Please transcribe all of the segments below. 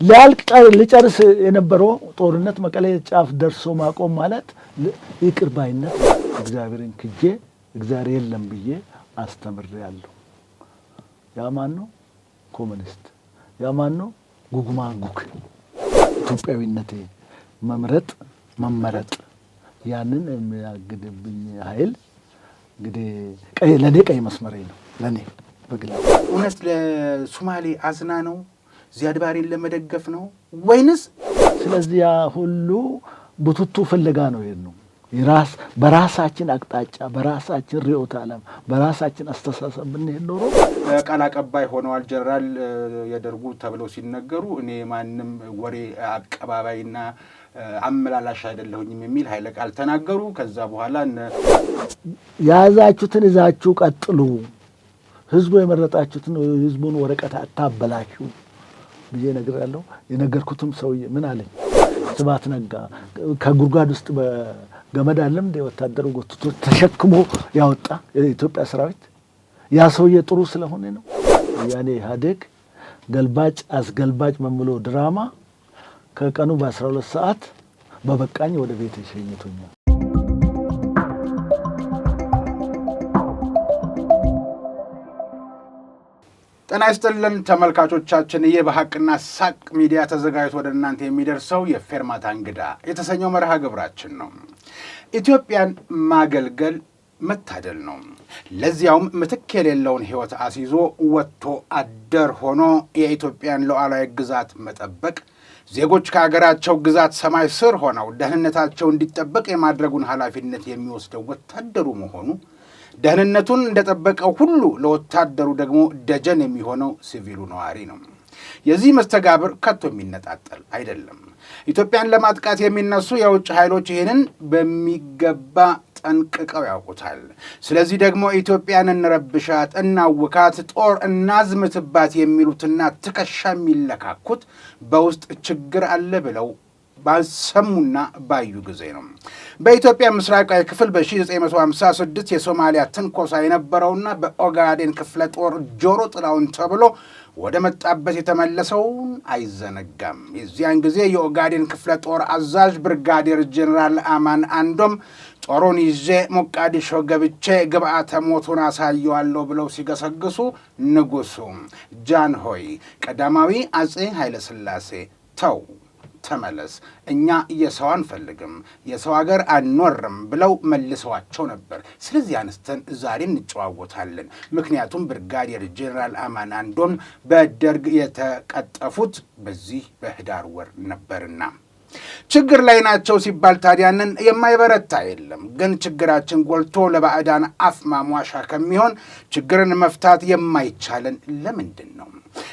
ሊያልቅ ሊጨርስ የነበረው ጦርነት መቀሌ ጫፍ ደርሶ ማቆም ማለት ይቅር ባይነት እግዚአብሔርን ክጄ እግዚአብሔር የለም ብዬ አስተምሬያለሁ። ያ ማን ነው? ኮሙኒስት። ያ ማን ነው? ጉግማንጉግ። ኢትዮጵያዊነቴ መምረጥ መመረጥ ያንን የሚያግድብኝ ኃይል እንግዲህ ለኔ ቀይ መስመሬ ነው። ለኔ በግላ እውነት ለሶማሌ አዝና ነው ዚያድ ባሬን ለመደገፍ ነው ወይንስ? ስለዚህ ያ ሁሉ ቡቱቱ ፍለጋ ነው የሄድነው። በራሳችን አቅጣጫ በራሳችን ርዕዮተ ዓለም በራሳችን አስተሳሰብ ብንሄድ ኖሮ ቃል አቀባይ ሆነዋል ጀነራል ያደርጉ ተብለው ሲነገሩ እኔ ማንንም ወሬ አቀባባይና አመላላሽ አይደለሁኝም የሚል ኃይለ ቃል ተናገሩ። ከዛ በኋላ ያዛችሁትን ይዛችሁ ቀጥሉ፣ ህዝቡ የመረጣችሁትን ህዝቡን ወረቀት አታበላሹ ብዬ ነግሬያለሁ። የነገርኩትም ሰውዬ ምን አለኝ? ስብሐት ነጋ ከጉድጓድ ውስጥ በገመድ አለም እንደ ወታደሩ ጎትቶ ተሸክሞ ያወጣ የኢትዮጵያ ሰራዊት ያ ሰውዬ ጥሩ ስለሆነ ነው። ያኔ ኢህአዴግ ገልባጭ አስገልባጭ መምሎ ድራማ ከቀኑ በ12 ሰዓት በበቃኝ ወደ ቤት ሸኝቶኛል። ጤና ይስጥልን ተመልካቾቻችን፣ ይህ በሐቅና ሳቅ ሚዲያ ተዘጋጅቶ ወደ እናንተ የሚደርሰው የፌርማታ እንግዳ የተሰኘው መርሃ ግብራችን ነው። ኢትዮጵያን ማገልገል መታደል ነው። ለዚያውም ምትክ የሌለውን ሕይወት አስይዞ ወጥቶ አደር ሆኖ የኢትዮጵያን ሉዓላዊ ግዛት መጠበቅ፣ ዜጎች ከሀገራቸው ግዛት ሰማይ ስር ሆነው ደህንነታቸው እንዲጠበቅ የማድረጉን ኃላፊነት የሚወስደው ወታደሩ መሆኑ፣ ደህንነቱን እንደጠበቀው ሁሉ ለወታደሩ ደግሞ ደጀን የሚሆነው ሲቪሉ ነዋሪ ነው። የዚህ መስተጋብር ከቶ የሚነጣጠል አይደለም። ኢትዮጵያን ለማጥቃት የሚነሱ የውጭ ኃይሎች ይህንን በሚገባ ጠንቅቀው ያውቁታል። ስለዚህ ደግሞ ኢትዮጵያን እንረብሻት፣ እናውካት፣ ጦር እናዝምትባት የሚሉትና ትከሻ የሚለካኩት በውስጥ ችግር አለ ብለው ባሰሙና ባዩ ጊዜ ነው። በኢትዮጵያ ምስራቃዊ ክፍል በ1956 የሶማሊያ ትንኮሳ የነበረውና በኦጋዴን ክፍለ ጦር ጆሮ ጥላውን ተብሎ ወደ መጣበት የተመለሰውን አይዘነጋም። የዚያን ጊዜ የኦጋዴን ክፍለ ጦር አዛዥ ብርጋዴር ጄኔራል አማን አንዶም ጦሩን ይዤ ሞቃዲሾ ገብቼ ግብአተ ሞቱን አሳየዋለሁ ብለው ሲገሰግሱ ንጉሡ ጃንሆይ ቀዳማዊ አጼ ኃይለ ሥላሴ ተው ተመለስ፣ እኛ የሰው አንፈልግም፣ የሰው ሀገር አንኖርም ብለው መልሰዋቸው ነበር። ስለዚህ አንስተን ዛሬ እንጨዋወታለን። ምክንያቱም ብርጋዴር ጄኔራል አማን አንዶም በደርግ የተቀጠፉት በዚህ በህዳር ወር ነበርና ችግር ላይ ናቸው ሲባል ታዲያንን የማይበረታ የለም። ግን ችግራችን ጎልቶ ለባዕዳን አፍ ማሟሻ ከሚሆን ችግርን መፍታት የማይቻለን ለምንድን ነው?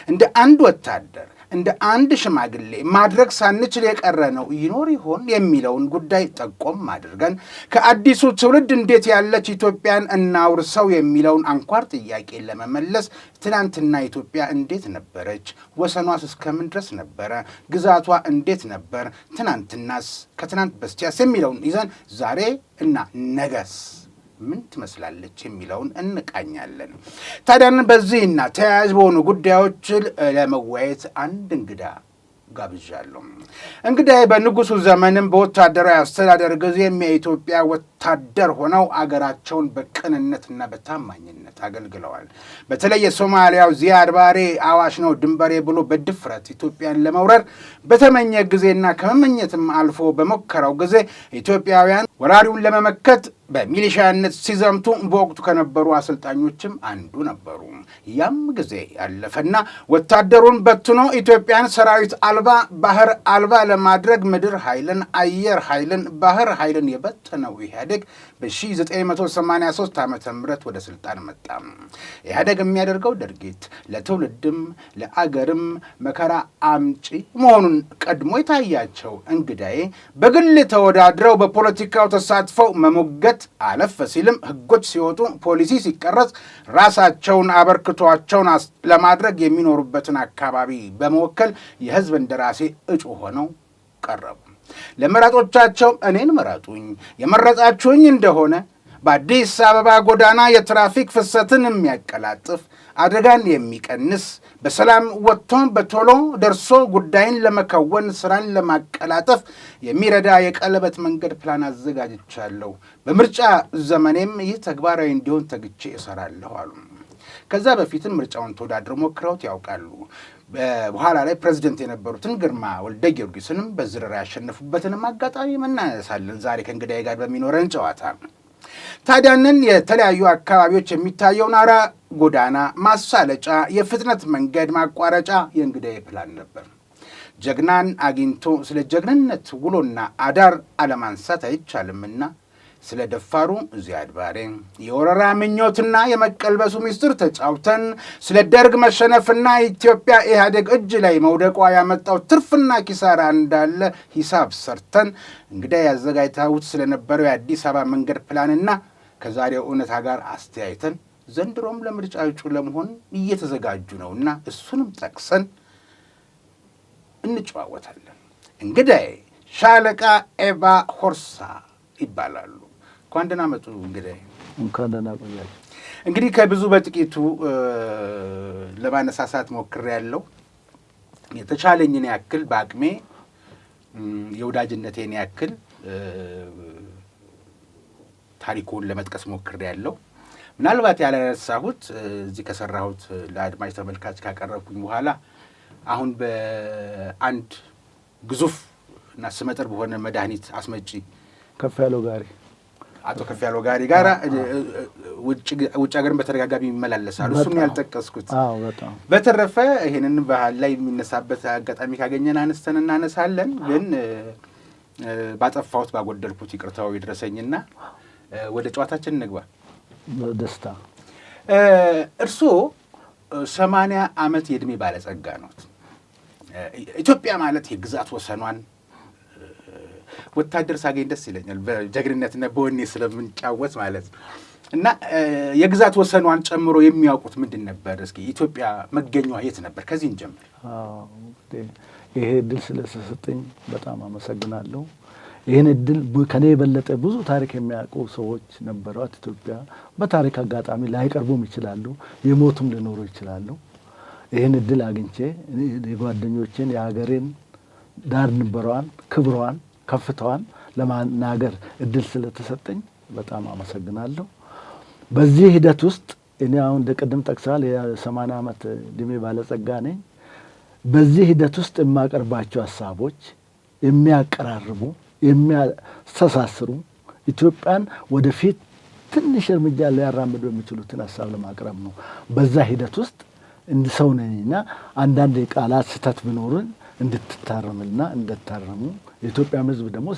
እንደ አንድ ወታደር እንደ አንድ ሽማግሌ ማድረግ ሳንችል የቀረ ነው ይኖር ይሆን የሚለውን ጉዳይ ጠቆም አድርገን ከአዲሱ ትውልድ እንዴት ያለች ኢትዮጵያን እናውርሰው የሚለውን አንኳር ጥያቄ ለመመለስ ትናንትና ኢትዮጵያ እንዴት ነበረች? ወሰኗስ እስከምን ድረስ ነበረ? ግዛቷ እንዴት ነበር? ትናንትናስ ከትናንት በስቲያስ የሚለውን ይዘን ዛሬ እና ነገስ ምን ትመስላለች የሚለውን እንቃኛለን። ታዲያን በዚህና ተያያዥ በሆኑ ጉዳዮች ለመወያየት አንድ እንግዳ ጋብዣለሁ። እንግዳዬ በንጉሱ ዘመንም በወታደራዊ አስተዳደር ጊዜም የኢትዮጵያ ወታደር ሆነው አገራቸውን በቅንነትና በታማኝነት አገልግለዋል። በተለይ የሶማሊያው ዚያድ ባሬ አዋሽ ነው ድንበሬ ብሎ በድፍረት ኢትዮጵያን ለመውረር በተመኘ ጊዜና ከመመኘትም አልፎ በሞከረው ጊዜ ኢትዮጵያውያን ወራሪውን ለመመከት በሚሊሻነት ሲዘምቱ በወቅቱ ከነበሩ አሰልጣኞችም አንዱ ነበሩ። ያም ጊዜ ያለፈና ወታደሩን በትኖ ኢትዮጵያን ሰራዊት አልባ ባህር አልባ ለማድረግ ምድር ኃይልን፣ አየር ኃይልን፣ ባህር ኃይልን የበተነው ኢህአዴግ በ1983 ዓመተ ምህረት ወደ ስልጣን መጣ። ኢህአዴግ የሚያደርገው ድርጊት ለትውልድም ለአገርም መከራ አምጪ መሆኑን ቀድሞ የታያቸው እንግዳዬ በግል ተወዳድረው በፖለቲካው ተሳትፈው መሞገት አለፈ ሲልም ህጎች ሲወጡ ፖሊሲ ሲቀረጽ ራሳቸውን አበርክቷቸውን ለማድረግ የሚኖሩበትን አካባቢ በመወከል የህዝብ እንደራሴ እጩ ሆነው ቀረቡ። ለመራጮቻቸው እኔን መረጡኝ፣ የመረጣችሁኝ እንደሆነ በአዲስ አበባ ጎዳና የትራፊክ ፍሰትን የሚያቀላጥፍ አደጋን የሚቀንስ በሰላም ወጥቶ በቶሎ ደርሶ ጉዳይን ለመከወን ስራን ለማቀላጠፍ የሚረዳ የቀለበት መንገድ ፕላን አዘጋጅቻለሁ። በምርጫ ዘመኔም ይህ ተግባራዊ እንዲሆን ተግቼ እሰራለሁ አሉ። ከዛ በፊትም ምርጫውን ተወዳድረው ሞክረውት ያውቃሉ። በኋላ ላይ ፕሬዝደንት የነበሩትን ግርማ ወልደ ጊዮርጊስንም በዝረራ ያሸነፉበትንም አጋጣሚ እናነሳለን ዛሬ ከእንግዳዬ ጋር በሚኖረን ጨዋታ። ታዲያንን የተለያዩ አካባቢዎች የሚታየውን አራ ጎዳና ማሳለጫ የፍጥነት መንገድ ማቋረጫ የእንግዳዬ ፕላን ነበር። ጀግናን አግኝቶ ስለ ጀግንነት ውሎና አዳር አለማንሳት አይቻልምና ስለ ደፋሩ ዚያድ ባሬ የወረራ ምኞትና የመቀልበሱ ሚስጥር ተጫውተን ስለ ደርግ መሸነፍና ኢትዮጵያ ኢህአዴግ እጅ ላይ መውደቋ ያመጣው ትርፍና ኪሳራ እንዳለ ሂሳብ ሰርተን እንግዲህ ያዘጋጅተውት ስለነበረው የአዲስ አበባ መንገድ ፕላንና ከዛሬው እውነታ ጋር አስተያይተን ዘንድሮም ለምርጫ እጩ ለመሆን እየተዘጋጁ ነውና እሱንም ጠቅሰን እንጨዋወታለን። እንግዲህ ሻለቃ ኤባ ሆርሳ ይባላሉ። እንኳን ደህና መጡ። እንኳን ደህና ቆያችሁ። እንግዲህ ከብዙ በጥቂቱ ለማነሳሳት ሞክሬያለሁ። የተቻለኝን ያክል በአቅሜ የወዳጅነቴን ያክል ታሪኩን ለመጥቀስ ሞክሬያለሁ። ምናልባት ያላነሳሁት እዚህ ከሰራሁት ለአድማጭ ተመልካች ካቀረብኩኝ በኋላ አሁን በአንድ ግዙፍ እና ስመጥር በሆነ መድኃኒት አስመጪ ከፍያለው ጋሪ አቶ ከፍያለው ጋሪ ጋር ውጭ ሀገርን በተደጋጋሚ ይመላለሳሉ። እሱን ያልጠቀስኩት። በጣም በተረፈ ይሄንን ባህል ላይ የሚነሳበት አጋጣሚ ካገኘን አንስተን እናነሳለን። ግን ባጠፋሁት ባጎደልኩት ይቅርታው ይድረሰኝና ወደ ጨዋታችን እንግባ። ደስታ እርስዎ 80 ዓመት የዕድሜ ባለጸጋ ነዎት። ኢትዮጵያ ማለት የግዛት ወሰኗን ወታደር ሳገኝ ደስ ይለኛል፣ በጀግንነትና በወኔ ስለምንጫወት ማለት ነው። እና የግዛት ወሰኗን ጨምሮ የሚያውቁት ምንድን ነበር? እስኪ ኢትዮጵያ መገኛዋ የት ነበር? ከዚህ እንጀምር። ይሄ እድል ስለተሰጠኝ በጣም አመሰግናለሁ። ይህን እድል ከኔ የበለጠ ብዙ ታሪክ የሚያውቁ ሰዎች ነበሯት ኢትዮጵያ። በታሪክ አጋጣሚ ላይቀርቡም ይችላሉ፣ የሞቱም ሊኖሩ ይችላሉ። ይህን እድል አግኝቼ የጓደኞቼን የሀገሬን ዳር ድንበሯን፣ ክብሯን፣ ከፍታዋን ለማናገር እድል ስለተሰጠኝ በጣም አመሰግናለሁ። በዚህ ሂደት ውስጥ እኔ አሁን እንደ ቅድም ጠቅሳል የ80 ዓመት ዕድሜ ባለጸጋ ነኝ። በዚህ ሂደት ውስጥ የማቀርባቸው ሀሳቦች የሚያቀራርቡ፣ የሚያስተሳስሩ፣ ኢትዮጵያን ወደፊት ትንሽ እርምጃ ሊያራምዱ የሚችሉትን ሀሳብ ለማቅረብ ነው። በዛ ሂደት ውስጥ ሰው ነኝና አንዳንድ የቃላት ስህተት ቢኖርን እንድትታረምና እንድታረሙ የኢትዮጵያ ሕዝብ ደግሞ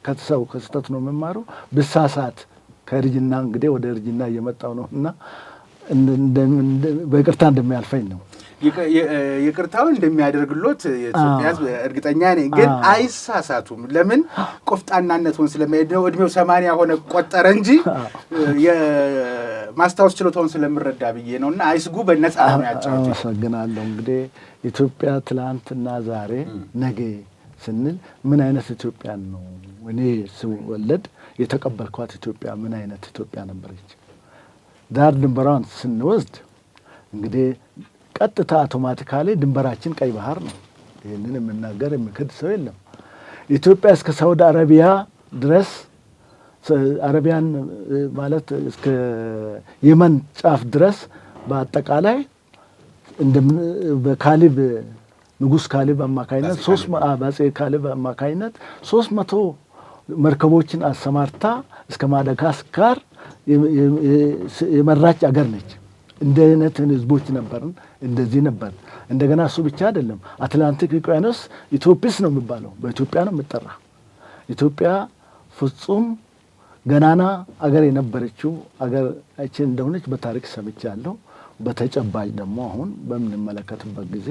ከሰው ከስህተት ነው የምማረው። ብሳሳት ከእርጅና እንግዲህ ወደ እርጅና እየመጣው ነው እና በይቅርታ እንደሚያልፈኝ ነው። ይቅርታውን እንደሚያደርግሎት የኢትዮጵያ ሕዝብ እርግጠኛ ነኝ። ግን አይሳሳቱም። ለምን? ቆፍጣናነቱን ስለሚያደው እድሜው 80 ሆነ ቆጠረ እንጂ የማስታወስ ችሎታውን ስለምረዳ ብዬ ነውና አይስጉ። በነጻ ነው ያጫውቱ። አመሰግናለሁ። እንግዲህ ኢትዮጵያ ትላንትና ዛሬ ነገ ስንል ምን አይነት ኢትዮጵያን ነው እኔ ስወለድ የተቀበልኳት ኢትዮጵያ ምን አይነት ኢትዮጵያ ነበረች? ዳር ድንበሯን ስንወስድ እንግዲህ ቀጥታ አውቶማቲካሊ ድንበራችን ቀይ ባህር ነው። ይህንን የምናገር የሚክድ ሰው የለም። ኢትዮጵያ እስከ ሳውዲ አረቢያ ድረስ አረቢያን ማለት እስከ የመን ጫፍ ድረስ በአጠቃላይ በካሊብ ንጉስ ካሊብ አማካይነት ባጼ ካሊብ አማካይነት 300 መርከቦችን አሰማርታ እስከ ማዳጋስካር የመራች አገር ነች። እንደ አይነት ህዝቦች ነበርን። እንደዚህ ነበር። እንደገና እሱ ብቻ አይደለም። አትላንቲክ ውቅያኖስ ኢትዮጲስ ነው የሚባለው፣ በኢትዮጵያ ነው የምጠራ። ኢትዮጵያ ፍጹም ገናና አገር የነበረችው አገራችን እንደሆነች በታሪክ ሰምቻለሁ። በተጨባጭ ደግሞ አሁን በምንመለከትበት ጊዜ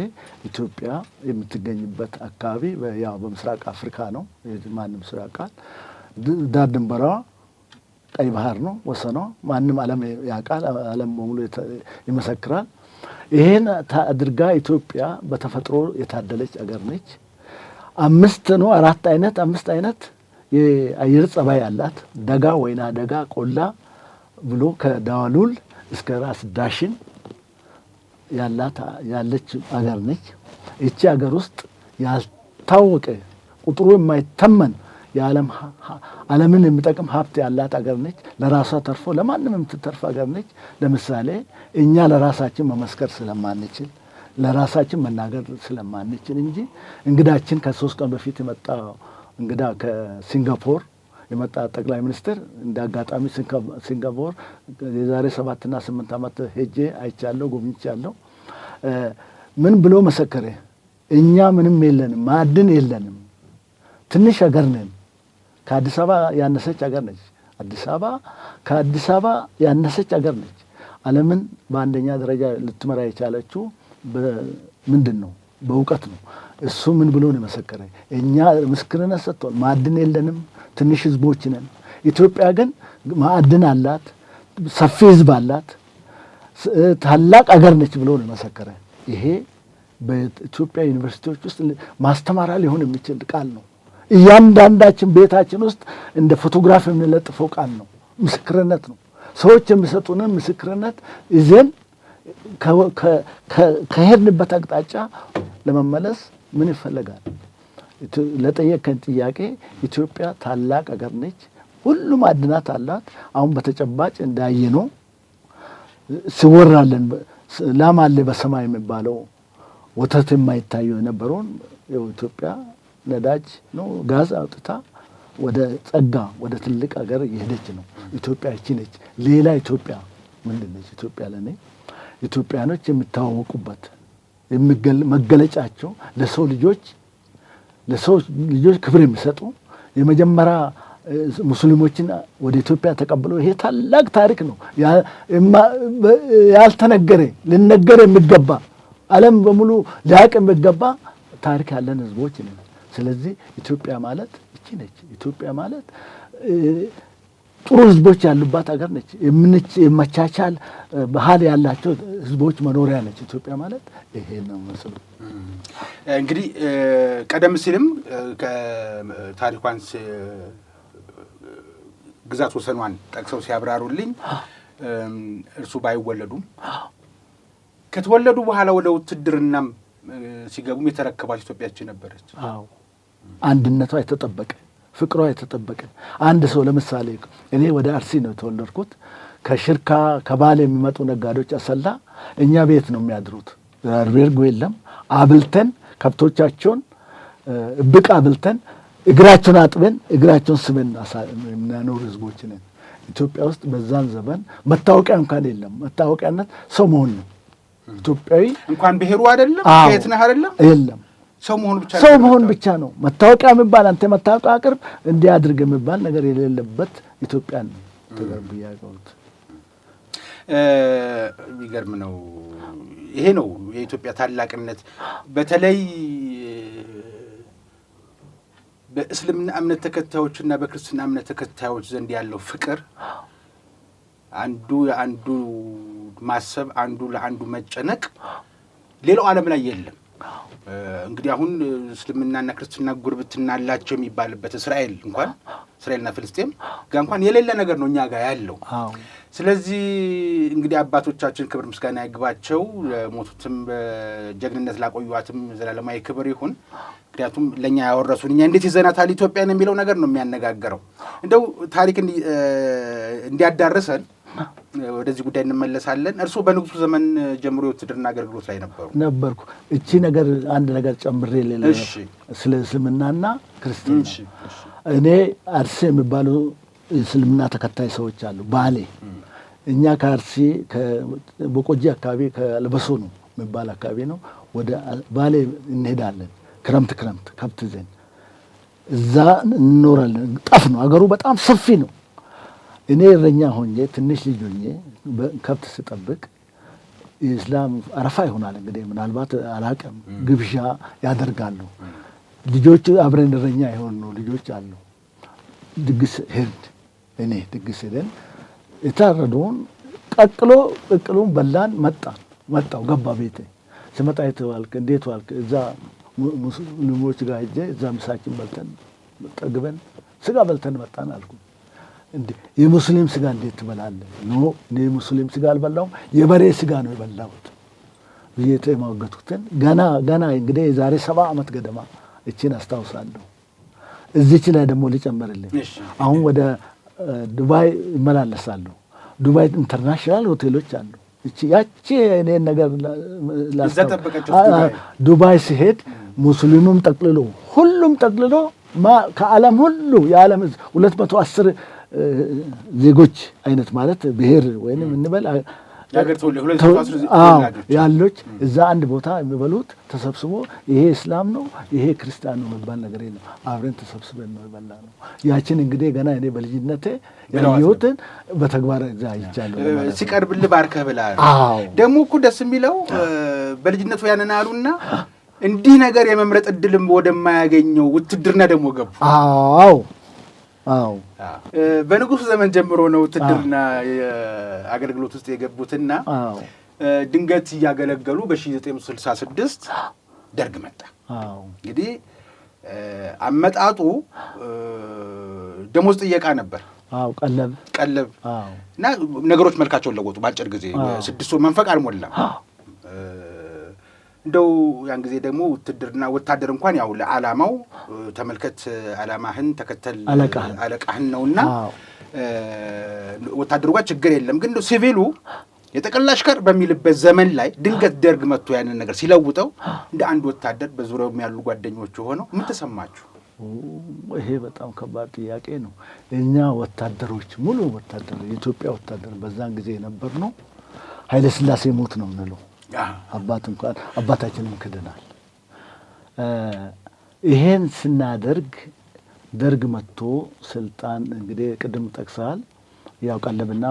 ኢትዮጵያ የምትገኝበት አካባቢ ያው በምስራቅ አፍሪካ ነው። ማንም ሰው ያውቃል። ዳር ድንበሯ ቀይ ባህር ነው ወሰኗ። ማንም ዓለም ያውቃል። ዓለም በሙሉ ይመሰክራል። ይሄን አድርጋ ኢትዮጵያ በተፈጥሮ የታደለች አገር ነች። 5 አይነት የአየር ጸባይ ያላት ደጋ፣ ወይና ደጋ፣ ቆላ ብሎ ከዳዋሉል እስከ ራስ ዳሽን ያለች አገር ነች። እቺ አገር ውስጥ ያልታወቀ ቁጥሩ የማይተመን ዓለምን የሚጠቅም ሀብት ያላት አገር ነች። ለራሷ ተርፎ ለማንም የምትተርፍ አገር ነች። ለምሳሌ እኛ ለራሳችን መመስከር ስለማንችል ለራሳችን መናገር ስለማንችል እንጂ እንግዳችን ከ3 ቀን በፊት የመጣ እንግዳ ከሲንጋፖር የመጣ ጠቅላይ ሚኒስትር እንደ አጋጣሚ ሲንጋፖር የዛሬ 7 እና 8 ዓመት ሄጄ አይቻለሁ፣ ጎብኝቻለሁ። ምን ብሎ መሰከረ? እኛ ምንም የለንም፣ ማዕድን የለንም፣ ትንሽ አገር ነን። ከአዲስ አበባ ያነሰች አገር ነች። ከአዲስ አበባ ያነሰች አገር ነች። ዓለምን በአንደኛ ደረጃ ልትመራ የቻለችው ምንድን ነው? በእውቀት ነው። እሱ ምን ብሎ ነው የመሰከረ? እኛ ምስክርነት ሰጥቷል። ማዕድን የለንም፣ ትንሽ ህዝቦች ነን። ኢትዮጵያ ግን ማዕድን አላት፣ ሰፊ ህዝብ አላት፣ ታላቅ አገር ነች ብሎ ነው የመሰከረ። ይሄ በኢትዮጵያ ዩኒቨርሲቲዎች ውስጥ ማስተማሪያ ሊሆን የሚችል ቃል ነው። እያንዳንዳችን ቤታችን ውስጥ እንደ ፎቶግራፍ የምንለጥፈው ቃል ነው፣ ምስክርነት ነው። ሰዎች የሚሰጡንን ምስክርነት ይዘን ከሄድንበት አቅጣጫ ለመመለስ ምን ይፈለጋል? ለጠየቀን ጥያቄ ኢትዮጵያ ታላቅ አገር ነች። ሁሉም ማዕድናት አላት። አሁን በተጨባጭ እንዳየነው ሲወራለን ላም አለ በሰማይ የሚባለው ወተት የማይታየው የነበረውን ኢትዮጵያ ነዳጅ ነው ጋዝ አውጥታ ወደ ጸጋ ወደ ትልቅ አገር እየሄደች ነው። ኢትዮጵያ ይቺ ነች። ሌላ ኢትዮጵያ ምንድን ነች? ኢትዮጵያ ለኔ ኢትዮጵያኖች የሚታወቁበት መገለጫቸው ለሰው ልጆች ክብር የሚሰጡ የመጀመሪያ ሙስሊሞችን ወደ ኢትዮጵያ ተቀብለው ይሄ ታላቅ ታሪክ ነው። ያልተነገረ ሊነገር የሚገባ ዓለም በሙሉ ሊያውቅ የሚገባ ታሪክ ያለን ህዝቦች ነን። ስለዚህ ኢትዮጵያ ማለት እቺ ነች። ኢትዮጵያ ማለት ጥሩ ህዝቦች ያሉባት ሀገር ነች። የመቻቻል ባህል ያላቸው ህዝቦች መኖሪያ ነች። ኢትዮጵያ ማለት ይሄ ነው መስሉ። እንግዲህ ቀደም ሲልም ከታሪኳን ግዛት ወሰኗን ጠቅሰው ሲያብራሩልኝ እርሱ ባይወለዱም ከተወለዱ በኋላ ወደ ውትድርናም ሲገቡም የተረከባች ኢትዮጵያችን ነበረች። አዎ፣ አንድነቷ የተጠበቀ ፍቅሯ የተጠበቀ። አንድ ሰው ለምሳሌ እኔ ወደ አርሲ ነው የተወለድኩት። ከሽርካ ከባሌ የሚመጡ ነጋዴዎች አሰላ እኛ ቤት ነው የሚያድሩት። አልቤርጎ የለም። አብልተን ከብቶቻቸውን ብቅ አብልተን እግራቸውን አጥበን እግራቸውን ስመን የምናኖር ህዝቦች ነን። ኢትዮጵያ ውስጥ በዛን ዘመን መታወቂያ እንኳን የለም። መታወቂያነት ሰው መሆን ነው። ኢትዮጵያዊ እንኳን ብሔሩ አይደለም ከየት ነህ አይደለም የለም። ሰው መሆን ብቻ ነው። መታወቂያ የሚባል አንተ መታወቂያ አቅርብ እንዲያድርግ የሚባል ነገር የሌለበት ኢትዮጵያ ነው ተገርብያቀውት። የሚገርም ነው። ይሄ ነው የኢትዮጵያ ታላቅነት። በተለይ በእስልምና እምነት ተከታዮችና በክርስትና እምነት ተከታዮች ዘንድ ያለው ፍቅር አንዱ የአንዱ ማሰብ፣ አንዱ ለአንዱ መጨነቅ ሌላው ዓለም ላይ የለም። እንግዲህ አሁን እስልምናና ክርስትና ጉርብትና አላቸው የሚባልበት እስራኤልና ፍልስጤም ጋር እንኳን የሌለ ነገር ነው እኛ ጋር ያለው። ስለዚህ እንግዲህ አባቶቻችን ክብር ምስጋና ይግባቸው፣ ሞቱትም በጀግንነት ላቆዩዋትም ዘላለማዊ ክብር ይሁን። ምክንያቱም ለእኛ ያወረሱን እኛ እንዴት ይዘናታል ኢትዮጵያን የሚለው ነገር ነው የሚያነጋግረው። እንደው ታሪክ እንዲያዳርሰን ወደዚህ ጉዳይ እንመለሳለን። እርስዎ በንጉሱ ዘመን ጀምሮ የውትድርና አገልግሎት ላይ ነበርኩ። እቺ ነገር አንድ ነገር ጨምሬ ሌላ ስለ እስልምናና ክርስትና እኔ አርሲ የሚባሉ እስልምና ተከታይ ሰዎች አሉ ባሌ። እኛ ከአርሲ በቆጂ አካባቢ ከለበሶ ነው የሚባል አካባቢ ነው። ወደ ባሌ እንሄዳለን። ክረምት ከብት ይዘን እዛ እንኖራለን። ጠፍ ነው አገሩ፣ በጣም ሰፊ ነው። እኔ እረኛ ሆኜ ትንሽ ልጅ ሆኜ ከብት ስጠብቅ የእስላም አረፋ ይሆናል እንግዲህ ምናልባት አላውቅም፣ ግብዣ ያደርጋሉ። ልጆች አብረን እረኛ የሆኑ ልጆች አሉ። ድግስ ሄደን የታረደውን ቅቅሉን በላን። መጣው ገባ ቤቴ። ስመጣ የተዋልክ እንዴት ዋልክ? እዛ ሙስሊሞች ጋር ሄጄ እዛ ምሳችን በልተን ጠግበን ስጋ በልተን መጣን አልኩ። እንዴ የሙስሊም ስጋ እንዴት ትበላለህ? ኖ እኔ የሙስሊም ስጋ አልበላሁም፣ የበሬ ስጋ ነው የበላሁት ብዬ የማወገትኩትን ገና እንግዲህ የዛሬ 70 ዓመት ገደማ እቺን አስታውሳለሁ። እዚች ላይ ደግሞ ልጨምርልኝ። አሁን ወደ ዱባይ ይመላለሳለሁ። ዱባይ ኢንተርናሽናል ሆቴሎች አሉ። ያቺ እኔን ነገር ዱባይ ሲሄድ ሙስሊሙም ጠቅልሎ ሁሉም ጠቅልሎ ከዓለም ሁሉ የዓለም 210 ዜጎች አይነት ማለት ብሔር ወይንም እንበል ያሎች እዛ አንድ ቦታ የሚበሉት ተሰብስቦ ይሄ እስላም ነው ይሄ ክርስቲያን ነው የሚባል ነገር የለም። አብረን ተሰብስበን ነው የበላ ነው። ያችን እንግዲህ ገና እኔ በልጅነቴ ያየሁትን በተግባር እዛ አይቻለሁ። ሲቀርብልህ ባርከህ ብላ ደግሞ እኮ ደስ የሚለው በልጅነቱ ያንን አሉና እንዲህ ነገር የመምረጥ እድልም ወደማያገኘው ውትድርና ደግሞ ገቡ። አዎ በንጉሱ ዘመን ጀምሮ ነው ውትድርና አገልግሎት ውስጥ የገቡትና ድንገት እያገለገሉ በ1966 ደርግ መጣ። እንግዲህ አመጣጡ ደሞዝ ጥየቃ ነበር። ቀለብ እና ነገሮች መልካቸውን ለወጡ በአጭር ጊዜ 6 ወር መንፈቅ አልሞላም። እንደው ያን ጊዜ ደግሞ ወታደር እንኳን ያው ለዓላማው ተመልከት ዓላማህን ተከተል አለቃህን ነውና ወታደሩ ጋር ችግር የለም። ግን ሲቪሉ የጠቅላላ አሽከር በሚልበት ዘመን ላይ ድንገት ደርግ መጥቶ ያንን ነገር ሲለውጠው እንደ አንድ ወታደር በዙሪያው ያሉ ጓደኞቹ ሆነው ምን ተሰማችሁ? ይሄ በጣም ከባድ ጥያቄ ነው። እኛ ወታደሮች ሙሉ ወታደር የኢትዮጵያ ወታደር በዛን ጊዜ የነበር ነው ኃይለ ሥላሴ ሞት ነው የምንለው። አባታችንም ክደናል። ይሄን ስናደርግ ደርግ መጥቶ ስልጣን እንግዲህ ቅድም ጠቅሰሃል። ያው ቀለብና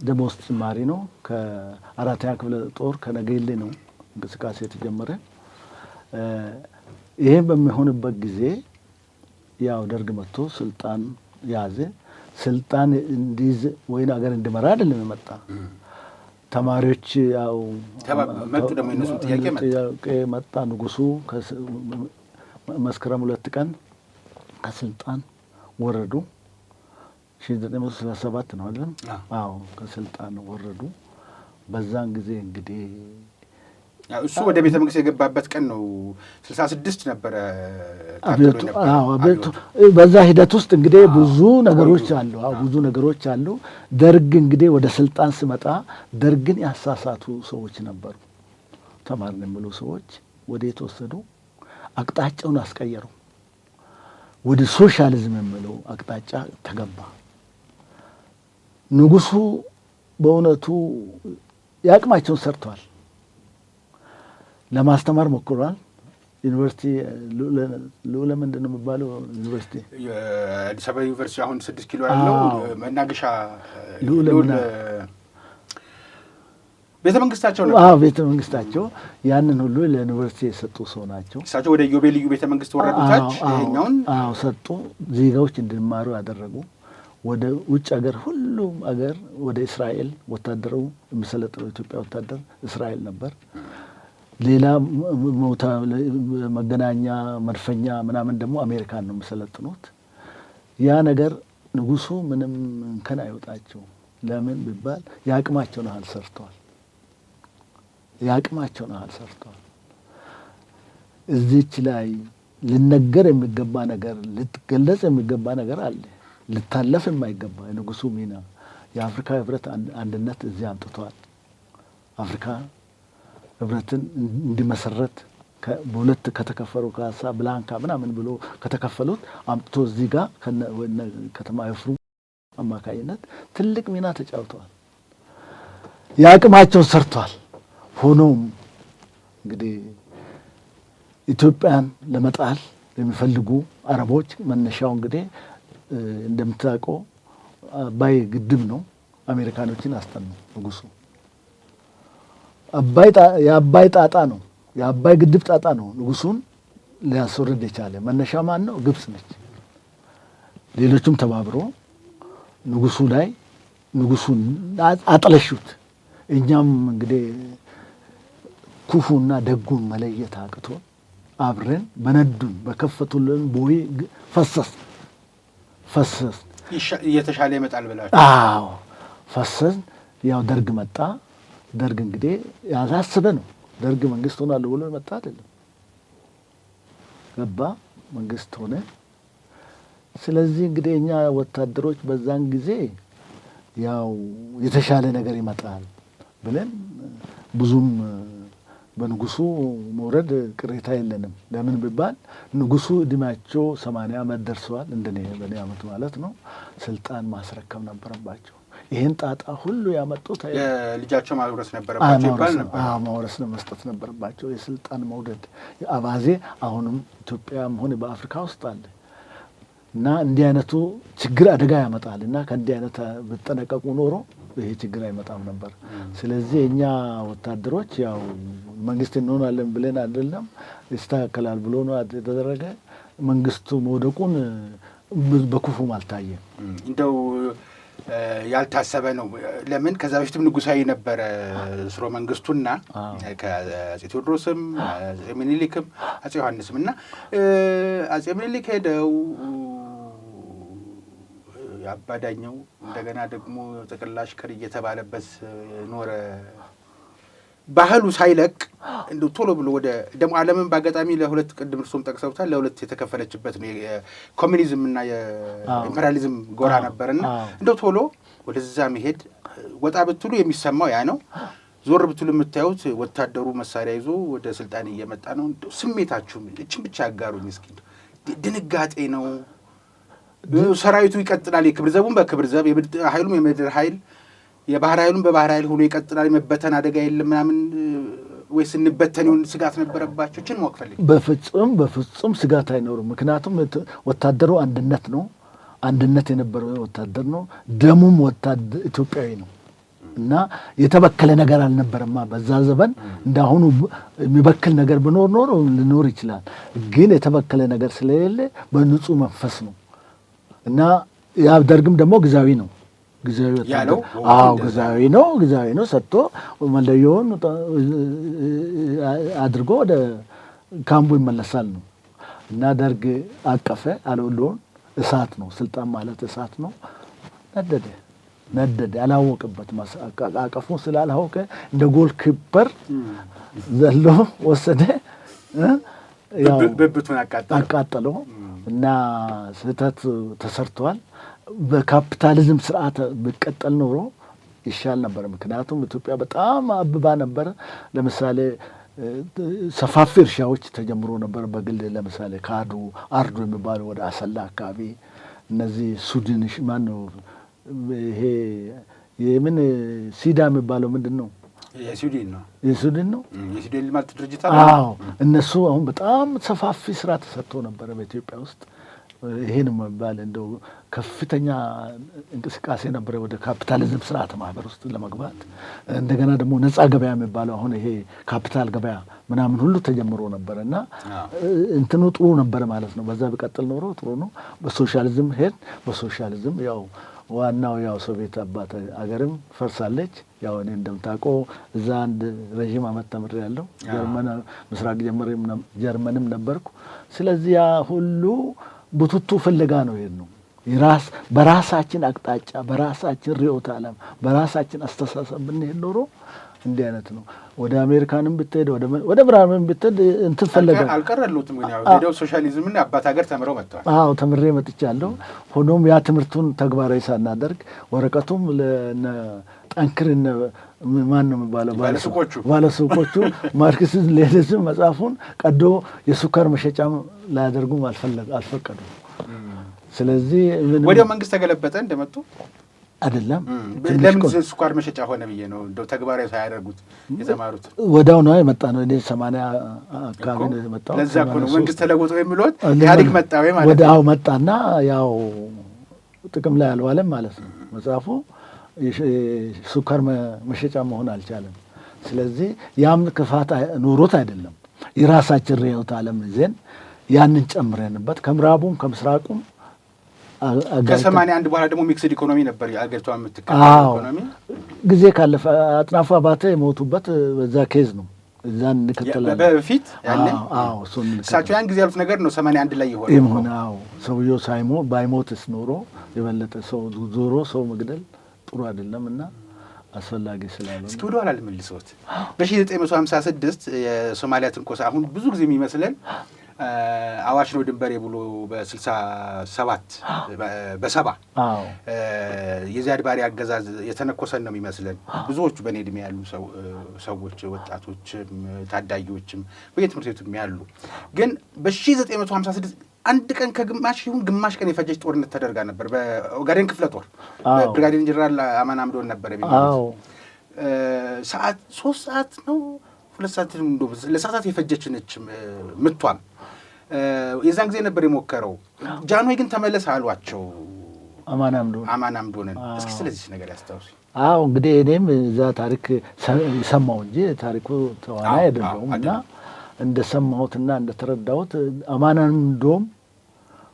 ደሞዝ ጭማሪ ነው። ከ4ኛ ክፍለ ጦር ከነገይሌ ነው እንቅስቃሴ የተጀመረ። ይሄን በሚሆንበት ጊዜ ያው ደርግ መጥቶ ስልጣን ያዘ። ስልጣን እንዲይዝ ወይን አገር እንዲመራ አይደለም የመጣ። ተማሪዎች ያው መጡ። ደግሞ እነሱ ጥያቄ መጣ። ንጉሱ መስከረም 2 ቀን ከስልጣን ወረዱ። 1967 ነው አይደል? አዎ ከስልጣን ወረዱ። በዛን ጊዜ እንግዲህ እሱ ወደ ቤተ መንግስት የገባበት ቀን ነው። 66 ነበረ አቤቱ። በዛ ሂደት ውስጥ እንግዲህ ብዙ ነገሮች አሉ። ደርግ እንግዲህ ወደ ስልጣን ሲመጣ ደርግን ያሳሳቱ ሰዎች ነበሩ። ተማርን የሚሉ ሰዎች ወደ የተወሰዱ አቅጣጫውን አስቀየሩ። ወደ ሶሻሊዝም የሚለው አቅጣጫ ተገባ። ንጉሱ በእውነቱ ያቅማቸውን ሰርተዋል። ለማስተማር ሞክሯል። ዩኒቨርሲቲ ልዑለ ምንድን ነው የሚባለው ዩኒቨርሲቲ የአዲስ አበባ ዩኒቨርሲቲ አሁን 6 ኪሎ ያለው መናገሻ ልዑለ ቤተ መንግስታቸው ነው። ቤተ መንግስታቸው ያንን ሁሉ ለዩኒቨርሲቲ የሰጡ ሰው ናቸው። እሳቸው ወደ ዮቤልዩ ቤተ መንግስት ወረዱታች። ይሄኛውን ሰጡ። ዜጋዎች እንዲማሩ ያደረጉ። ወደ ውጭ ሀገር ሁሉም ሀገር ወደ እስራኤል ወታደሩ የሚሰለጥነው ኢትዮጵያ ወታደር እስራኤል ነበር። ሌላ መገናኛ መድፈኛ ምናምን ደግሞ አሜሪካን ነው የሚሰለጥኑት። ያ ነገር ንጉሱ ምንም እንከን አይወጣቸው። ለምን ቢባል ያቅማቸውን ያህል ሰርተዋል። እዚች ላይ ልነገር የሚገባ ነገር ልትገለጽ የሚገባ ነገር አለ። ልታለፍ የማይገባ የንጉሱ ሚና የአፍሪካ ህብረት አንድነት እዚህ አምጥተዋል። አፍሪካ ህብረትን እንዲመሰረት በሁለት ከተከፈሉ ካሳ ብላንካ ምናምን ብሎ ከተከፈሉት አምጥቶ እዚህ ጋር ከተማ ይፍሩ አማካይነት ትልቅ ሚና ተጫውተዋል። ያቅማቸውን ሰርተዋል። ሆኖም እንግዲህ ኢትዮጵያን ለመጣል የሚፈልጉ አረቦች መነሻው እንግዲህ እንደምታውቀው አባይ ግድብ ነው። አሜሪካኖችን አስጠኑ ንጉሱ። የአባይ ጣጣ ነው፣ የአባይ ግድብ ጣጣ ነው ንጉሱን ሊያስወርድ የቻለ። መነሻ ማን ነው? ግብጽ ነች። ሌሎቹም ተባብሮ ንጉሱን አጥለሹት። እኛም እንግዲህ ክፉና ደጉን መለየት አቅቶ አብረን በነዱን በከፈቱልን ቦይ ፈሰስ ፈሰስ እየተሻለ ይመጣል ብላችሁ? አዎ ፈሰስ። ያው ደርግ መጣ። ደርግ እንግዲህ ያሳስበ ነው። ደርግ መንግስት ሆናል ብሎ የመጣ አይደለም። ገባ መንግስት ሆነ። ስለዚህ እንግዲህ እኛ ወታደሮች በዛን ጊዜ ያው የተሻለ ነገር ይመጣል ብለን ብዙም በንጉሱ መውረድ ቅሬታ የለንም። ለምን ቢባል ንጉሱ እድሜያቸው 80 ዓመት ደርሰዋል፣ እንደኔ በኔ ዓመት ማለት ነው። ስልጣን ማስረከብ ነበረባቸው። ይህን ጣጣ ሁሉ ያመጡት ልጃቸው ማውረስ ነበረባቸው ይባል ነበር። ማውረስ መስጠት ነበረባቸው። የስልጣን መውደድ አባዜ አሁንም ኢትዮጵያም ሆነ በአፍሪካ ውስጥ አለ እና እንዲህ አይነቱ ችግር አደጋ ያመጣል እና ከእንዲህ አይነት ብጠነቀቁ ኖሮ ይሄ ችግር አይመጣም ነበር። ስለዚህ እኛ ወታደሮች ያው መንግስት እንሆናለን ብለን አይደለም፣ ይስተካከላል ብሎ ነው የተደረገ። መንግስቱ መውደቁን በክፉም አልታየም። እንደው ያልታሰበ ነው። ለምን ከዛ በፊትም ንጉሳዊ ነበረ ስርወ መንግስቱና ከአጼ ቴዎድሮስም አጼ ምኒልክም አጼ ዮሐንስም እና አጼ ምኒልክ ሄደው አባዳኛው እንደገና ደግሞ ጥቅል አሽከር እየተባለበት ኖረ። ባህሉ ሳይለቅ እንደ ቶሎ ብሎ ወደ ደግሞ ዓለምን በአጋጣሚ ለሁለት ቅድም እርሶም ጠቅሰውታል፣ ለሁለት የተከፈለችበት ነው። የኮሚኒዝም እና የኢምፔሪያሊዝም ጎራ ነበርና እንደው ቶሎ ወደዛ መሄድ ወጣ ብትሉ የሚሰማው ያ ነው። ዞር ብትሉ የምታዩት ወታደሩ መሳሪያ ይዞ ወደ ስልጣን እየመጣ ነው። እንደው ስሜታችሁ እችን ብቻ ያጋሩኝ እስኪ። ድንጋጤ ነው? ሰራዊቱ ይቀጥላል፣ የክብር ዘቡን በክብር ዘብ፣ ኃይሉም የምድር ኃይል፣ የባህር ኃይሉም በባህር ኃይል ሆኖ ይቀጥላል፣ የመበተን አደጋ የለም ምናምን ወይስ እንበተን ይሁን ስጋት ነበረባቸው? እችን ማወቅ ፈልጌ። በፍጹም ስጋት አይኖርም። ምክንያቱም ወታደሩ አንድነት ነው፣ አንድነት የነበረው ወታደር ነው። ደሙም ወታደር ኢትዮጵያዊ ነው እና የተበከለ ነገር አልነበረማ። በዛ ዘመን እንዳሁኑ የሚበክል ነገር ቢኖር ኖሮ ሊኖር ይችላል፣ ግን የተበከለ ነገር ስለሌለ በንጹህ መንፈስ ነው እና ያ ደርግም ደግሞ ግዛዊ ነው። ግዛዊ ያለው ግዛዊ ነው ሰጥቶ መለየውን አድርጎ ወደ ካምቡ ይመለሳል ነው እና ደርግ አቀፈ አለውሎን። እሳት ነው ስልጣን ማለት እሳት ነው። ነደደ አላወቅበት አቀፉ ስላላወቀ እንደ ጎል ኪፐር ዘሎ ወሰደ። ብብቱን አቃጠለው እና ስህተት ተሰርቷል። በካፒታሊዝም ስርዓት ቢቀጠል ኖሮ ይሻል ነበር። ምክንያቱም ኢትዮጵያ በጣም አብባ ነበር። ለምሳሌ ሰፋፊ እርሻዎች ተጀምሮ ነበር በግል። ለምሳሌ አርዶ የሚባለው ወደ አሰላ አካባቢ፣ እነዚህ ሱድን ማነው ይሄ የምን ሲዳ የሚባለው ምንድን ነው? የሱዲን ነው። የሱዲን ልማት ድርጅት። አዎ እነሱ አሁን በጣም ሰፋፊ ስራ ተሰርቶ ነበረ በኢትዮጵያ ውስጥ። ይሄን መባል እንደው ከፍተኛ እንቅስቃሴ ነበረ ወደ ካፒታሊዝም ስርዓት ማህበር ውስጥ ለመግባት። እንደገና ደግሞ ነፃ ገበያ የሚባለው አሁን ይሄ ካፒታል ገበያ ምናምን ሁሉ ተጀምሮ ነበረ እና እንትኑ ጥሩ ነበረ ማለት ነው። በዛ ቢቀጥል ኖሮ ጥሩ ነው። በሶሻሊዝም በሶሻሊዝም ያው ዋናው ያው ሶቪየት አባት አገርም ፈርሳለች። ያው እኔ እንደምታውቀው እዛ አንድ ረዥም ዓመት ተምሬያለሁ። ምስራቅ ጀርመንም ነበርኩ። ስለዚህ ያ ሁሉ ቡቱቱ ፍለጋ ነው ነው በራሳችን አቅጣጫ፣ በራሳችን ርዕዮተ ዓለም፣ በራሳችን አስተሳሰብ ብንሄድ ኖሮ እንዲህ አይነት ነው። ወደ አሜሪካንም ብትሄድ ወደ ብራንም ብትሄድ እንትን ፈለጋ አልቀረሉትም። ግን ያው ሄደው ሶሻሊዝምን አባት ሀገር ተምረው መጥተዋል። አዎ ተምሬ መጥቻለሁ። ሆኖም ያ ትምህርቱን ተግባራዊ ሳናደርግ ወረቀቱም ጠንክርነ ማን ነው የሚባለው ባለሱቆቹ ማርክሲዝም ሌኒኒዝም መጽሐፉን ቀዶ የሱካር መሸጫም ላያደርጉም አልፈቀዱም። ስለዚህ ወዲያው መንግስት ተገለበጠ እንደመጡ አይደለም። ለምን ስኳር መሸጫ ሆነ ብዬ ነው እንደው ተግባራዊ ሳያደርጉት የተማሩት። ወዲያው ነው የመጣ ነው። እኔ 80 አካባቢ ነው የመጣው። ለዛ እኮ ነው መንግስት ተለወጠ የሚሉት። ኢህአዴግ መጣ ወይ ማለት ነው። ወዲያው መጣና ያው ጥቅም ላይ አልዋለም ማለት ነው መጽሐፉ። ስኳር መሸጫ መሆን አልቻለም። ስለዚህ ያም ክፋት ኖሮት አይደለም፣ የራሳችን ርዕዮተ ዓለም ይዘን ያንን ጨምረንበት ከምዕራቡም ከምስራቁም ከ81 በኋላ ደግሞ ሚክስድ ኢኮኖሚ ነበር አገሪቷ የምትከተለው ኢኮኖሚ። ጊዜ ካለፈ አጥናፉ አባተ የሞቱበት በዛ ኬዝ ነው እዛን እንከተላለን። በፊት ያኔ እሳቸው ያን ጊዜ ያሉት ነገር ነው 81 ላይ ይሆን። አዎ ሰውየው ባይሞትስ ኖሮ የበለጠ ሰው ዞሮ ሰው መግደል ጥሩ አይደለም እና አስፈላጊ ስላለ እስኪ ወደ ኋላ ልመልሰዎት። በ1956 የሶማሊያ ትንኮሳ አሁን ብዙ ጊዜ የሚመስለን አዋሽ ነው ድንበሬ ብሎ በ67 በሰባ የዚያድ ባሬ አገዛዝ የተነኮሰን ነው የሚመስለን ብዙዎቹ በእኔ ዕድሜ ያሉ ሰዎች ወጣቶችም ታዳጊዎችም በየትምህርት ቤቱም ያሉ። ግን በ1956 አንድ ቀን ግማሽ ቀን የፈጀች ጦርነት ተደርጋ ነበር በኦጋዴን ክፍለ ጦር ብርጋዴር ጀነራል አማን አምዶን ነበር የሚባለው። ሰዓት 3 ሰዓት ነው 2 ሰዓት ለሰዓታት የፈጀች ነች ምቷም። የዛን ጊዜ ነበር የሞከረው። ጃንሆይ ግን ተመለስ አሏቸው አማን አምዶንን። እስኪ ስለዚህ ነገር ያስታውሱ። እንግዲህ እኔም እዛ ታሪክ ሰማሁ እንጂ ታሪኩ ተዋናይ አይደለሁም እና እንደሰማሁትና እንደተረዳሁት አማን አምዶም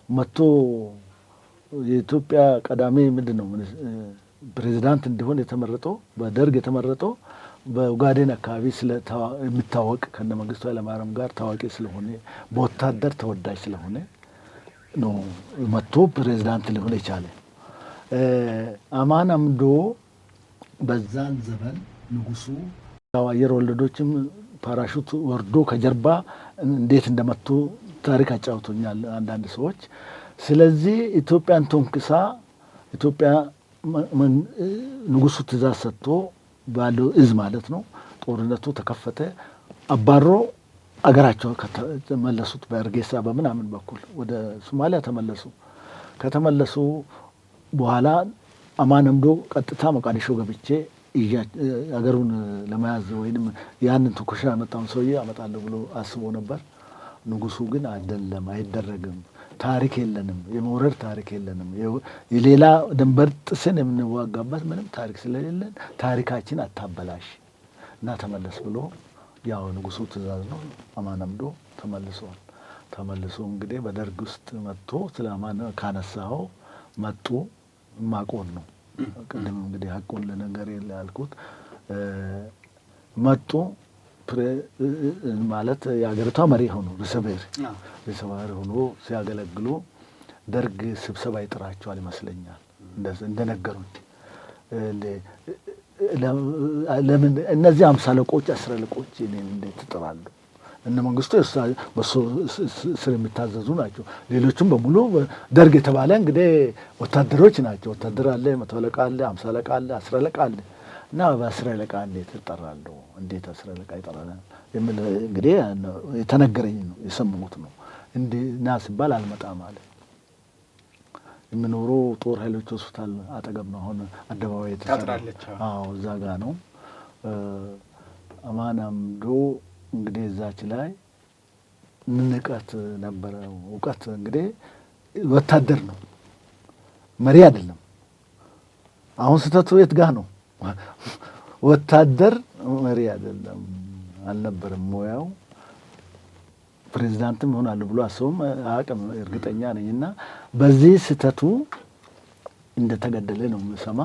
መጥቶ የኢትዮጵያ ቀዳሚ ምንድነው ፕሬዚዳንት እንዲሆን የተመረጠው በደርግ የተመረጠው በኦጋዴን አካባቢ የሚታወቅ ከነ መንግስቱ ኃይለማርያም ጋር ታዋቂ ስለሆነ በወታደር ተወዳጅ ስለሆነ ነው መጥቶ ፕሬዚዳንት ሊሆን የቻለ። አማን አምዶ በዛን ዘመን ንጉሱ አየር ወለዶችም ፓራሹት ወርዶ ከጀርባ እንዴት እንደመቱ ታሪክ አጫውቶኛል አንዳንድ ሰዎች። ስለዚህ ኢትዮጵያን ተንክሳ ኢትዮጵያ ንጉሱ ትእዛዝ ሰጥቶ ባለው እዝ ማለት ነው ጦርነቱ ተከፈተ። አባሮ አገራቸው ከተመለሱት በእርጌሳ በምናምን በኩል ወደ ሶማሊያ ተመለሱ። ከተመለሱ በኋላ አማን አምዶ ቀጥታ ሞቃዲሾ ገብቼ አገሩን ለመያዝ ወይንም ያንን ትኩሻ ያመጣውን ሰውዬ አመጣለሁ ብሎ አስቦ ነበር። ንጉሱ ግን አይደለም፣ አይደረግም፣ ታሪክ የለንም፣ የመውረድ ታሪክ የለንም፣ የሌላ ድንበር ጥስን የምንዋጋበት ምንም ታሪክ ስለሌለን ታሪካችን አታበላሽ እና ተመለስ ብሎ ያው ንጉሱ ትእዛዝ ነው። አማን አምዶ ተመልሷል። ተመልሶ እንግዲህ በደርግ ውስጥ መጥቶ ስለ አማን ካነሳው መጡ ማቆን ነው ቅድም እንግዲህ ሀቁን ለነገር ያልኩት መጡ ማለት የሀገሪቷ መሪ ሆኖ ርዕሰ ብሔር ሆኖ ሲያገለግሉ ደርግ ስብሰባ ይጥራቸዋል ይመስለኛል እንደነገሩኝ። ለምን እነዚህ 50 አለቆች 10 አለቆች እኔን እንዴት ይጥራሉ? እነ መንግስቱ በሱ ስር የሚታዘዙ ናቸው። ሌሎችም በሙሉ ደርግ የተባለ እንግዲህ ወታደሮች ናቸው። ወታደር አለ፣ 100 አለቃ አለ፣ 50 አለቃ አለ፣ 10 አለቃ አለ እና በ10 አለቃ እንዴት ይጠራሉ? እንዴት 10 አለቃ ይጠራል? እንግዲህ የተነገረኝ ነው የሰማሁት ነው። እንዲና ሲባል አልመጣም አለ። የምኖረው ጦር ኃይሎች ሆስፒታል አጠገብ ነው። አሁን አደባባይ የተሰራለች። እዛ ጋ ነው። አማን አምዶ እንግዲህ እዛች ላይ ንቀት ነበረ። እውቀት እንግዲህ ወታደር ነው፣ መሪ አይደለም። አሁን ስህተቱ የት ጋ ነው? ወታደር መሪ አይደለም አልነበረም። ሙያው ፕሬዚዳንትም ይሆናል ብሎ አስቦም አቅም እርግጠኛ ነኝ። እና በዚህ ስህተቱ እንደተገደለ ነው የምሰማ።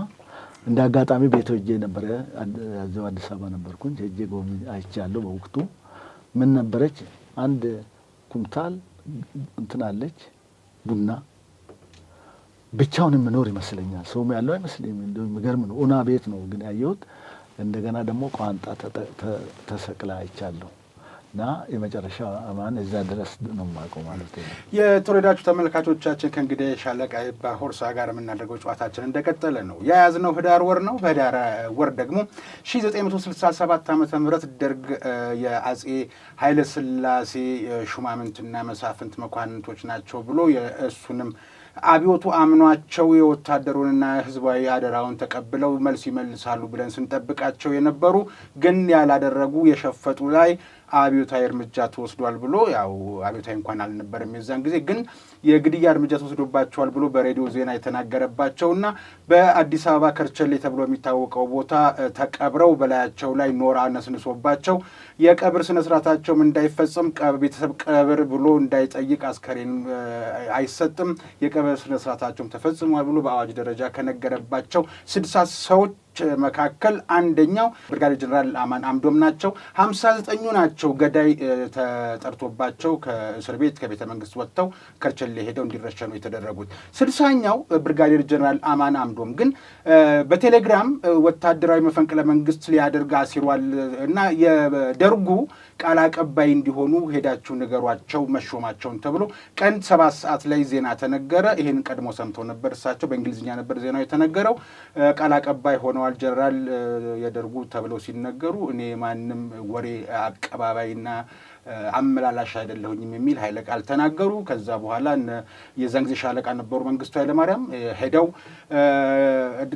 እንደ አጋጣሚ ቤት ሄጄ ነበረ። እዛው አዲስ አበባ ነበርኩኝ። ሄጄ ጎብኝ አይቻለሁ። በወቅቱ ምን ነበረች? አንድ ኩንታል እንትን አለች ቡና ብቻውን የምኖር ይመስለኛል። ሰውም ያለው አይመስለኝም። እንደው የሚገርም ነው። ኡና ቤት ነው ግን ያየሁት። እንደገና ደግሞ ቋንጣ ተሰቅላ አይቻለሁ። እና የመጨረሻ አማን እዛ ድረስ ነው የማውቀው ማለት ነው። የተወደዳችሁ ተመልካቾቻችን ከእንግዲህ ሻለቃ ባሆርሳ ጋር የምናደርገው ጨዋታችን እንደቀጠለ ነው። የያዝነው ህዳር ወር ነው። በህዳር ወር ደግሞ 1967 ዓ.ም ደርግ የአጼ ኃይለ ሥላሴ ሹማምንትና መሳፍንት መኳንንቶች ናቸው ብሎ የእሱንም አብዮቱ አምኗቸው የወታደሩንና ህዝባዊ አደራውን ተቀብለው መልስ ይመልሳሉ ብለን ስንጠብቃቸው የነበሩ ግን ያላደረጉ የሸፈጡ ላይ አብዮታዊ እርምጃ ተወስዷል ብሎ ያው አብዮታዊ እንኳን አልነበረም የዛን ጊዜ ግን የግድያ እርምጃ ተወስዶባቸዋል ብሎ በሬዲዮ ዜና የተናገረባቸውና በአዲስ አበባ ከርቸሌ ተብሎ የሚታወቀው ቦታ ተቀብረው በላያቸው ላይ ኖራ ነስንሶባቸው የቀብር ስነ ስርዓታቸውም እንዳይፈጸም ቤተሰብ ቀብር ብሎ እንዳይጠይቅ አስከሬን አይሰጥም የቀብር ስነ ስርዓታቸውም ተፈጽሟል ብሎ በአዋጅ ደረጃ ከነገረባቸው 60 ሰዎች መካከል አንደኛው ብርጋዴር ጀነራል አማን አምዶም ናቸው። 59ኙ ናቸው ገዳይ ተጠርቶባቸው ከእስር ቤት ከቤተ መንግስት ወጥተው ከርቸሌ ሄደው እንዲረሸኑ የተደረጉት። 60ኛው ብርጋዴር ጀነራል አማን አምዶም ግን በቴሌግራም ወታደራዊ መፈንቅለ መንግስት ሊያደርግ አሲሯል እና የደርጉ ቃል አቀባይ እንዲሆኑ ሄዳችሁ ንገሯቸው መሾማቸውን ተብሎ ቀን 7 ሰዓት ላይ ዜና ተነገረ። ይህን ቀድሞ ሰምተው ነበር እሳቸው። በእንግሊዝኛ ነበር ዜናው የተነገረው። ቃል አቀባይ ሆነዋል ጀነራል የደርጉ ተብለው ሲነገሩ እኔ ማንም ወሬ አቀባባይና አመላላሽ አይደለሁኝም የሚል ኃይለ ቃል ተናገሩ። ከዛ በኋላ የዛን ጊዜ ሻለቃ ነበሩ መንግስቱ ኃይለማርያም ሄደው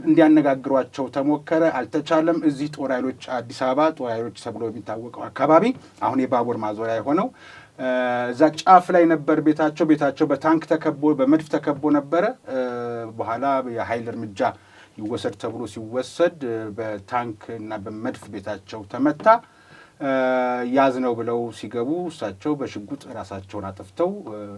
እንዲያነጋግሯቸው ተሞከረ፣ አልተቻለም። እዚህ ጦር ኃይሎች አዲስ አበባ ጦር ኃይሎች ተብሎ የሚታወቀው አካባቢ አሁን የባቡር ማዞሪያ የሆነው እዛ ጫፍ ላይ ነበር ቤታቸው። ቤታቸው በታንክ ተከቦ በመድፍ ተከቦ ነበረ። በኋላ የኃይል እርምጃ ይወሰድ ተብሎ ሲወሰድ በታንክ እና በመድፍ ቤታቸው ተመታ። ያዝ ነው ብለው ሲገቡ እሳቸው በሽጉጥ ራሳቸውን አጥፍተው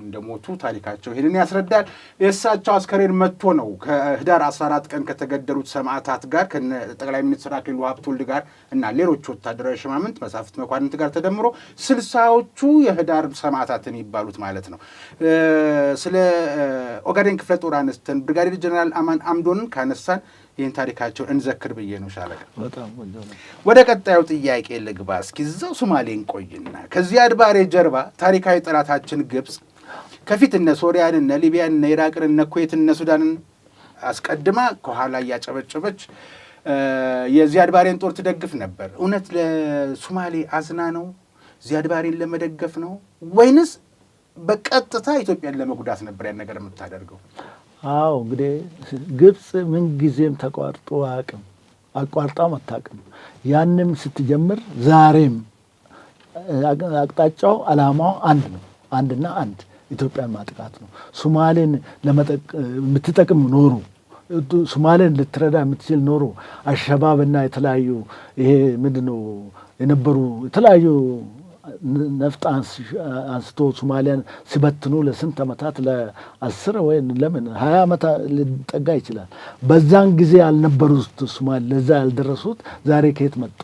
እንደሞቱ ታሪካቸው ይሄንን ያስረዳል። የእሳቸው አስከሬን መጥቶ ነው ከህዳር 14 ቀን ከተገደሉት ሰማዕታት ጋር ከጠቅላይ ሚኒስትር አክሊሉ ሀብተወልድ ጋር እና ሌሎች ወታደራዊ ሹማምንት መሳፍንት መኳንንት ጋር ተደምሮ 60ዎቹ የህዳር ሰማዕታት የሚባሉት ማለት ነው። ስለ ኦጋዴን ክፍለ ጦር አነስተን ብርጋዴር ጀነራል አማን አምዶንን ካነሳን ይህን ታሪካቸውን እንዘክር ብዬ ነው ሻለቃ። ወደ ቀጣዩ ጥያቄ ልግባ። እስኪ እዛው ሶማሌን ቆይና ከዚያድ ባሬ ጀርባ ታሪካዊ ጠላታችን ግብፅ ከፊት እነ ሶሪያን እነ ሊቢያን እነ ኢራቅን እነ ኩዌትን እነ ሱዳንን አስቀድማ ከኋላ እያጨበጨበች የዚያድ ባሬን ጦር ትደግፍ ነበር። እውነት ለሶማሌ አዝና ነው ዚያድ ባሬን ለመደገፍ ነው ወይንስ በቀጥታ ኢትዮጵያን ለመጉዳት ነበር ያን ነገር የምታደርገው? አዎ እንግዲህ ግብፅ ምን ጊዜም ተቋርጦ አቋርጣም አታውቅም። ያንም ስትጀምር ዛሬም አቅጣጫው ዓላማው አንድ ነው፣ አንድና አንድ ኢትዮጵያን ማጥቃት ነው። ሶማሌን የምትጠቅም ኖሮ ሶማሌን ልትረዳ የምትችል ኖሮ አሸባብና የተለያዩ ይሄ ምንድነው የነበሩ የተለያዩ ነፍጥ አንስቶ ሶማሊያን ሲበትኑ ለስንት ዓመታት ለ10 ወይ ለምን 20 ዓመት ሊጠጋ ይችላል። በዛን ጊዜ ያልነበሩት ሶማሌ ለዛ ያልደረሱት ዛሬ ከየት መጡ?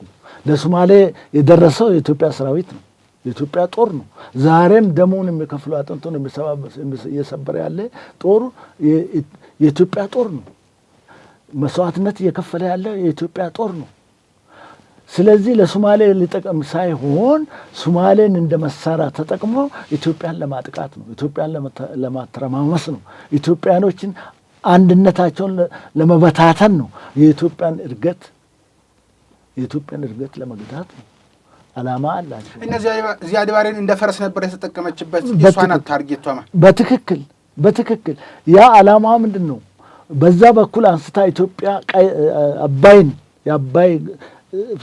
ለሶማሌ የደረሰው የኢትዮጵያ ሰራዊት ነው፣ የኢትዮጵያ ጦር ነው። ዛሬም ደሙን የሚከፍለው አጥንቱን እየሰበረ ያለ ጦር የኢትዮጵያ ጦር ነው። መስዋዕትነት እየከፈለ ያለ የኢትዮጵያ ጦር ነው። ስለዚህ ለሶማሌ ሊጠቅም ሳይሆን ሶማሌን እንደ መሳሪያ ተጠቅሞ ኢትዮጵያን ለማጥቃት ነው፣ ኢትዮጵያን ለማተረማመስ ነው፣ ኢትዮጵያኖችን አንድነታቸውን ለመበታተን ነው፣ የኢትዮጵያን እድገት ለመግታት ነው። ዓላማ አላቸው። እነዚህ ዚያድ ባሬን እንደ ፈረስ ነበር የተጠቀመችበት። እሷን ታርጌቷ በትክክል ያ ዓላማ ምንድን ነው? በዛ በኩል አንስታ ኢትዮጵያ የአባይ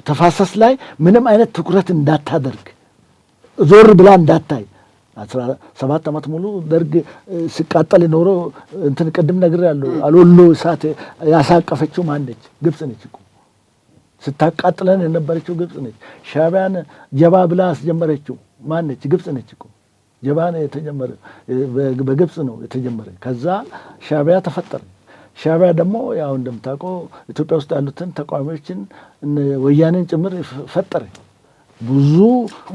ተፋሰስ ላይ ምንም አይነት ትኩረት እንዳታደርግ ዞር ብላ እንዳታይ 17 ዓመት ሙሉ ደርግ ሲቃጠል ኖሮ እንትን ቅድም ነገር ያለው አልወሎ እሳት ያሳቀፈችው ማን ነች? ግብጽ ነች እኮ። ስታቃጥለን የነበረችው ግብጽ ነች። ሻዕቢያን ጀባ ብላ አስጀመረችው ማን ነች? ግብጽ ነች እኮ። ጀባ ነው የተጀመረ በግብጽ ነው የተጀመረ። ከዛ ሻዕቢያ ተፈጠረ። ሻዕቢያ ደግሞ ያው እንደምታውቀው ኢትዮጵያ ውስጥ ያሉትን ተቃዋሚዎችን ወያኔን ጭምር ፈጠረ። ብዙ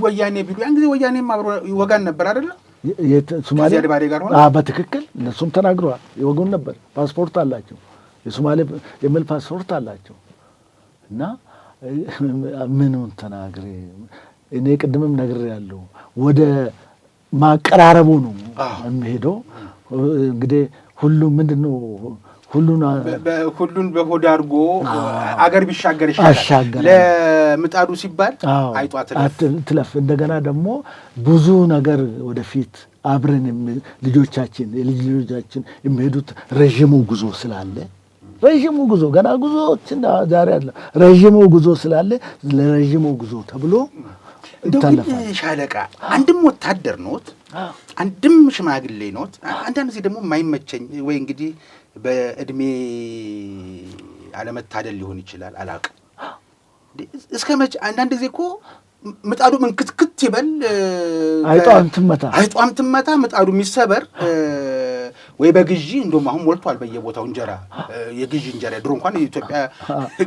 ወያኔ ቢሉ ያን ጊዜ ወያኔም አብሮ ይወጋን ነበር አይደል? ሶማሌ ባዴ ጋር ሆነ። በትክክል እነሱም ተናግረዋል። ይወጉን ነበር። ፓስፖርት አላቸው፣ የሶማሌ የሚል ፓስፖርት አላቸው። እና ምኑን ተናግሬ እኔ ቅድምም ነግሬያለሁ፣ ወደ ማቀራረቡ ነው የሚሄደው። እንግዲህ ሁሉም ምንድነው ሁሉን በሆድ አድርጎ አገር ቢሻገር ይሻላል። ለምጣዱ ሲባል አይጧ ትለፍ። እንደገና ደግሞ ብዙ ነገር ወደፊት አብረን ልጆቻችን የልጅ ልጆቻችን የሚሄዱት ረዥሙ ጉዞ ስላለ ገና ጉዞዎችን ዛሬ አለ ረዥሙ ጉዞ ስላለ ለረዥሙ ጉዞ ተብሎ ይታለፋል። ሻለቃ አንድም ወታደር ኖት፣ አንድም ሽማግሌ ኖት። አንዳንድ ጊዜ ደግሞ የማይመቸኝ ወይ እንግዲህ በእድሜ አለመታደል ሊሆን ይችላል፣ አላውቅም። እስከ መቼ አንዳንድ ጊዜ እኮ ምጣዱ መንክትክት ይበል፣ አይጧም ትመታ፣ ምጣዱ የሚሰበር ወይ በግዢ እንደውም አሁን ሞልቷል በየቦታው እንጀራ የግዢ እንጀራ ድሮ እንኳን የኢትዮጵያ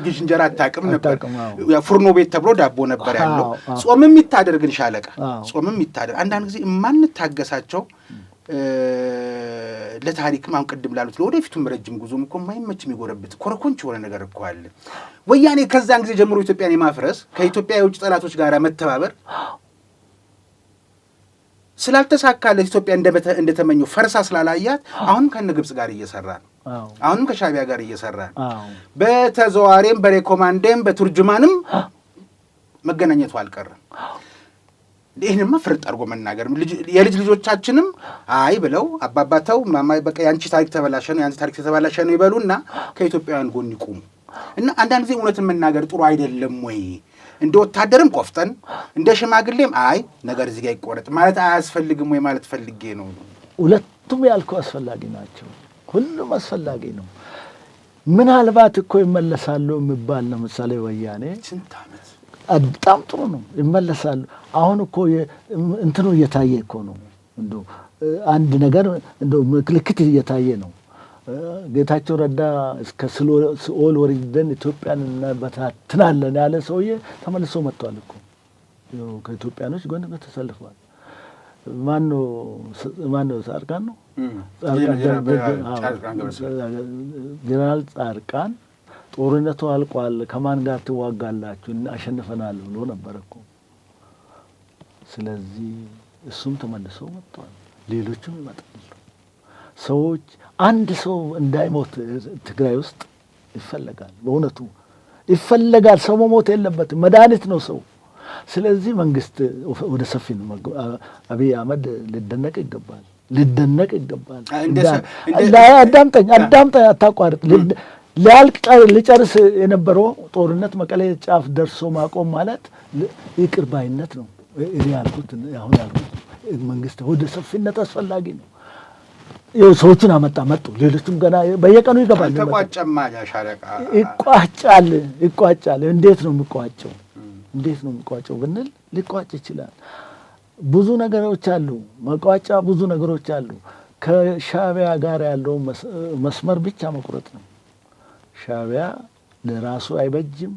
ግዢ እንጀራ አታውቅም ነበር ፍርኖ ቤት ተብሎ ዳቦ ነበር ያለው ጾምም ይታደር ግን ሻለቃ ጾምም ይታደር አንዳንድ ጊዜ የማንታገሳቸው ለታሪክም አሁን ቅድም ላሉት ለወደፊቱም ረጅም ጉዞም እኮ የማይመች የሚጎረብት ኮረኮንች የሆነ ነገር እኮ አለ ወያኔ ከዛን ጊዜ ጀምሮ ኢትዮጵያን የማፍረስ ከኢትዮጵያ የውጭ ጠላቶች ጋር መተባበር ስላልተሳካለት ኢትዮጵያ እንደተመኘው ፈርሳ ስላላያት አሁንም ከነ ግብጽ ጋር እየሰራ ነው አሁንም ከሻቢያ ጋር እየሰራ ነው በተዘዋዋሪም በሬኮማንደም በቱርጅማንም መገናኘቱ አልቀረም ይሄንማ ፍርጥ አድርጎ መናገር የልጅ ልጆቻችንም አይ ብለው አባባተው ማማይ በቃ ያንቺ ታሪክ ተበላሸ ነው ያንቺ ታሪክ ተበላሸ ነው ይበሉና ከኢትዮጵያውያን ጎን ይቆሙ እና አንዳንድ ጊዜ እውነትን መናገር ጥሩ አይደለም ወይ እንደ ወታደርም ቆፍጠን እንደ ሽማግሌም አይ ነገር እዚህ ጋር ይቆረጥ ማለት አያስፈልግም ወይ ማለት ፈልጌ ነው ሁለቱም ያልከው አስፈላጊ ናቸው ሁሉም አስፈላጊ ነው ምናልባት እኮ ይመለሳሉ የሚባል ነው ምሳሌ ወያኔ ስንት ዓመት በጣም ጥሩ ነው ይመለሳሉ አሁን እኮ እንትኑ እየታየ እኮ ነው እንደው አንድ ነገር እንደው ምልክት እየታየ ነው ጌታቸው ረዳ እስከ ሲኦል ወርደን ኢትዮጵያን በታትናለን ያለ ሰውዬ ተመልሶ መጥቷል እኮ ከኢትዮጵያኖች ጎን ተሰልፏል ማነው ጻድቃን ነው ጀነራል ጻድቃን ጦርነቱ አልቋል ከማን ጋር ትዋጋላችሁ አሸንፈናል ብሎ ነበር እኮ ስለዚህ እሱም ተመልሶ መጥቷል ሌሎችም ይመጣሉ ሰዎች አንድ ሰው እንዳይሞት ትግራይ ውስጥ ይፈልጋል በእውነቱ ይፈልጋል ሰው መሞት የለበትም መድኃኒት ነው ሰው ስለዚህ መንግስት ወደ ሰፊ ነው አብይ አህመድ ሊደነቅ ይገባል አዳምጠኝ አታቋርጥ ሊጨርስ የነበረው ጦርነት መቀሌ ጫፍ ደርሶ ማቆም ማለት ይቅር ባይነት ነው እኔ ያልኩት አሁን ያልኩት መንግስት ወደ ሰፊነት አስፈላጊ ነው ሰዎችን መጡ ሌሎችም ገና በየቀኑ ይገባል ተቋጨማ ያሻለቃ ይቋጫል እንዴት ነው የሚቋጨው ብንል ሊቋጭ ይችላል ብዙ ነገሮች አሉ መቋጫ ብዙ ነገሮች አሉ ከሻቢያ ጋር ያለው መስመር ብቻ መቁረጥ ነው ሻቢያ ለራሱ አይበጅም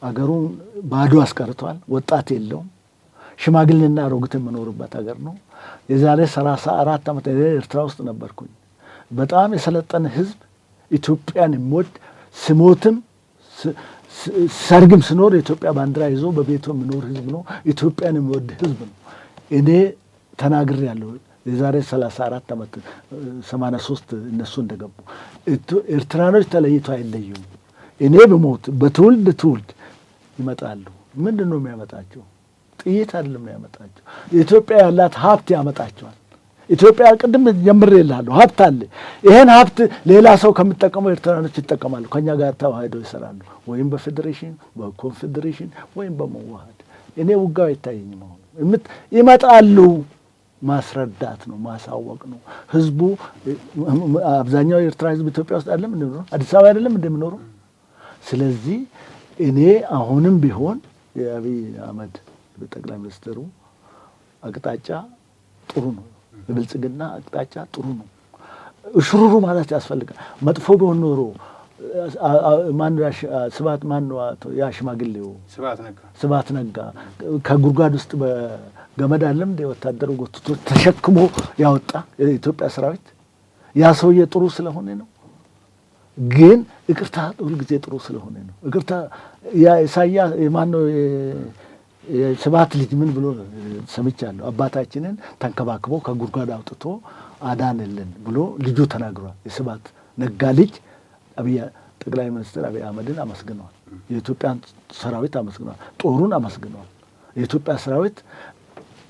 አገሩን ባዶ አስቀርቷል ወጣት የለውም ሽማግሌና አሮጊት የምኖርበት ሀገር ነው የዛሬ 34 ዓመት ኤርትራ ውስጥ ነበርኩኝ በጣም የሰለጠነ ህዝብ ኢትዮጵያን የሚወድ ስሞትም ሰርግም ሲኖር የኢትዮጵያ ባንዲራ ይዞ በቤቱ የሚኖር ህዝብ ነው ኢትዮጵያን የሚወድ ህዝብ ነው እኔ ተናግሬያለሁ የዛሬ 34 ዓመት 83 እነሱ እንደገቡ ኤርትራኖች ተለይቶ አይለዩም እኔ በሞት በትውልድ ይመጣሉ ምንድነው የሚያመጣቸው ጥይት አይደለም የሚያመጣቸው ኢትዮጵያ ያላት ሀብት ያመጣቸዋል ኢትዮጵያ ቅድም ጀምሬልሃለሁ ሀብት አለ ይሄን ሀብት ሌላ ሰው ከሚጠቀመው ኤርትራኖች ይጠቀማሉ ከኛ ጋር ተዋህደው ይሰራሉ ወይም በፌዴሬሽን በኮንፌዴሬሽን ወይም በመዋሃድ እኔ ውጋው አይታየኝም ይመጣሉ ማስረዳት ነው ማሳወቅ ነው ህዝቡ አብዛኛው ኤርትራ ህዝብ ኢትዮጵያ ውስጥ አይደለም እንደምኖር አዲስ አበባ አይደለም እንደምኖር ስለዚህ እኔ አሁንም ቢሆን የአብይ አህመድ ጠቅላይ ሚኒስትሩ አቅጣጫ ጥሩ ነው የብልጽግና አቅጣጫ ጥሩ ነው እሽሩሩ ማለት ያስፈልጋል መጥፎ ቢሆን ኖሮ ማን ያሽማግሌው ስብሐት ነጋ ከጉርጓድ ውስጥ በገመድ አለም እንደ ወታደሩ ጎትቶ ተሸክሞ ያወጣ የኢትዮጵያ ሰራዊት ያ ሰውዬ ጥሩ ስለሆነ ነው ግን ይቅርታ ሁሉ ጊዜ ጥሩ ስለሆነ ነው ይቅርታ ያ ኢሳያስ ማነው የስብሐት ልጅ ምን ብሎ ሰምቻለሁ አባታችንን ተንከባክቦ ከጉርጓድ አውጥቶ አዳነልን ብሎ ልጁ ተናግሯል የስብሐት ነጋ ልጅ ጠቅላይ ሚኒስትር አብይ አህመድን አመስግነዋል የኢትዮጵያን ሰራዊት አመስግነዋል ጦሩን አመስግነዋል የኢትዮጵያ ሰራዊት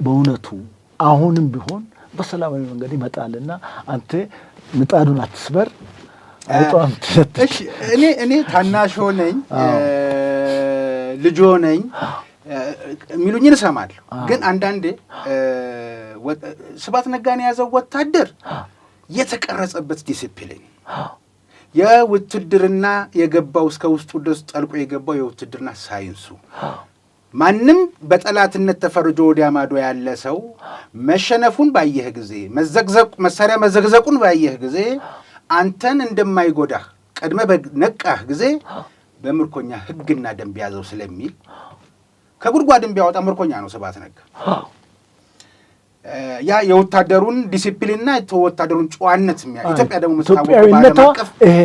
በእውነቱ አሁንም ቢሆን በሰላማዊ መንገድ ይመጣልና አንተ ምጣዱን አትስበር አይጧም ትፈትሽ እኔ ታናሽ ሆነኝ ልጅ ሆነኝ ሚሉኝን እሰማለሁ ግን አንዳንዴ ስብሐት ነጋን ያዘው ወታደር የተቀረጸበት ዲሲፕሊን የውትድርና የገባው እስከ ውስጡ ድረስ ጠልቆ የገባው የውትድርና ሳይንሱ ማንም በጠላትነት ተፈርጆ ወዲያ ማዶ ያለ ሰው መሸነፉን ባየህ ጊዜ መሳሪያ መዘግዘቁን ባየህ ጊዜ አንተን እንደማይጎዳህ ቀድመህ በነቃህ ጊዜ በምርኮኛ ሕግና ደንብ ያዘው ስለሚል ከጉድጓድም ቢያወጣ ምርኮኛ ነው ስብሐት ነጋ። ያ የወታደሩን ዲሲፕሊንና የወታደሩን ጨዋነት ኢትዮጵያ ደግሞ ኢትዮጵያዊነቷ ይሄ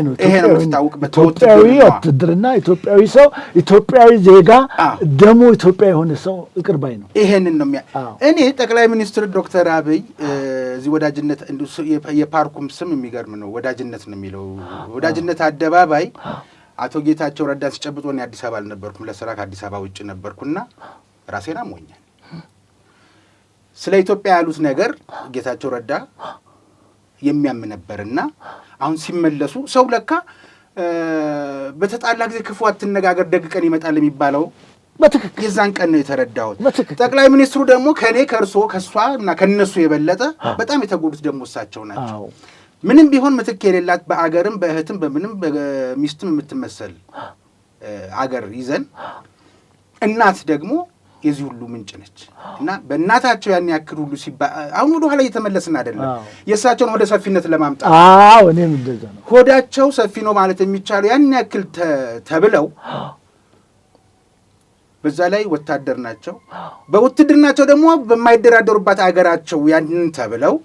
ነው የምታወቅበት። ኢትዮጵያዊ ውትድርና፣ ኢትዮጵያዊ ሰው፣ ኢትዮጵያዊ ዜጋ ደግሞ ኢትዮጵያ የሆነ ሰው ይቅር ባይ ነው። ይሄንን ነው እኔ ጠቅላይ ሚኒስትር ዶክተር አብይ እዚህ ወዳጅነት የፓርኩም ስም የሚገርም ነው። ወዳጅነት ነው የሚለው ወዳጅነት አደባባይ አቶ ጌታቸው ረዳ ሲጨብጦ እኔ አዲስ አበባ አልነበርኩም፣ ለስራ ከአዲስ አበባ ውጭ ነበርኩና ራሴን አሞኛል። ስለ ኢትዮጵያ ያሉት ነገር ጌታቸው ረዳ የሚያም ነበርና አሁን ሲመለሱ ሰው ለካ በተጣላ ጊዜ ክፉ አትነጋገር ደግ ቀን ይመጣል የሚባለው በትክክል የዛን ቀን ነው የተረዳሁት። ጠቅላይ ሚኒስትሩ ደግሞ ከኔ ከእርሶ ከሷ እና ከነሱ የበለጠ በጣም የተጎዱት ደግሞ እሳቸው ናቸው። ምንም ቢሆን ምትክ የሌላት በአገርም በእህትም በምንም በሚስትም የምትመሰል አገር ይዘን እናት ደግሞ የዚህ ሁሉ ምንጭ ነች እና በእናታቸው ያን ያክል ሁሉ ሲባል አሁን ወደ ኋላ እየተመለስን አይደለም። የእሳቸውን ወደ ሰፊነት ለማምጣት እኔም እንደዛ ነው። ሆዳቸው ሰፊ ነው ማለት የሚቻለው ያን ያክል ተብለው በዛ ላይ ወታደር ናቸው። በውትድርናቸው ደግሞ በማይደራደሩባት አገራቸው ያንን ተብለው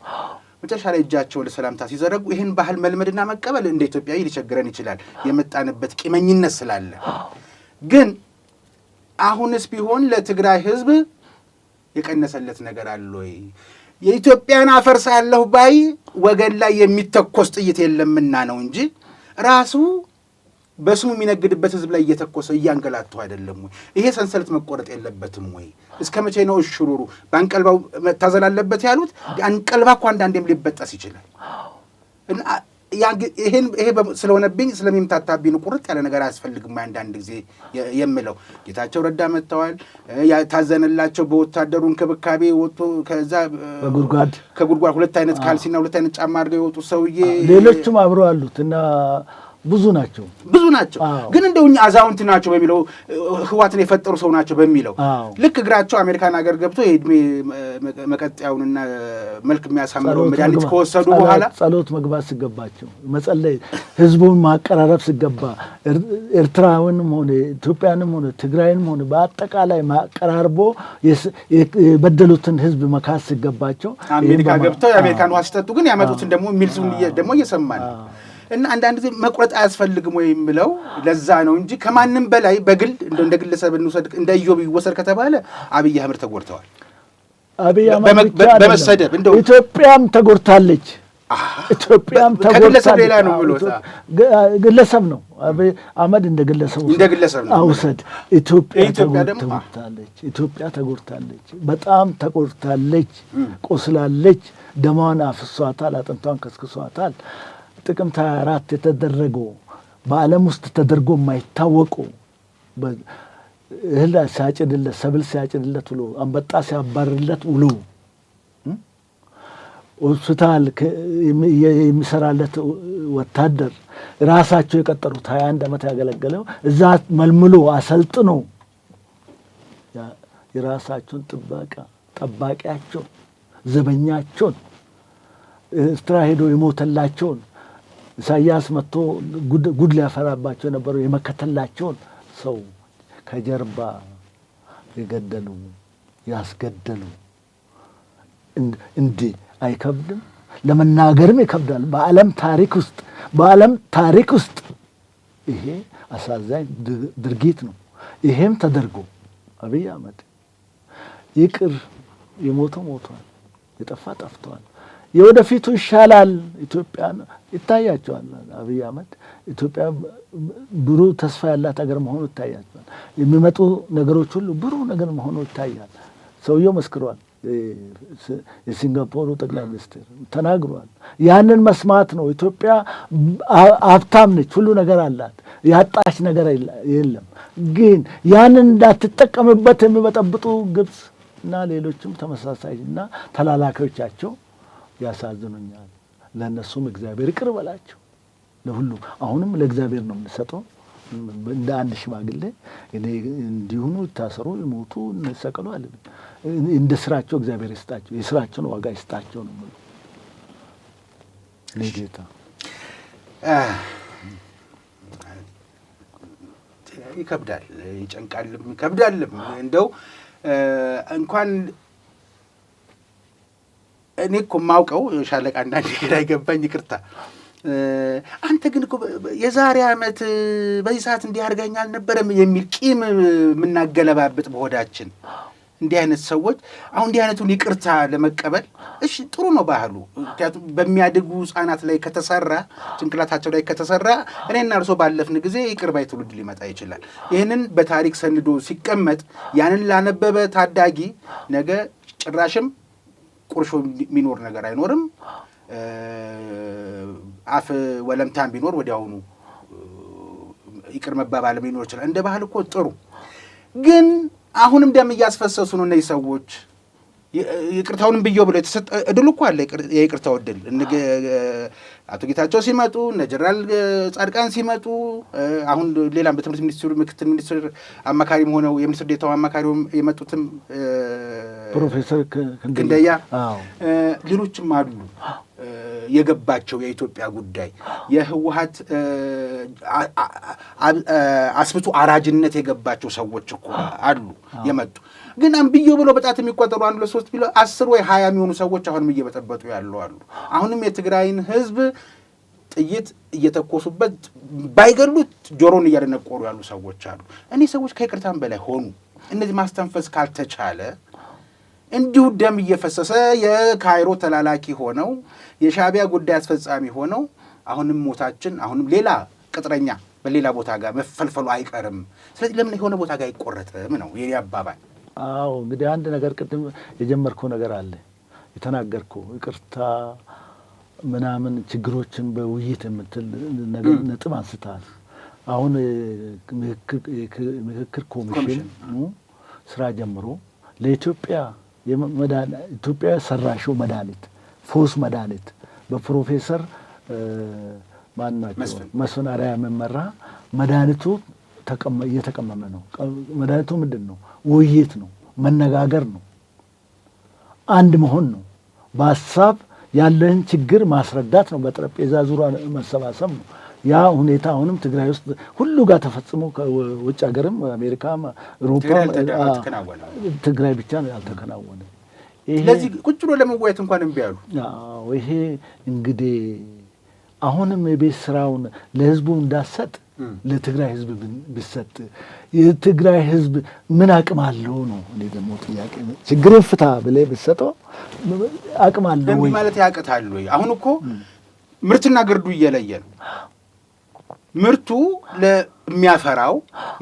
መጨረሻ ላይ እጃቸውን ለሰላምታ ሲዘረጉ ይህን ባህል መልመድና መቀበል እንደ ኢትዮጵያዊ ሊቸግረን ይችላል፣ የመጣንበት ቂመኝነት ስላለ። ግን አሁንስ ቢሆን ለትግራይ ሕዝብ የቀነሰለት ነገር አለ ወይ? የኢትዮጵያን አፈርሳለሁ ባይ ወገን ላይ የሚተኮስ ጥይት የለምና ነው እንጂ ራሱ በስሙ የሚነግድበት ሕዝብ ላይ እየተኮሰ እያንገላቱ አይደለም ወይ? ይሄ ሰንሰለት መቆረጥ የለበትም ወይ? እስከ መቼ ነው እሽሩሩ በአንቀልባው መታዘል አለበት ያሉት? አንቀልባ እኮ አንዳንዴም ሊበጠስ ይችላል። እና ይሄ ስለሆነብኝ ስለሚምታታብኝ ቁርጥ ያለ ነገር አያስፈልግም። አንዳንድ ጊዜ የምለው ጌታቸው ረዳ መጥተዋል፣ ታዘነላቸው በወታደሩ እንክብካቤ ወጥቶ ከዛ ከጉድጓድ ሁለት አይነት ካልሲና ሁለት አይነት ጫማ አድርገው የወጡ ሰውዬ ሌሎችም አብረው አሉት እና ብዙ ናቸው። ግን እንደው እኛ አዛውንት ናቸው በሚለው ህዋትን የፈጠሩ ሰው ናቸው በሚለው ልክ እግራቸው አሜሪካን ሀገር ገብቶ የእድሜ መቀጠያውንና መልክ የሚያሳምረው መድኃኒት ከወሰዱ በኋላ ጸሎት መግባት ሲገባቸው መጸለይ፣ ህዝቡን ማቀራረብ ሲገባ ኤርትራውንም ሆነ ኢትዮጵያንም ሆነ ትግራይንም ሆነ በአጠቃላይ ማቀራርቦ የበደሉትን ህዝብ መካስ ሲገባቸው አሜሪካ ገብተው የአሜሪካን ውሃ ሲጠጡ ግን ያመጡትን ደግሞ የሚል ደግሞ እየሰማን እና አንዳንድ ጊዜ መቁረጥ አያስፈልግም ወይ የምለው ለዛ ነው እንጂ ከማንም በላይ በግል እንደ ግለሰብ እንውሰድ እንደ ኢዮብ ይወሰድ ከተባለ አብይ አህመድ ተጎድተዋል። አብይ አህመድ በመሰደብ እንደው ኢትዮጵያም ተጎድታለች። ኢትዮጵያም ተጎድታለች። ሌላ ነው ብሎ ግለሰብ ነው አብይ አህመድ እንደ ግለሰብ ነው አውሰድ። ኢትዮጵያ ተጎድታለች። ኢትዮጵያ ተጎድታለች። በጣም ተጎድታለች። ቆስላለች። ደሟን አፍሷታል። አጥንቷን ከስክሷታል። ጥቅምት 24 የተደረገው በዓለም ውስጥ ተደርጎ የማይታወቁ እህል ሲያጭድለት ሰብል ሲያጭድለት ውሎ አንበጣ ሲያባርለት ውሎ ሆስፒታል የሚሰራለት ወታደር ራሳቸው የቀጠሩት 21 ዓመት ያገለገለው እዛ መልምሎ አሰልጥኖ የራሳቸውን ጠባቂያቸውን ዘበኛቸውን ኤርትራ ሄዶ የሞተላቸውን ኢሳያስ መጥቶ ጉድ ሊያፈራባቸው የነበረው የመከተላቸውን ሰው ከጀርባ የገደሉ ያስገደሉ እንዲህ አይከብድም? ለመናገርም ይከብዳል። በዓለም ታሪክ ውስጥ ይሄ አሳዛኝ ድርጊት ነው። ይሄም ተደርጎ አብይ አህመድ ይቅር፣ የሞተው ሞቷል፣ የጠፋ ጠፍቷል፣ የወደፊቱ ይሻላል፣ ኢትዮጵያ ይታያቸዋል። አብይ አህመድ ኢትዮጵያ ብሩህ ተስፋ ያላት ሀገር መሆኑ ይታያቸዋል። የሚመጡ ነገሮች ሁሉ ብሩህ ነገር መሆኑ ይታያል። ሰውየው መስክሯል። የሲንጋፖሩ ጠቅላይ ሚኒስትር ተናግሯል። ያንን መስማት ነው። ኢትዮጵያ ሀብታም ነች፣ ሁሉ ነገር አላት፣ ያጣች ነገር የለም። ግን ያንን እንዳትጠቀምበት የሚበጠብጡ ግብፅ እና ሌሎችም ተመሳሳይ እና ተላላኪዎቻቸው ያሳዝኑኛል። ለእነሱም እግዚአብሔር ይቅር በላቸው። ለሁሉም አሁንም ለእግዚአብሔር ነው የምንሰጠው። እንደ አንድ ሽማግሌ እኔ እንዲሆኑ ይታሰሩ ይሞቱ እንሰቀሉ አለ እንደ ስራቸው እግዚአብሔር ይስጣቸው የስራቸውን ዋጋ ይስጣቸው ነው ማለት ለጌታ ይከብዳል ይጨንቃልም ይከብዳልም እንደው እንኳን እኔ እኮ ማውቀው ሻለቃ አንዳንድ ነገር አይገባኝ ይቅርታ አንተ ግን እኮ የዛሬ ዓመት በዚህ ሰዓት እንዲህ አድርገኛል ነበርም የሚል ቂም ምናገለባብጥ በሆዳችን እንዲህ አይነት ሰዎች አሁን እንዲህ አይነቱን ይቅርታ ለመቀበል እሺ ጥሩ ነው ባህሉ ምክንያቱም በሚያድጉ ህፃናት ላይ ከተሰራ ጭንቅላታቸው ላይ ከተሰራ እኔና እርሶ ባለፍን ጊዜ ይቅር ባይ ትውልድ ሊመጣ ይችላል ይህንን በታሪክ ሰንዶ ሲቀመጥ ያንን ላነበበ ታዳጊ ነገ ጭራሽም ቁርሾ የሚኖር ነገር አይኖርም አፍ ወለምታም ቢኖር ወዲያውኑ ይቅር መባባል ቢኖር ይችላል እንደ ባህል እኮ ጥሩ ግን አሁንም ደም እያስፈሰሱ ነው እነዚህ ሰዎች ይቅርታውንም ብየው ብለው የተሰጠ እድል እኮ አለ የይቅርታው እድል አቶ ጌታቸው ሲመጡ እነ ጀነራል ጻድቃን ሲመጡ አሁን ሌላም በትምህርት ሚኒስትሩ ምክትል ሚኒስትር አማካሪም ሆነው የሚኒስትር ዴኤታው አማካሪም የመጡትም ፕሮፌሰር ክንደያ ሌሎችም አሉ የገባቸው የኢትዮጵያ ጉዳይ የህወሓት አስብቱ አራጅነት የገባቸው ሰዎች እኮ አሉ የመጡ ግን አንብየው ብሎ በጣት የሚቆጠሩ 1 2 3 ቢሎ 10 ወይ 20 የሚሆኑ ሰዎች አሁንም እየበጠበጡ ያሉ አሉ አሁንም የትግራይን ህዝብ ጥይት እየተኮሱበት ባይገሉት ጆሮን እያደነቆሩ ያሉ ሰዎች አሉ እኔ ሰዎች ከይቅርታም በላይ ሆኑ እነዚህ ማስተንፈስ ካልተቻለ እንዲሁ ደም እየፈሰሰ የካይሮ ተላላኪ ሆነው የሻቢያ ጉዳይ አስፈጻሚ ሆነው አሁንም ሞታችን አሁንም ሌላ ቅጥረኛ በሌላ ቦታ ጋር መፈልፈሉ አይቀርም ስለዚህ ለምን የሆነ ቦታ ጋር አይቆረጥም ነው የኔ አባባል አዎ እንግዲህ አንድ ነገር ቅድም የጀመርኩ ነገር አለ የተናገርኩ ይቅርታ ምናምን ችግሮችን በውይይት የምትል ነገር ነጥብ አንስታል አሁን ምክክር ኮሚሽን ስራ ጀምሮ ለኢትዮጵያ ኢትዮጵያ ሰራሽው መድኃኒት ፎስ መድኃኒት በፕሮፌሰር ማናቸው መስፍን አርአያ መመራ መድኃኒቱ እየተቀመመ ነው መድኃኒቱ ምንድነው ውይይት ነው መነጋገር ነው አንድ መሆን ነው በሐሳብ ያለን ችግር ማስረዳት ነው በጠረጴዛ ዙሪያ መሰባሰብ ነው ያ ሁኔታ አሁንም ትግራይ ውስጥ ሁሉ ጋር ተፈጽሞ ከውጭ ሀገርም አሜሪካም አውሮፓም ትግራይ ብቻ ነው ያልተከናወነ ለዚህ ቁጭ ብሎ ለመወያየት እንኳን እምቢ አሉ አዎ ይሄ እንግዲህ አሁንም የቤት ስራውን ለህዝቡ እንዳሰጥ ለትግራይ ህዝብ ቢሰጥ የትግራይ ህዝብ ምን አቅም አለው ነው እኔ ደግሞ ጥያቄ ችግርን ፍታ ብለህ ብትሰጠው አቅም አለው ወይ ማለት ያቀታል ወይ አሁን እኮ ምርትና ግርዱ እየለየ ነው ምርቱ ለሚያፈራው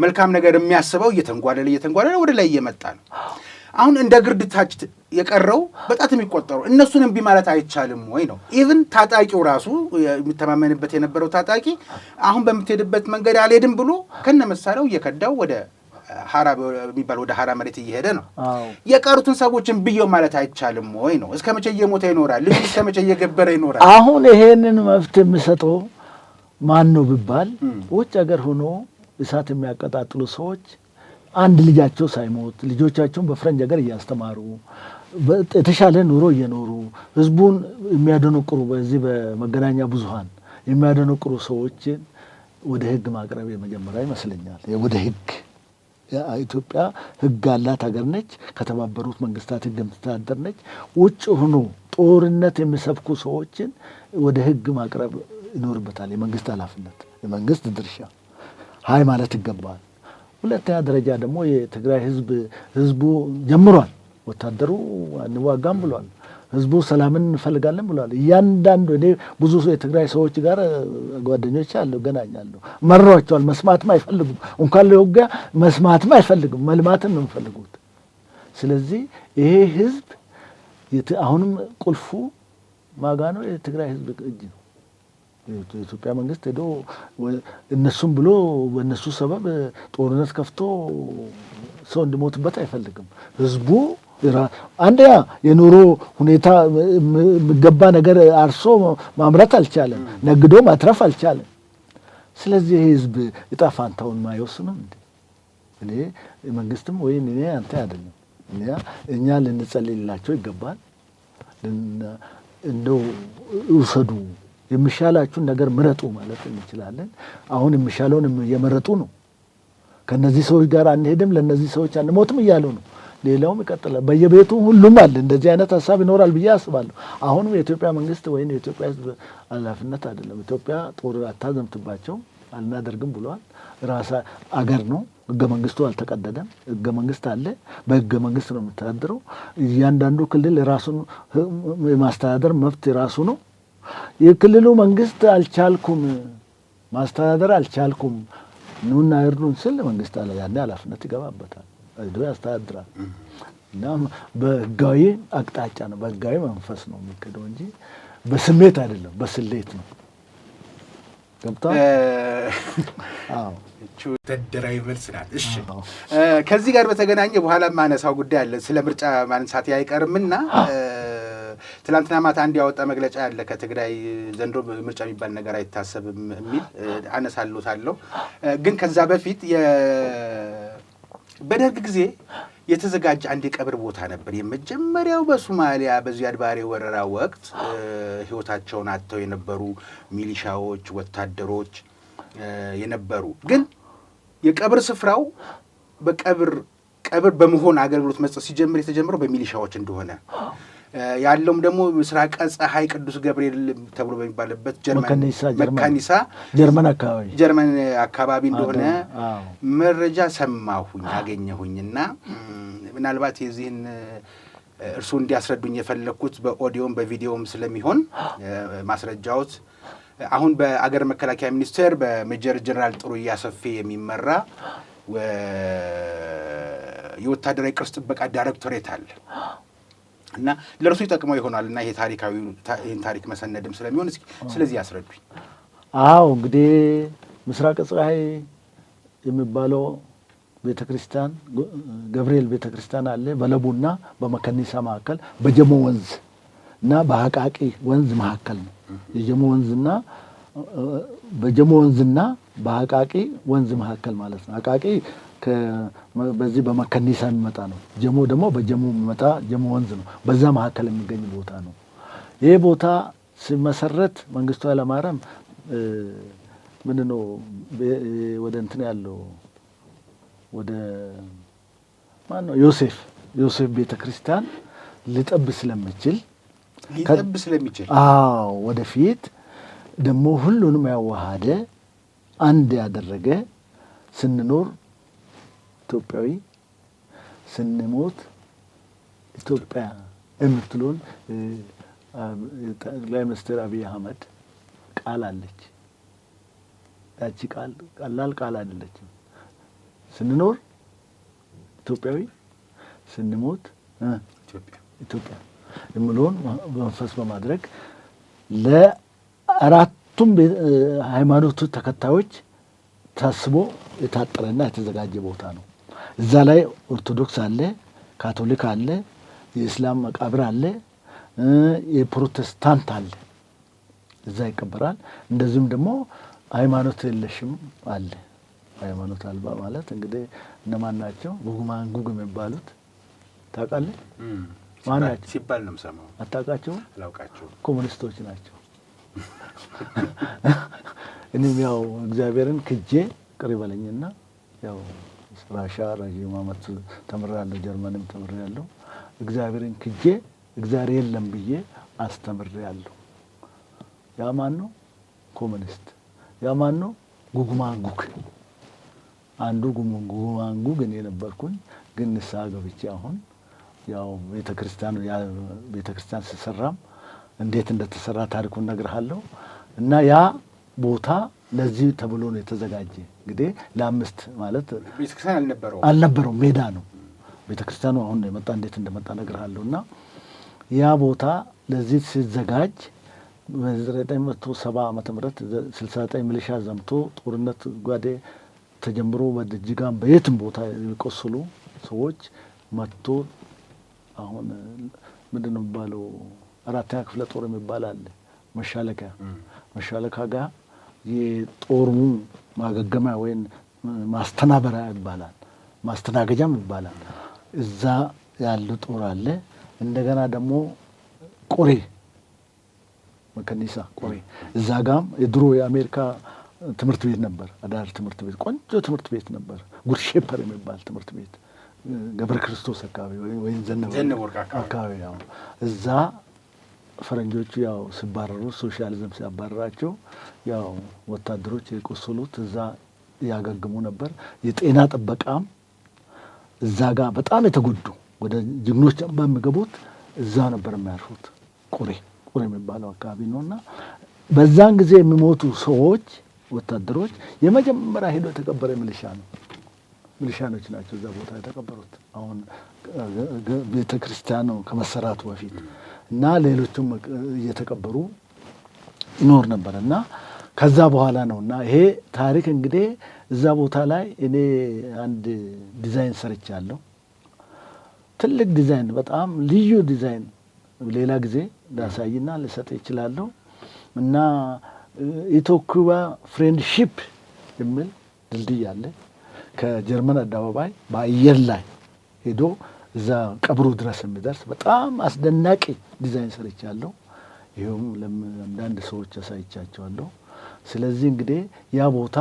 መልካም ነገር የሚያስበው እየተንጓለለ ወደ ላይ እየመጣ ነው አሁን እንደ ግርድ ታች የቀረው በጣት የሚቆጠሩ እነሱን እምቢ ማለት አይቻልም ወይ ነው ኢቭን ታጣቂው ራሱ የሚተማመንበት የነበረው ታጣቂ አሁን በምትሄድበት መንገድ አልሄድም ብሎ ከነመሳሪያው እየከዳው ወደ ሐራ የሚባል ወደ ሐራ መሬት እየሄደ ነው የቀሩትን ሰዎችን ብየው ማለት አይቻልም ወይ ነው እስከመቼ እየሞተ ይኖራል ልጅ እስከመቼ እየገበረ ይኖራል አሁን ይሄንን መፍት የሚሰጠው ማን ነው ቢባል ውጭ ሀገር ሆኖ እሳት የሚያቀጣጥሉ ሰዎች አንድ ልጃቸው ሳይሞት ልጆቻቸውን በፍረንጅ ሀገር እያስተማሩ የተሻለ ኑሮ እየኖሩ ህዝቡን የሚያደነቁሩ በዚህ በመገናኛ ብዙሃን የሚያደነቁሩ ሰዎችን ወደ ህግ ማቅረብ የመጀመሪያ ይመስለኛል ወደ ህግ ኢትዮጵያ ህግ አላት ሀገር ነች ከተባበሩት መንግስታት ህግ የምትተዳደር ነች ውጭ ሆኖ ጦርነት የሚሰብኩ ሰዎችን ወደ ህግ ማቅረብ ይኖርበታል የመንግስት ኃላፊነት የመንግስት ድርሻ ሃይ ማለት ይገባል ሁለተኛ ደረጃ ደግሞ የትግራይ ህዝቡ ጀምሯል ወታደሩ አንዋጋም ብሏል ህዝቡ ሰላምን እንፈልጋለን ብሏል እያንዳንዱ እኔ ብዙ የትግራይ ሰዎች ጋር ጓደኞች አሉ ገናኛለሁ መሯቸዋል መስማትም አይፈልጉም እንኳን ለውጋ መስማትም አይፈልጉም መልማትን ነው የሚፈልጉት ስለዚህ ይሄ ህዝብ አሁንም ቁልፉ ማጋ ነው የትግራይ ህዝብ እጅ ነው የኢትዮጵያ መንግስት ሄዶ እነሱም ብሎ በእነሱ ሰበብ ጦርነት ከፍቶ ሰው እንዲሞትበት አይፈልግም ህዝቡ አንደኛ የኑሮ ሁኔታ የሚገባ ነገር አርሶ ማምረት አልቻለም ነግዶ ማትረፍ አልቻለም ስለዚህ ህዝብ ዕጣ ፋንታውን ማይወስነው እንዴ? እኔ መንግስትም ወይም እኔ አንተ አይደለም እኛ ልንጸልይላቸው ይገባል። እንደው ውሰዱ የሚሻላችሁን ነገር ምረጡ ማለት እንችላለን። አሁን የሚሻለውን እየመረጡ ነው። ከነዚህ ሰዎች ጋር አንሄድም፣ ለነዚህ ሰዎች አንሞትም እያሉ ነው። ሌላውም ይቀጥላል። በየቤቱ ሁሉም አለ። እንደዚህ አይነት ሀሳብ ይኖራል ብዬ አስባለሁ። አሁንም የኢትዮጵያ መንግስት ወይም የኢትዮጵያ ህዝብ ኃላፊነት አይደለም። ኢትዮጵያ ጦር አታዘምትባቸው አልናደርግም ብሏል። ራሳ አገር ነው። ህገ መንግስቱ አልተቀደደም። ህገ መንግስት አለ። በህገ መንግስት ነው የምተዳደረው። እያንዳንዱ ክልል የራሱን የማስተዳደር መብት የራሱ ነው። የክልሉ መንግስት አልቻልኩም ማስተዳደር አልቻልኩም ኑና እርዱን ስል መንግስት አለ ያኔ ኃላፊነት ይገባበታል፣ አይዶ ያስተዳድራል። እና በህጋዊ አቅጣጫ ነው በህጋዊ መንፈስ ነው የሚከደው እንጂ በስሜት አይደለም፣ በስሌት ነው። ገብቷል? አዎ እቹ ተደራይ መልስ ናት። እሺ ከዚህ ጋር በተገናኘ በኋላ ማነሳው ጉዳይ አለ። ስለ ምርጫ ማንሳት አይቀርምና ትላንትና ማታ አንድ ያወጣ መግለጫ ያለ ከትግራይ ዘንድሮ ምርጫ የሚባል ነገር አይታሰብም የሚል አነሳለታለሁ። ግን ከዛ በፊት በደርግ ጊዜ የተዘጋጀ አንድ የቀብር ቦታ ነበር። የመጀመሪያው በሶማሊያ በዚያድ ባሬ ወረራ ወቅት ህይወታቸውን አጥተው የነበሩ ሚሊሻዎች፣ ወታደሮች የነበሩ ግን የቀብር ስፍራው ቀብር በመሆን አገልግሎት መስጠት ሲጀምር የተጀመረው በሚሊሻዎች እንደሆነ ያለውም ደግሞ ምስራቅ ፀሐይ ቅዱስ ገብርኤል ተብሎ በሚባልበት መካኒሳ ጀርመን አካባቢ እንደሆነ መረጃ ሰማሁኝ አገኘሁኝና ምናልባት የዚህን እርሱ እንዲያስረዱኝ የፈለኩት በኦዲዮም በቪዲዮም ስለሚሆን ማስረጃዎት አሁን በአገር መከላከያ ሚኒስቴር በሜጀር ጀነራል ጥሩያ ሰፌ የሚመራ የወታደራዊ ቅርስ ጥበቃ ዳይሬክቶሬት አለ እና ለርሱ ይጠቅመው ይሆናልና ይሄ ይሄን ታሪክ መሰነድም ስለሚሆን እስኪ ስለዚህ ያስረዱኝ። አዎ እንግዲህ ምስራቅ ፀሐይ የሚባለው ቤተክርስቲያን ገብርኤል ቤተክርስቲያን አለ በለቡና በመከኒሳ መካከል በጀሞ ወንዝ እና በአቃቂ ወንዝ መካከል ነው። የጀሞ ወንዝና በጀሞ ወንዝና በአቃቂ ወንዝ መካከል ማለት ነው። አቃቂ በዚህ በመከኒሳ የሚመጣ ነው። ጀሞ ደግሞ በጀሞ የሚመጣ ጀሞ ወንዝ ነው። በዛ መካከል የሚገኝ ቦታ ነው። ይሄ ቦታ ሲመሰረት መንግስቱ ኃይለማርያም ምንድነው ወደ እንትን ያለው ወደ ማነው ዮሴፍ ቤተክርስቲያን ሊጠብ ስለሚችል አዎ ወደፊት ደግሞ ሁሉንም ያዋሃደ አንድ ያደረገ ስንኖር ኢትዮጵያዊ ስንሞት ኢትዮጵያ የምትሉን ጠቅላይ ሚኒስትር አብይ አህመድ ቃል አለች። ያቺ ቃል ቀላል ቃል አይደለችም። ስንኖር ኢትዮጵያዊ ስንሞት ኢትዮጵያ የምለውን መንፈስ በማድረግ ለአራቱም ሃይማኖቱ ተከታዮች ታስቦ የታጠረና የተዘጋጀ ቦታ ነው። እዛ ላይ ኦርቶዶክስ አለ፣ ካቶሊክ አለ፣ የእስላም መቃብር አለ፣ የፕሮቴስታንት አለ። እዛ ይቀበራል። እንደዚሁም ደግሞ ሃይማኖት የለሽም አለ። ሃይማኖት አልባ ማለት እንግዲህ እነማን ናቸው? ጉግማንጉግ የሚባሉት ታውቃለህ? ማን ናቸው ሲባል ነው የምሰማው። አታውቃቸውም? አላውቃቸውም። ኮሙኒስቶች ናቸው። እኔም ያው እግዚአብሔርን ክጄ ቅር ይበለኝና ያው ራሻ ረዥም ዓመት ተምሬያለሁ፣ ጀርመንም ተምሬያለሁ። እግዚአብሔርን ክጄ እግዚአብሔር የለም ብዬ አስተምሬያለሁ። ያ ማን ነው? ኮሙኒስት። ያ ማን ነው? ጉግማንጉግ። አንዱ ጉግማንጉግ እኔ ነበርኩኝ። ግን ንስሐ ገብቼ አሁን ያው ቤተክርስቲያን ሲሰራም እንዴት እንደተሰራ ታሪኩን እነግርሃለሁ። እና ያ ቦታ ለዚህ ተብሎ ነው የተዘጋጀ። እንግዲህ ለአምስት ማለት ቤተክርስቲያን አልነበረው ሜዳ ነው። ቤተክርስቲያኑ አሁን የመጣ እንዴት እንደመጣ እነግርሃለሁ። እና ያ ቦታ ለዚህ ሲዘጋጅ በ1970 ዓመተ ምህረት 69 ሚሊሻ ዘምቶ ጦርነት ጓዴ ተጀምሮ በጅጋም በየትም ቦታ የቆሰሉ ሰዎች መጥቶ አሁን ምንድነው የሚባለው 4ኛ ክፍለ ጦር የሚባል አለ። መሻለካ ጋር የጦሩ ማገገሚያ ወይም ማስተናበሪያ ይባላል፣ ማስተናገጃም ይባላል። እዛ ያለ ጦር አለ። እንደገና ደግሞ ቆሬ መከኒሳ ቆሬ፣ እዛ ጋም የድሮ የአሜሪካ ትምህርት ቤት ነበር፣ አዳር ትምህርት ቤት፣ ቆንጆ ትምህርት ቤት ነበር። ጉድ ሼፐር የሚባል ትምህርት ቤት ገብረ ክርስቶስ አካባቢ ወይም ዘነበወርቅ አካባቢ ያው እዛ ፈረንጆቹ ያው ሲባረሩ ሶሻሊዝም ሲያባረራቸው ያው ወታደሮች የቆሰሉት እዛ ያገግሙ ነበር። የጤና ጥበቃም እዛ ጋር በጣም የተጎዱ ወደ ጀግኖች አምባ የሚገቡት እዛ ነበር የሚያርፉት። ቆሬ የሚባለው አካባቢ ነውና በዛን ጊዜ የሚሞቱ ሰዎች ወታደሮች የመጀመሪያ ሄዶ የተቀበረ ሚሊሻኖች ናቸው እዛ ቦታ የተቀበሩት። አሁን ቤተ ክርስቲያኑ ከመሰራቱ በፊት እና ሌሎችም እየተቀበሩ ይኖር ነበር እና ከዛ በኋላ ነው እና ይሄ ታሪክ እንግዲህ እዛ ቦታ ላይ እኔ አንድ ዲዛይን ሰርቻለሁ። ትልቅ ዲዛይን፣ በጣም ልዩ ዲዛይን። ሌላ ጊዜ ላሳይና ልሰጥ ይችላለሁ። እና ኢትዮኩባ ፍሬንድሺፕ የሚል ድልድይ አለ። ከጀርመን አደባባይ በአየር ላይ ሄዶ እዛ ቀብሩ ድረስ የሚደርስ በጣም አስደናቂ ዲዛይን ሰርቻለሁ። ይኸውም ለአንዳንድ ሰዎች አሳይቻቸዋለሁ። ስለዚህ እንግዲህ ያ ቦታ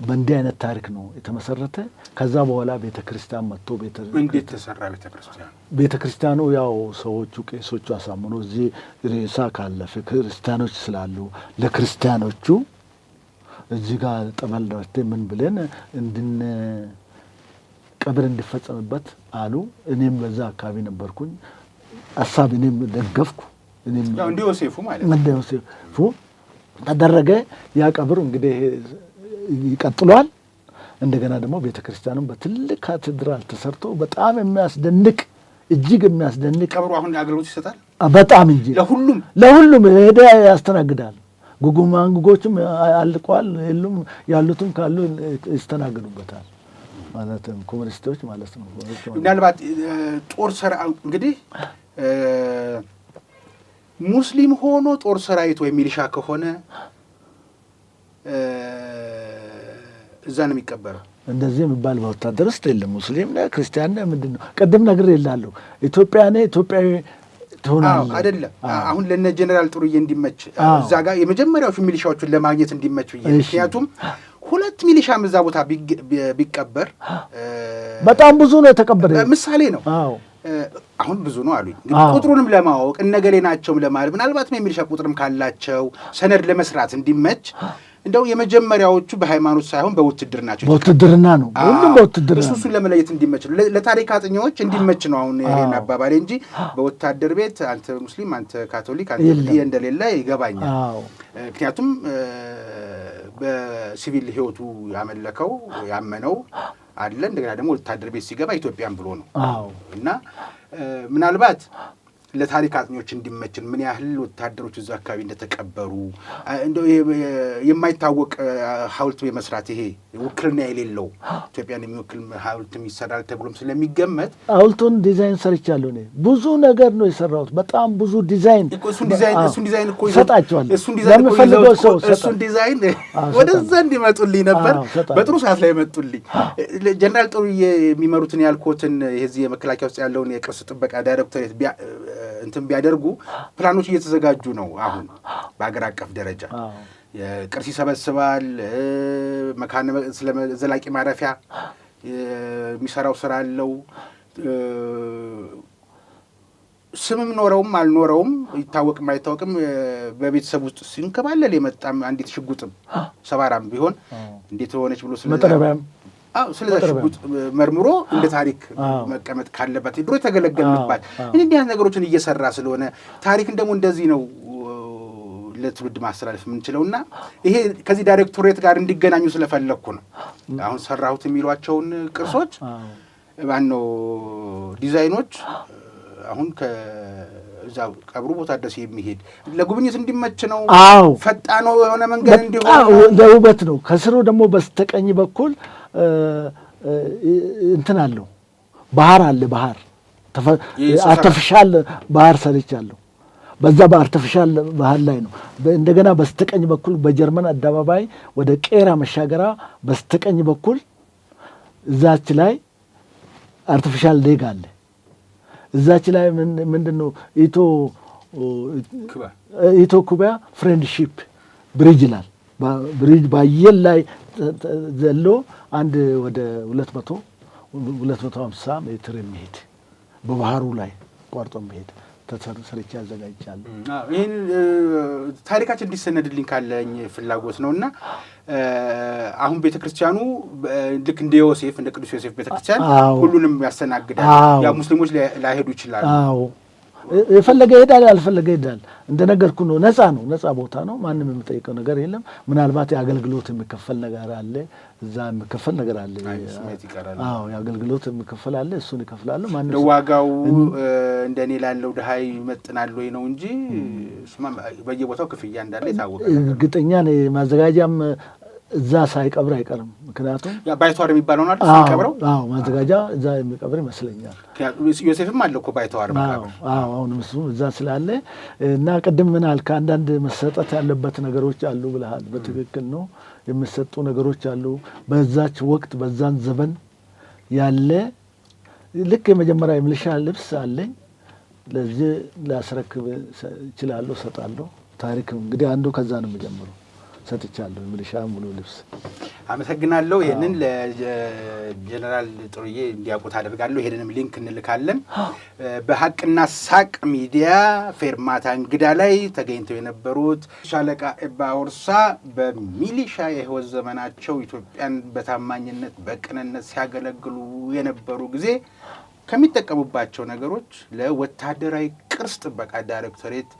በእንዲህ አይነት ታሪክ ነው የተመሰረተ። ከዛ በኋላ ቤተ ክርስቲያን መጥቶ እንዴት ተሰራ ቤተ ክርስቲያኑ? ቤተ ክርስቲያኑ ያው ሰዎቹ ቄሶቹ አሳምኖ እዚህ ሬሳ ካለፈ ክርስቲያኖች ስላሉ ለክርስቲያኖቹ እዚህ ጋር ጠበል ደርቴ ምን ብለን ቀብር እንዲፈጸምበት አሉ። እኔም በዛ አካባቢ ነበርኩኝ። ሀሳብ እኔም ደገፍኩ። ያው እንደ ዮሴፉ ማለት ነው። እንደ ዮሴፉ ተደረገ። ያ ቀብር እንግዲህ ይቀጥሏል። እንደገና ደግሞ ቤተክርስቲያኑም በትልቅ ካቴድራል ተሰርቶ በጣም የሚያስደንቅ እጅግ የሚያስደንቅ ቀብሩ አሁን አገልግሎት ይሰጣል። በጣም እንጂ ለሁሉም ሄደ ያስተናግዳል። ጉጉማንጉጎችም አልቀዋል፣ የሉም ያሉትም ካሉ ይስተናግዱበታል። ማለትም ኮሙኒስቶች ማለት ነው። ምናልባት ጦር ሰራዊት እንግዲህ ሙስሊም ሆኖ ጦር ሰራዊት ወይ ሚሊሻ ከሆነ እዛ ነው የሚቀበረው። እንደዚህ የሚባል በወታደር ውስጥ የለም። ሙስሊም ነህ ክርስቲያን ነህ ምንድን ነው? ቅድም ነግሬልሃለሁ። ኢትዮጵያዊ ትሆናለህ አይደለም። አሁን ለነ ጀነራል ጥሩዬ እንዲመች እዛ ጋር የመጀመሪያዎቹ ሚሊሻዎቹን ለማግኘት እንዲመች ብዬ፣ ምክንያቱም 2 ሚሊሻም እዛ ቦታ ቢቀበር በጣም ብዙ ነው የተቀበረ ምሳሌ ነው። አሁን ብዙ ነው አሉኝ። ቁጥሩንም ለማወቅ እነገሌ ናቸውም ለማለት ምናልባትም የሚሊሻ ቁጥርም ካላቸው ሰነድ ለመስራት እንዲመች እንደው የመጀመሪያዎቹ በሃይማኖት ሳይሆን በውትድር ናቸው። በውትድርና ነው ሁሉም በውትድርና እሱን ለመለየት እንዲመች ነው። ለታሪክ አጥኚዎች እንዲመች ነው አሁን ይሄን አባባሌ እንጂ በወታደር ቤት አንተ ሙስሊም አንተ ካቶሊክ አንተ ልጅ እንደሌለ ይገባኛል። ምክንያቱም በሲቪል ህይወቱ ያመለከው ያመነው አለ። እንደገና ደግሞ ወታደር ቤት ሲገባ ኢትዮጵያን ብሎ ነው እና ምናልባት ለታሪክ አጥኚዎች እንዲመችን ምን ያህል ወታደሮች እዛ አካባቢ እንደተቀበሩ እንደው የማይታወቅ ሐውልት በመስራት ይሄ ውክልና የሌለው ኢትዮጵያን የሚወክል ሐውልትም ይሰራል ተብሎም ስለሚገመት ሐውልቱን ዲዛይን ሰርቻለሁ እኔ። ብዙ ነገር ነው የሰራሁት፣ በጣም ብዙ ዲዛይን። እሱን ዲዛይን እኮ ሰጣቸዋለሁ። እሱን ዲዛይን ወደዛ እንዲመጡልኝ ነበር። በጥሩ ሰዓት ላይ መጡልኝ። ጀነራል ጥሩዬ የሚመሩትን ያልኮትን የዚህ የመከላከያ ውስጥ ያለውን የቅርስ ጥበቃ ዳይሬክቶሬት እንትን ቢያደርጉ ፕላኖች እየተዘጋጁ ነው። አሁን በአገር አቀፍ ደረጃ ቅርስ ይሰበስባል። መካነ ዘላቂ ማረፊያ የሚሰራው ስራ አለው። ስምም ኖረውም አልኖረውም ይታወቅም አይታወቅም በቤተሰብ ውስጥ ሲንከባለል የመጣም አንዲት ሽጉጥም ሰባራም ቢሆን እንዴት ሆነች ብሎ ስለዛ ሽጉጥ መርምሮ እንደ ታሪክ መቀመጥ ካለበት ድሮ የተገለገልንባት እንዲህ አይነት ነገሮችን እየሰራ ስለሆነ ታሪክን ደግሞ እንደዚህ ነው ለትውልድ ማስተላለፍ የምንችለውና ይሄ ከዚህ ዳይሬክቶሬት ጋር እንዲገናኙ ስለፈለኩ ነው። አሁን ሰራሁት የሚሏቸውን ቅርሶች ማነው ዲዛይኖች አሁን ከዛ ቀብሩ ቦታ ድረስ የሚሄድ ለጉብኝት እንዲመች ነው። ፈጣን የሆነ መንገድ እንዲሆን ለውበት ነው። ከስሩ ደግሞ በስተቀኝ በኩል እንትን አለው ባህር አለ። ባህር አርቲፊሻል ባህር ሰርቻለሁ። በዛ በአርቲፊሻል ባህል ላይ ነው። እንደገና በስተቀኝ በኩል በጀርመን አደባባይ ወደ ቄራ መሻገራ በስተቀኝ በኩል እዛች ላይ አርቲፊሻል ሌክ አለ። እዛች ላይ ምንድነው ኢትዮ ኩባ ፍሬንድሺፕ ብሪጅ ይላል። ብሪጅ በአየር ላይ ዘሎ አንድ ወደ 250 ሜትር የሚሄድ በባህሩ ላይ ቆርጦ የሚሄድ ተሰርቼ አዘጋጅቻለሁ። ይህን ታሪካችን እንዲሰነድልኝ ካለኝ ፍላጎት ነው እና አሁን ቤተክርስቲያኑ ልክ እንደ ዮሴፍ እንደ ቅዱስ ዮሴፍ ቤተክርስቲያን ሁሉንም ያስተናግዳል። ያ ሙስሊሞች ላይሄዱ ይችላሉ። አዎ የፈለገ ይሄዳል፣ ያልፈለገ ይሄዳል። እንደነገርኩ ነው። ነፃ ቦታ ነው። ማንም የሚጠይቀው ነገር የለም። ምናልባት የአገልግሎት የሚከፈል ነገር አለ፣ እዛ የሚከፈል ነገር አለ። አዎ የአገልግሎት የሚከፈል አለ፣ እሱን ይከፍላሉ። ማንም ዋጋው እንደኔ ላለው ድሃ ይመጥናል ወይ ነው እንጂ በየቦታው ክፍያ እንዳለ የታወቀ እርግጠኛ ነኝ። ማዘጋጃም እዛ ሳይቀብር አይቀርም። ምክንያቱም ባይተዋር የሚባለው ነው አይደል ሳይቀብረው? አዎ ማዘጋጃ እዛ የሚቀብር ይመስለኛል። ዮሴፍም አለ እኮ ባይተዋር መቃብር። አዎ አሁንም እሱ እዛ ስላለ እና ቅድም ምን አልክ፣ አንዳንድ መሰጠት ያለበት ነገሮች አሉ ብለሃል። በትክክል ነው። የሚሰጡ ነገሮች አሉ። በዛች ወቅት በዛን ዘመን ያለ ልክ የመጀመሪያ የሚሊሻ ልብስ አለኝ። ለዚህ ላስረክብ እችላለሁ፣ እሰጣለሁ። ታሪክ እንግዲህ አንዱ ከዛ ነው የሚጀምረው። ሰጥቻለሁ የሚሊሻ ሙሉ ልብስ። አመሰግናለሁ። ይሄንን ለጀነራል ጥሩዬ እንዲያውቁት አደርጋለሁ። ይሄንንም ሊንክ እንልካለን። በሀቅና ሳቅ ሚዲያ ፌርማታ እንግዳ ላይ ተገኝተው የነበሩት ሻለቃ ኤባ ኦርሳ በሚሊሻ የህይወት ዘመናቸው ኢትዮጵያን በታማኝነት በቅንነት ሲያገለግሉ የነበሩ ጊዜ ከሚጠቀሙባቸው ነገሮች ለወታደራዊ ቅርስ ጥበቃ ዳይሬክቶሬት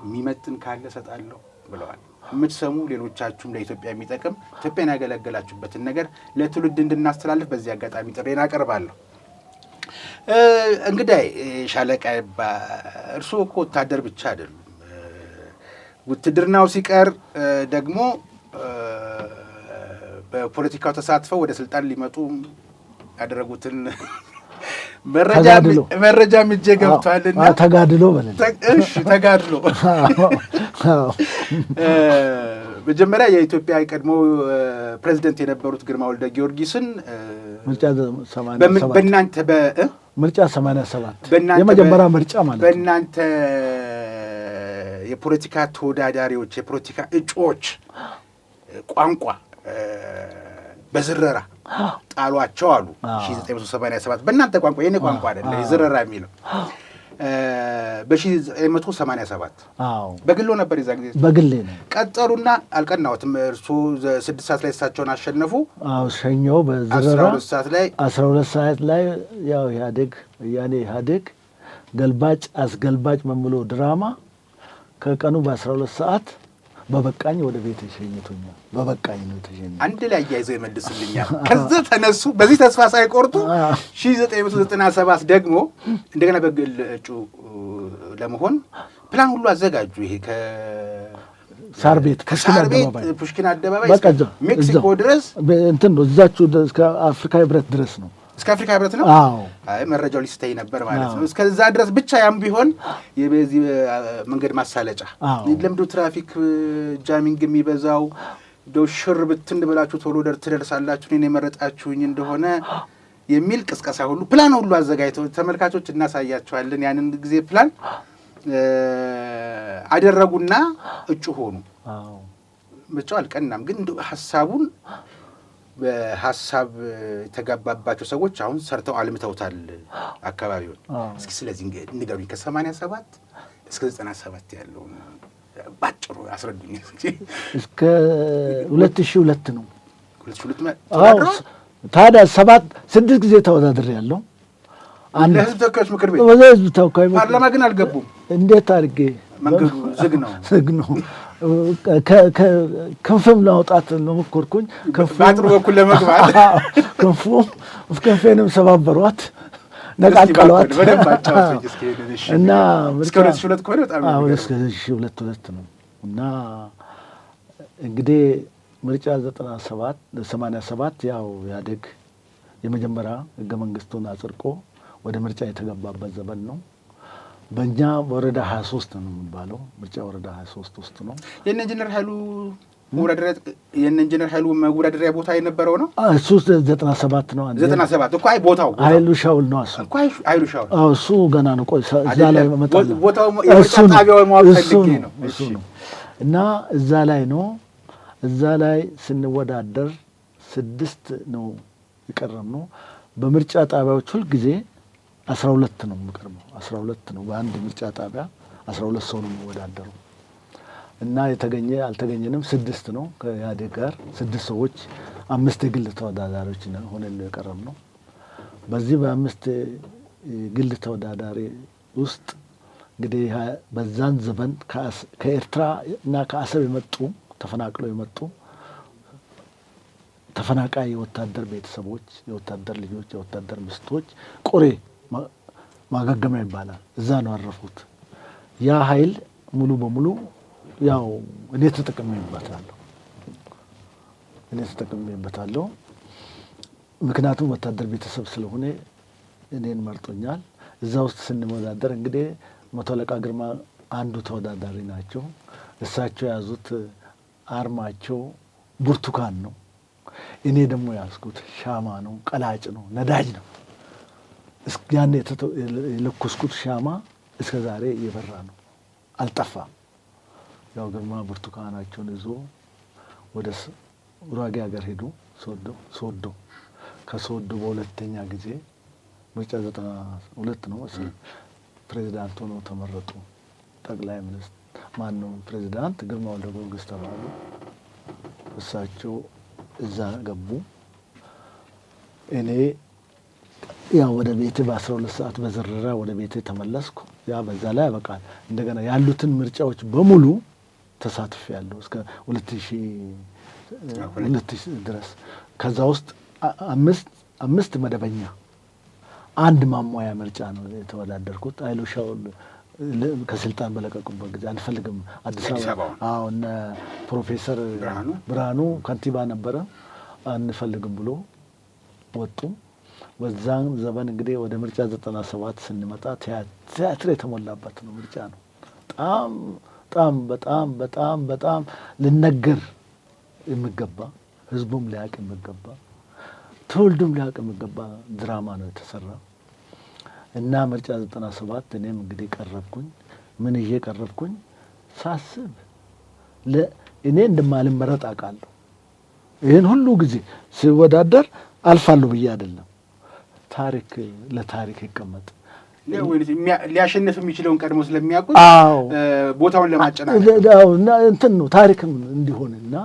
የሚመጥን ካለ እሰጣለሁ ብለዋል። የምትሰሙ ሌሎቻችሁም ለኢትዮጵያ የሚጠቅም ኢትዮጵያን ያገለገላችሁበትን ነገር ለትውልድ እንድናስተላልፍ በዚህ አጋጣሚ ጥሬን አቀርባለሁ። እንግዲህ ሻለቃ ኤባ እርስዎ እኮ ወታደር ብቻ አይደሉም። ውትድርናው ሲቀር ደግሞ በፖለቲካው ተሳትፈው ወደ ስልጣን ሊመጡ ያደረጉትን መረጃ ምጄ ገብቷልና ተጋድሎ በለን። እሺ ተጋድሎ መጀመሪያ የኢትዮጵያ ቀድሞ ፕሬዝዳንት የነበሩት ግርማ ወልደ ጊዮርጊስን ምርጫ 87 በእናንተ ምርጫ 87 የመጀመሪያ ምርጫ ማለት ነው። በእናንተ የፖለቲካ ተወዳዳሪዎች የፖለቲካ እጩዎች ቋንቋ በዝረራ ጣሏቸው አሉ። 1987 በእናንተ ቋንቋ የኔ ቋንቋ አይደለ የዝረራ የሚለው በ1987 በግሎ ነበር። የዛ ጊዜ በግሌ ነው። ቀጠሉና አልቀናዎትም። እርሱ 6 ሰዓት ላይ እሳቸውን አሸነፉ። ሸኘው በዝረራ 12 ሰዓት ላይ ያው ኢህአዴግ ገልባጭ አስገልባጭ መምሎ ድራማ ከቀኑ በ12 ሰዓት በበቃኝ ወደ ቤት ሸኝቶኛል። በበቃኝ ነው ተሸኘ። አንድ ላይ ያይዘው ይመልስልኛል። ከዛ ተነሱ። በዚህ ተስፋ ሳይቆርጡ 1997 ደግሞ እንደገና በግል እጩ ለመሆን ፕላን ሁሉ አዘጋጁ። ይሄ ሳር ቤት ፑሽኪን አደባባይ ሜክሲኮ ድረስ እንትን ነው። እዛችሁ እስከ አፍሪካ ህብረት ድረስ ነው። እስከ አፍሪካ ህብረት ነው። አይ መረጃው ሊስተይ ነበር ማለት ነው። እስከዛ ድረስ ብቻ ያም ቢሆን የበዚህ መንገድ ማሳለጫ ለምዶ ትራፊክ ጃሚንግ የሚበዛው ዶ ሽር ብትን ብላችሁ ቶሎ ትደርሳላችሁ እኔን የመረጣችሁኝ እንደሆነ የሚል ቅስቀሳ ሁሉ ፕላን ሁሉ አዘጋጅተው ተመልካቾች እናሳያቸዋለን። ያንን ጊዜ ፕላን አደረጉና እጩ ሆኑ። ምርጫው አልቀናም፣ ግን ሐሳቡን በሐሳብ የተጋባባቸው ሰዎች አሁን ሰርተው አልምተውታል አካባቢውን። እስኪ ስለዚህ ንገሩኝ ከ87 እስከ 97 ያለውን ባጭሩ አስረዱኝ። እስከ 2002 ነው። 2002 ታዲያ 6 ጊዜ ተወዳድሬያለሁ። አንድ ህዝብ ተወካዮች ምክር ቤት ህዝብ ተወካዮች ፓርላማ ግን አልገቡም። እንዴት አድርጌ መንገዱ ዝግ ነው። ክንፍም ለማውጣት ነው ሞከርኩኝ። በአጥሩ በኩል ለመግባት ክንፌንም ሰባበሯት፣ ነቃቀሏት እና እስከ 2002 ከሆነ በጣም እስከ 2002 ነው። እና እንግዲህ ምርጫ 87 ያው ኢህአዴግ የመጀመሪያ ህገ መንግስቱን አጽድቆ ወደ ምርጫ የተገባበት ዘመን ነው። በእኛ ወረዳ 23 ነው የሚባለው። ምርጫ ወረዳ 23 ውስጥ ነው። የእነ ኢንጂነር ኃይሉ መወዳደሪያ ቦታ የነበረው ነው። እሱ 97 ነው። 97 እኮ አይ ቦታው ኃይሉ ሻውል ነው እሱ እኮ ኃይሉ ሻውል። እሱ ገና ነው። ቆይ እዛ ላይ መጣለ ቦታው የጣቢያው ማወቅ ፈልጌ ነው። እሱ ነው እና እዛ ላይ ነው። እዛ ላይ ስንወዳደር 6 ነው የቀረብነው። በምርጫ ጣቢያዎች ሁል ጊዜ 12 ነው የሚቀርበው። 12 ነው በአንድ ምርጫ ጣቢያ 12 ሰው ነው የሚወዳደረው እና አልተገኘንም 6 ነው ከኢህአዴግ ጋር 6 ሰዎች 5 የግል ተወዳዳሪዎች ሆነን ነው የቀረብነው። በዚህ በ5 የግል ተወዳዳሪ ውስጥ እንግዲህ በዛን ዘመን ከኤርትራ እና ከአሰብ የመጡ ተፈናቅለው የመጡ ተፈናቃይ የወታደር ቤተሰቦች፣ የወታደር ልጆች፣ የወታደር ሚስቶች ቆሬ ማገገሚያ ይባላል እዛ ነው ያረፉት። ያ ኃይል ሙሉ በሙሉ ያው እኔ ተጠቅሜበታለሁ። ምክንያቱም ወታደር ቤተሰብ ስለሆነ እኔን መርጦኛል። እዛ ውስጥ ስንወዳደር እንግዲህ መቶ አለቃ ግርማ አንዱ ተወዳዳሪ ናቸው። እሳቸው የያዙት አርማቸው ብርቱካን ነው። እኔ ደግሞ ያዝኩት ሻማ ነው፣ ቀላጭ ነው፣ ነዳጅ ነው። ያን የለኮስኩት ሻማ እስከ ዛሬ እየበራ ነው፣ አልጠፋም። ያው ግርማ ብርቱካናቸውን ይዞ ወደ ጉራጌ ሀገር ሄዱ፣ ሶዶ። ከሶዶ በሁለተኛ ጊዜ ምርጫ 92 ነው መሰለኝ ፕሬዚዳንት ሆነው ተመረጡ። ጠቅላይ ሚኒስትር ማነው ፕሬዚዳንት ግርማ ወልደ ጊዮርጊስ ተባሉ። እሳቸው እዛ ገቡ። እኔ ያው ወደ ቤቴ በ12 ሰዓት በዝረራ ወደ ቤቴ ተመለስኩ። ያ በዛ ላይ ያበቃል። እንደገና ያሉትን ምርጫዎች በሙሉ ተሳትፌያለሁ እስከ 2000 ድረስ። ከዛ ውስጥ 5 መደበኛ፣ 1 ማሟያ ምርጫ ነው የተወዳደርኩት። ኃይሉ ሻውል ከስልጣን በለቀቁበት ጊዜ አንፈልግም አዲስ አበባ እነ ፕሮፌሰር ብርሃኑ ከንቲባ ነበረ፣ አንፈልግም ብሎ ወጡ። በዛን ዘመን እንግዲህ ወደ ምርጫ 97 ስንመጣ ቲያትር የተሞላበት ነው ምርጫ ነው። በጣም ልነገር የሚገባ ህዝቡም ሊያውቅ የሚገባ ትውልዱም ሊያውቅ የሚገባ ድራማ ነው የተሰራ እና ምርጫ 97 እኔም እንግዲህ ቀረብኩኝ። ምን ይዤ ቀረብኩኝ ሳስብ እኔ እንደማልመረጥ አውቃለሁ። ይህን ሁሉ ጊዜ ሲወዳደር አልፋለሁ ብዬ አይደለም። ለታሪክ ይቀመጥ ሊያሸንፍ የሚችለውን ቀድሞ ስለሚያውቁት ቦታውን ለማጨናነቅ እንትን ነው ታሪክም እንዲሆንና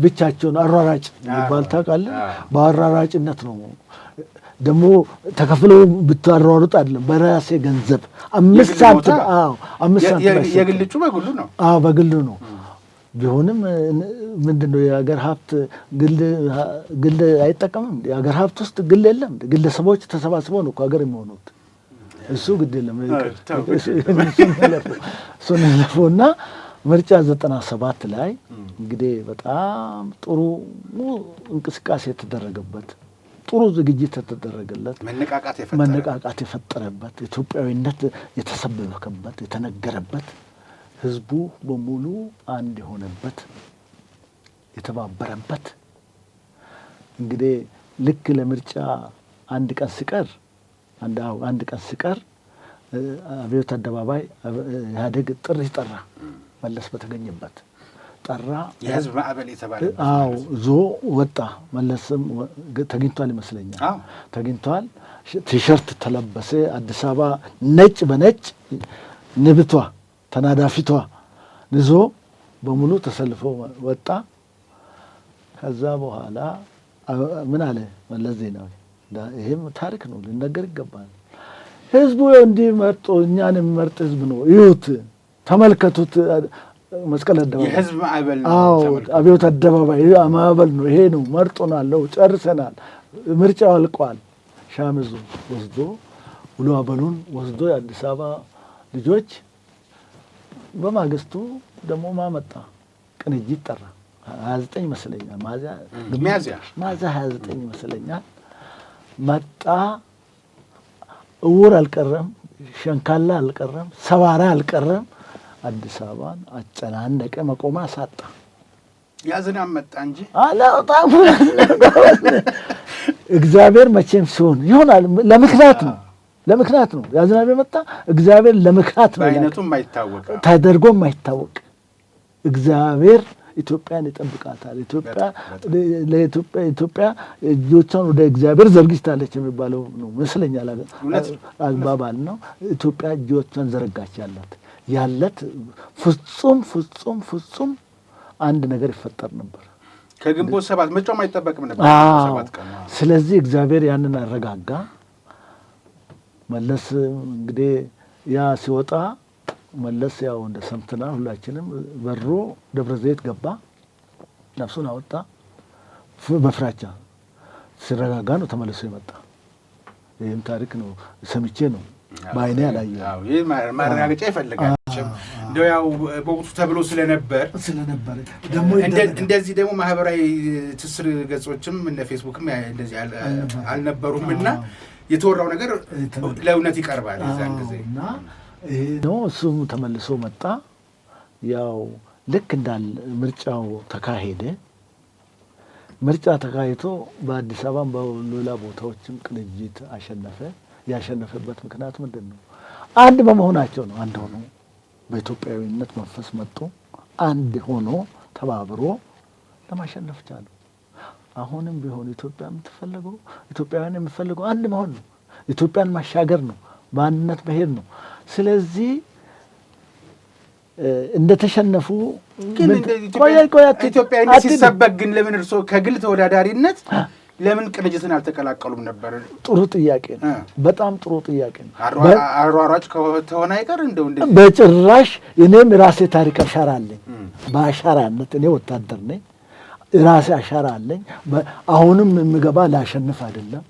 ብቻቸውን አሯራጭ የሚባል ታውቃለህ። በአሯራጭነት ነው ደግሞ ተከፍለው ብታሯሩጥ አይደለም፣ በራሴ ገንዘብ 5 ሳንቲም የግል እጩ በግሉ ነው። በግሉ ነው። ቢሆንም ምንድነው የሀገር ሀብት ግል አይጠቀምም? የሀገር ሀብት ውስጥ ግል የለም። ግለሰቦች ተሰባስበው ነው ሀገር የሚሆኑት። እሱ ግድ የለም እሱን ለፈውና ምርጫ 97 ላይ እንግዲህ በጣም ጥሩ እንቅስቃሴ የተደረገበት፣ ጥሩ ዝግጅት የተደረገለት፣ መነቃቃት የፈጠረበት፣ ኢትዮጵያዊነት የተሰበከበት፣ የተነገረበት፣ ህዝቡ በሙሉ አንድ የሆነበት፣ የተባበረበት እንግዲህ ልክ ለምርጫ አንድ ቀን ሲቀር አብዮት አደባባይ ኢህአዴግ ጥሪ ጠራ። መለስ በተገኘበት ጠራ። የህዝብ ማዕበል የተባለ ዞ ወጣ። መለስም ተገኝቷል ይመስለኛል። ተገኝቷል። ቲሸርት ተለበሰ። አዲስ አበባ ነጭ በነጭ ንብቷ ተናዳፊቷ ንዞ በሙሉ ተሰልፎ ወጣ። ከዛ በኋላ ምን አለ መለስ ዜናዊ? ይሄም ታሪክ ነው፣ ሊነገር ይገባል። ህዝቡ እንዲህ መርጦ እኛን የሚመርጥ ህዝብ ነው። ይሁት ተመልከቱት። መስቀል አደባባይ የህዝብ ማዕበል ነው። አብዮት አደባባይ ማዕበል ነው። ይሄ ነው መርጦናል፣ ጨርሰናል፣ ምርጫው አልቋል። ሻምዙ ወስዶ ውሎ አበሉን ወስዶ የአዲስ አበባ ልጆች በማግስቱ ደግሞ ማመጣ ቅንጅት ጠራ። 29 ይመስለኛል ሚያዝያ 29 ይመስለኛል መጣ። እውር አልቀረም። ሸንካላ አልቀረም፣ ሰባራ አልቀረም። አዲስ አበባን አጨናነቀ፣ መቆማ ሳጣ። ያዝናም መጣ እንጂ አላውጣም። እግዚአብሔር መቼም ሲሆን ይሆናል። ለምክንያት ነው ያዝናብ የመጣ እግዚአብሔር ለምክንያት ነው። በአይነቱ የማይታወቅ ተደርጎ የማይታወቅ እግዚአብሔር ኢትዮጵያን ይጠብቃታል። ኢትዮጵያ እጆቿን ወደ እግዚአብሔር ዘርግታለች የሚባለው ነው መስለኛል። አባባል ነው። ኢትዮጵያ እጆቿን ዘረጋች ያለት ፍጹም አንድ ነገር ይፈጠር ነበር። ከግንቦት 7 መጫወም አይጠበቅም ነበር። ስለዚህ እግዚአብሔር ያንን አረጋጋ። መለስ እንግዲህ ያ ሲወጣ መለስ ያው እንደ ሰምተና ሁላችንም በሮ ደብረ ዘይት ገባ፣ ነፍሱን አወጣ። በፍራቻ ሲረጋጋ ነው ተመልሶ የመጣ። ይህም ታሪክ ነው፣ ሰምቼ ነው በአይኔ አላየሁ። ይህ ማረጋገጫ ይፈልጋል። እንደው ያው በወቅቱ ተብሎ ስለነበር ደግሞ እንደዚህ ደግሞ ማህበራዊ ትስስር ገጾችም እነ ፌስቡክም እንደዚህ አልነበሩም እና የተወራው ነገር ለእውነት ይቀርባል። የዛን ጊዜ ነው እሱም ተመልሶ መጣ። ያው ልክ እንዳለ ምርጫው ተካሄደ። ምርጫ ተካሂቶ በአዲስ አበባም በሌላ ቦታዎችም ቅንጅት አሸነፈ። ያሸነፈበት ምክንያት ምንድን ነው? አንድ በመሆናቸው ነው። አንድ ሆኖ በኢትዮጵያዊነት መንፈስ መጡ። አንድ ሆኖ ተባብሮ ለማሸነፍ ቻሉ። አሁንም ቢሆን ኢትዮጵያ የምትፈልገው ኢትዮጵያውያን የምትፈልገው አንድ መሆን ነው። ኢትዮጵያን ማሻገር ነው። በአንድነት መሄድ ነው። ስለዚህ እንደተሸነፉ ግን ኢትዮጵያዊነት ሲሰበክ ግን ለምን እርስዎ ከግል ተወዳዳሪነት ለምን ቅንጅትን አልተቀላቀሉም ነበር? ጥሩ ጥያቄ ነው። በጣም ጥሩ ጥያቄ ነው። አሯሯጭ ከሆነ አይቀር እንደው በጭራሽ። እኔም ራሴ ታሪክ አሻራ አለኝ። በአሻራነት እኔ ወታደር ነኝ። ራሴ አሻራ አለኝ። አሁንም የምገባ ላሸንፍ አይደለም፣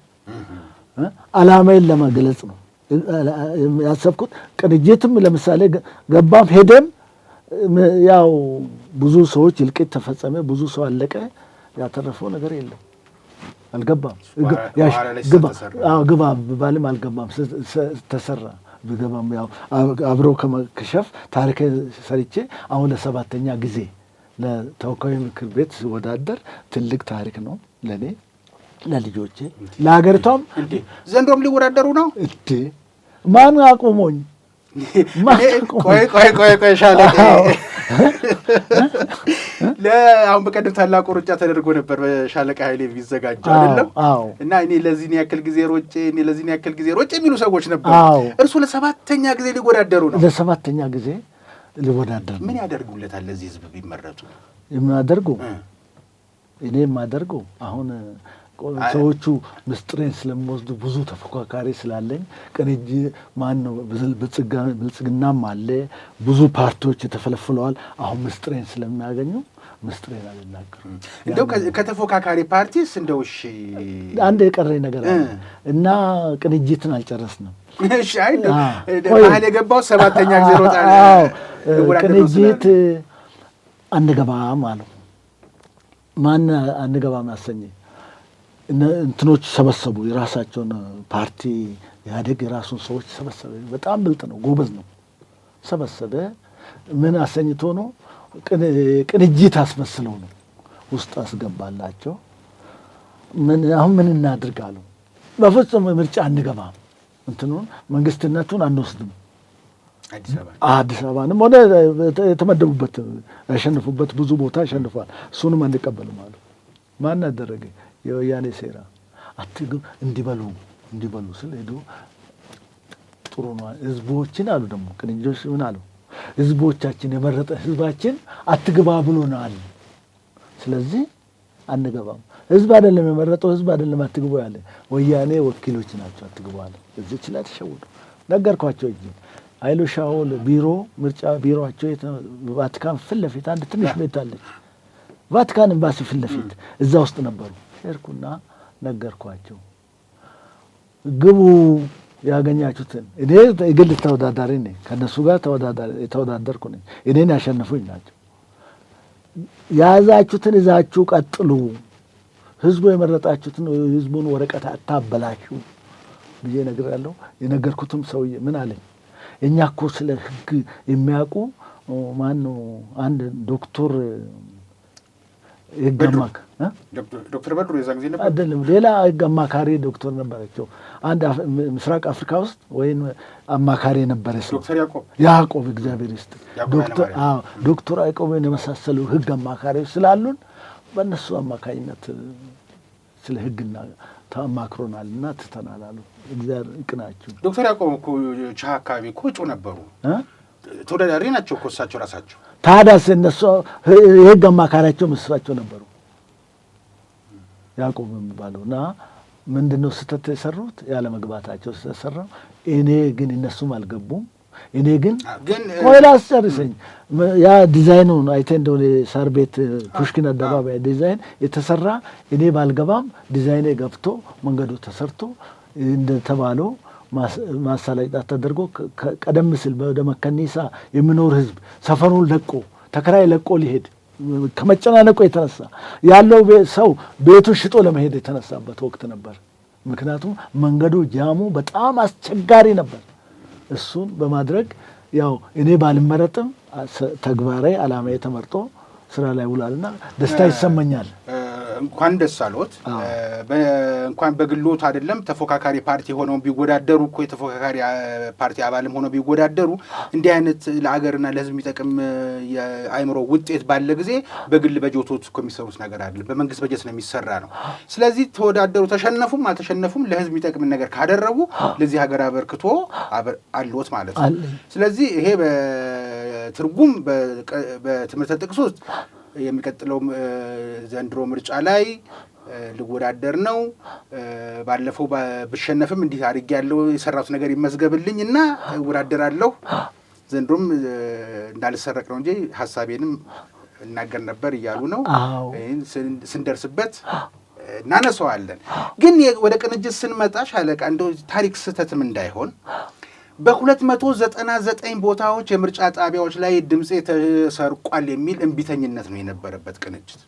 ዓላማዬን ለመግለጽ ነው ያሰብኩት። ቅንጅትም ለምሳሌ ገባም ሄደም ያው ብዙ ሰዎች እልቂት ተፈጸመ፣ ብዙ ሰው አለቀ። ያተረፈው ነገር የለም። አልገባም። ግባ ባልም አልገባም። ተሰራ ብገባም ያው አብሮ ከመክሸፍ ታሪክ ሰርቼ አሁን ለሰባተኛ ጊዜ ለተወካዮች ምክር ቤት ሲወዳደር ትልቅ ታሪክ ነው ለኔ፣ ለልጆቼ፣ ለሀገሪቷም። ዘንድሮም ሊወዳደሩ ነው። ማን አቆሞኝ? ቆይ ሻለቃ አሁን በቀደም ታላቁ ሩጫ ተደርጎ ነበር በሻለቃ ኃይሌ ቢዘጋጀው አይደለም? እና እኔ ለዚህ ያክል ጊዜ ሮጬ የሚሉ ሰዎች ነበሩ። እርሱ ለሰባተኛ ጊዜ ሊወዳደሩ ነው። ለሰባተኛ ጊዜ ሊወዳደሩ። ምን ያደርጉለታል ለዚህ ህዝብ ቢመረጡ? እኔ የማደርገው አሁን ሰዎቹ ምስጢሬን ስለሚወስዱ ብዙ ተፎካካሪ ስላለኝ ቅንጅ ማን ነው ብልጽግናም አለ፣ ብዙ ፓርቲዎች ተፈልፍለዋል። አሁን ምስጢሬን ስለሚያገኙ ምስጢሬን አልናገርም። እንደው ከተፎካካሪ ፓርቲስ እንደው እሺ አንድ የቀረኝ ነገር አለ እና ቅንጅትን አልጨረስንም። እሺ አይ ባህል የገባው ሰባተኛ ጊዜ ሮጣ ቅንጅት አንገባም አለው። ማን አንገባም አሰኘ? እንትኖች ሰበሰቡ። የራሳቸውን ፓርቲ ኢህአዴግ የራሱን ሰዎች ሰበሰበ። በጣም ብልጥ ነው፣ ጎበዝ ነው። ሰበሰበ። ምን አሰኝቶ ነው? ቅንጅት አስመስለው ነው ውስጥ አስገባላቸው። አሁን ምን እናድርጋለሁ? በፍጹም ምርጫ አንገባም፣ እንትኑን መንግስትነቱን አንወስድም። አዲስ አበባንም ሆነ የተመደቡበት ያሸንፉበት ብዙ ቦታ ያሸንፏል። እሱንም አንቀበልም አሉ። ማን አደረገ? የወያኔ ሴራ እንዲበሉ ስል ሄዱ። ጥሩ ነው ህዝቦችን አሉ። ደግሞ ቅንጆች ምን አሉ? ህዝቦቻችን የመረጠ ህዝባችን አትግባ ብሎናል። ስለዚህ አንገባም። ህዝብ አይደለም የመረጠው፣ ህዝብ አይደለም አትግቡ ያለ፣ ወያኔ ወኪሎች ናቸው አትግቡ አለ። እዚች ላይ ተሸውዱ። ነገርኳቸው። ኃይሉ ሻውል ቢሮ ምርጫ ቢሮአቸው ቫቲካን ፊት ለፊት አንድ ትንሽ ቤት አለች። ቫቲካን ኤምባሲ ፊት ለፊት እዛ ውስጥ ነበሩ። ሄድኩና ነገርኳቸው። ግቡ ያገኛችሁትን። እኔ የግል ተወዳዳሪ ነኝ፣ ከነሱ ጋር የተወዳደርኩ ነኝ። እኔን ያሸነፉኝ ናቸው። የያዛችሁትን ይዛችሁ ቀጥሉ። ህዝቡ የመረጣችሁትን ህዝቡን ወረቀት አታበላሹ ብዬ ነግሬያለሁ። የነገርኩትም ሰውዬ ምን አለኝ፣ እኛ እኮ ስለ ህግ የሚያውቁ ማነው አንድ ዶክተር ህግ ዶክተር በድሩ የዛን ጊዜ ነበር አይደለም፣ ሌላ ህግ አማካሪ ዶክተር ነበረችው አንድ ምስራቅ አፍሪካ ውስጥ ወይም አማካሪ ነበረ ሰው ዶክተር ያዕቆብ እግዚአብሔር ይስጥ ዶክተር ያዕቆብን የመሳሰሉ ህግ አማካሪዎች ስላሉን በእነሱ አማካኝነት ስለ ህግና ተማክሮናልና ትተናል አሉ። እግዚአብሔር ይቅናችሁ። ዶክተር ያዕቆብ እኮ ቻ አካባቢ እኮ እጩ ነበሩ፣ ተወዳዳሪ ናቸው እኮ እሳቸው ራሳቸው። ታዲያስ እነሱ የህግ አማካሪያቸው ምስራቸው ነበሩ ያዕቆብ የሚባለው እና ምንድነው ስህተት የሰሩት? ያለ መግባታቸው ስለሰራ እኔ ግን እነሱም አልገቡም። እኔ ግን ቆይላ አስጨርሰኝ ያ ዲዛይኑን አይተህ እንደሆነ ሳር ቤት ፑሽኪን አደባባይ ዲዛይን የተሰራ እኔ ባልገባም ዲዛይኔ ገብቶ መንገዱ ተሰርቶ እንደተባለው ማሳለጫ ተደርጎ ቀደም ሲል ወደ መከኒሳ የሚኖር ህዝብ ሰፈሩን ለቆ ተከራይ ለቆ ሊሄድ ከመጨናነቁ የተነሳ ያለው ሰው ቤቱን ሽጦ ለመሄድ የተነሳበት ወቅት ነበር። ምክንያቱም መንገዱ ጃሙ በጣም አስቸጋሪ ነበር። እሱን በማድረግ ያው እኔ ባልመረጥም ተግባራዊ ዓላማዬ ተመርጦ ስራ ላይ ውላልና ደስታ ይሰማኛል። እንኳን ደስ አሎት። እንኳን በግሎት አይደለም ተፎካካሪ ፓርቲ ሆነው ቢወዳደሩ እኮ የተፎካካሪ ፓርቲ አባልም ሆነው ቢወዳደሩ እንዲህ አይነት ለአገርና ለህዝብ የሚጠቅም የአእምሮ ውጤት ባለ ጊዜ በግል በጀቶት እኮ የሚሰሩት ነገር አይደለም፣ በመንግስት በጀት ነው የሚሰራ ነው። ስለዚህ ተወዳደሩ፣ ተሸነፉም አልተሸነፉም ለህዝብ የሚጠቅም ነገር ካደረጉ ለዚህ ሀገር አበርክቶ አሎት ማለት ነው። ስለዚህ ይሄ በትርጉም በትምህርት ጥቅስ ውስጥ የሚቀጥለው ዘንድሮ ምርጫ ላይ ልወዳደር ነው፣ ባለፈው ብሸነፍም እንዲህ አድርጌያለሁ፣ የሰራሁት ነገር ይመዝገብልኝ እና እወዳደራለሁ፣ ዘንድሮም እንዳልሰረቅ ነው እንጂ ሀሳቤንም እናገር ነበር እያሉ ነው። ስንደርስበት እናነሳዋለን። ግን ወደ ቅንጅት ስንመጣ ሻለቃ እንደው ታሪክ ስህተትም እንዳይሆን በ299 ቦታዎች የምርጫ ጣቢያዎች ላይ ድምጼ ተሰርቋል የሚል እንቢተኝነት ነው የነበረበት ቅንጅት።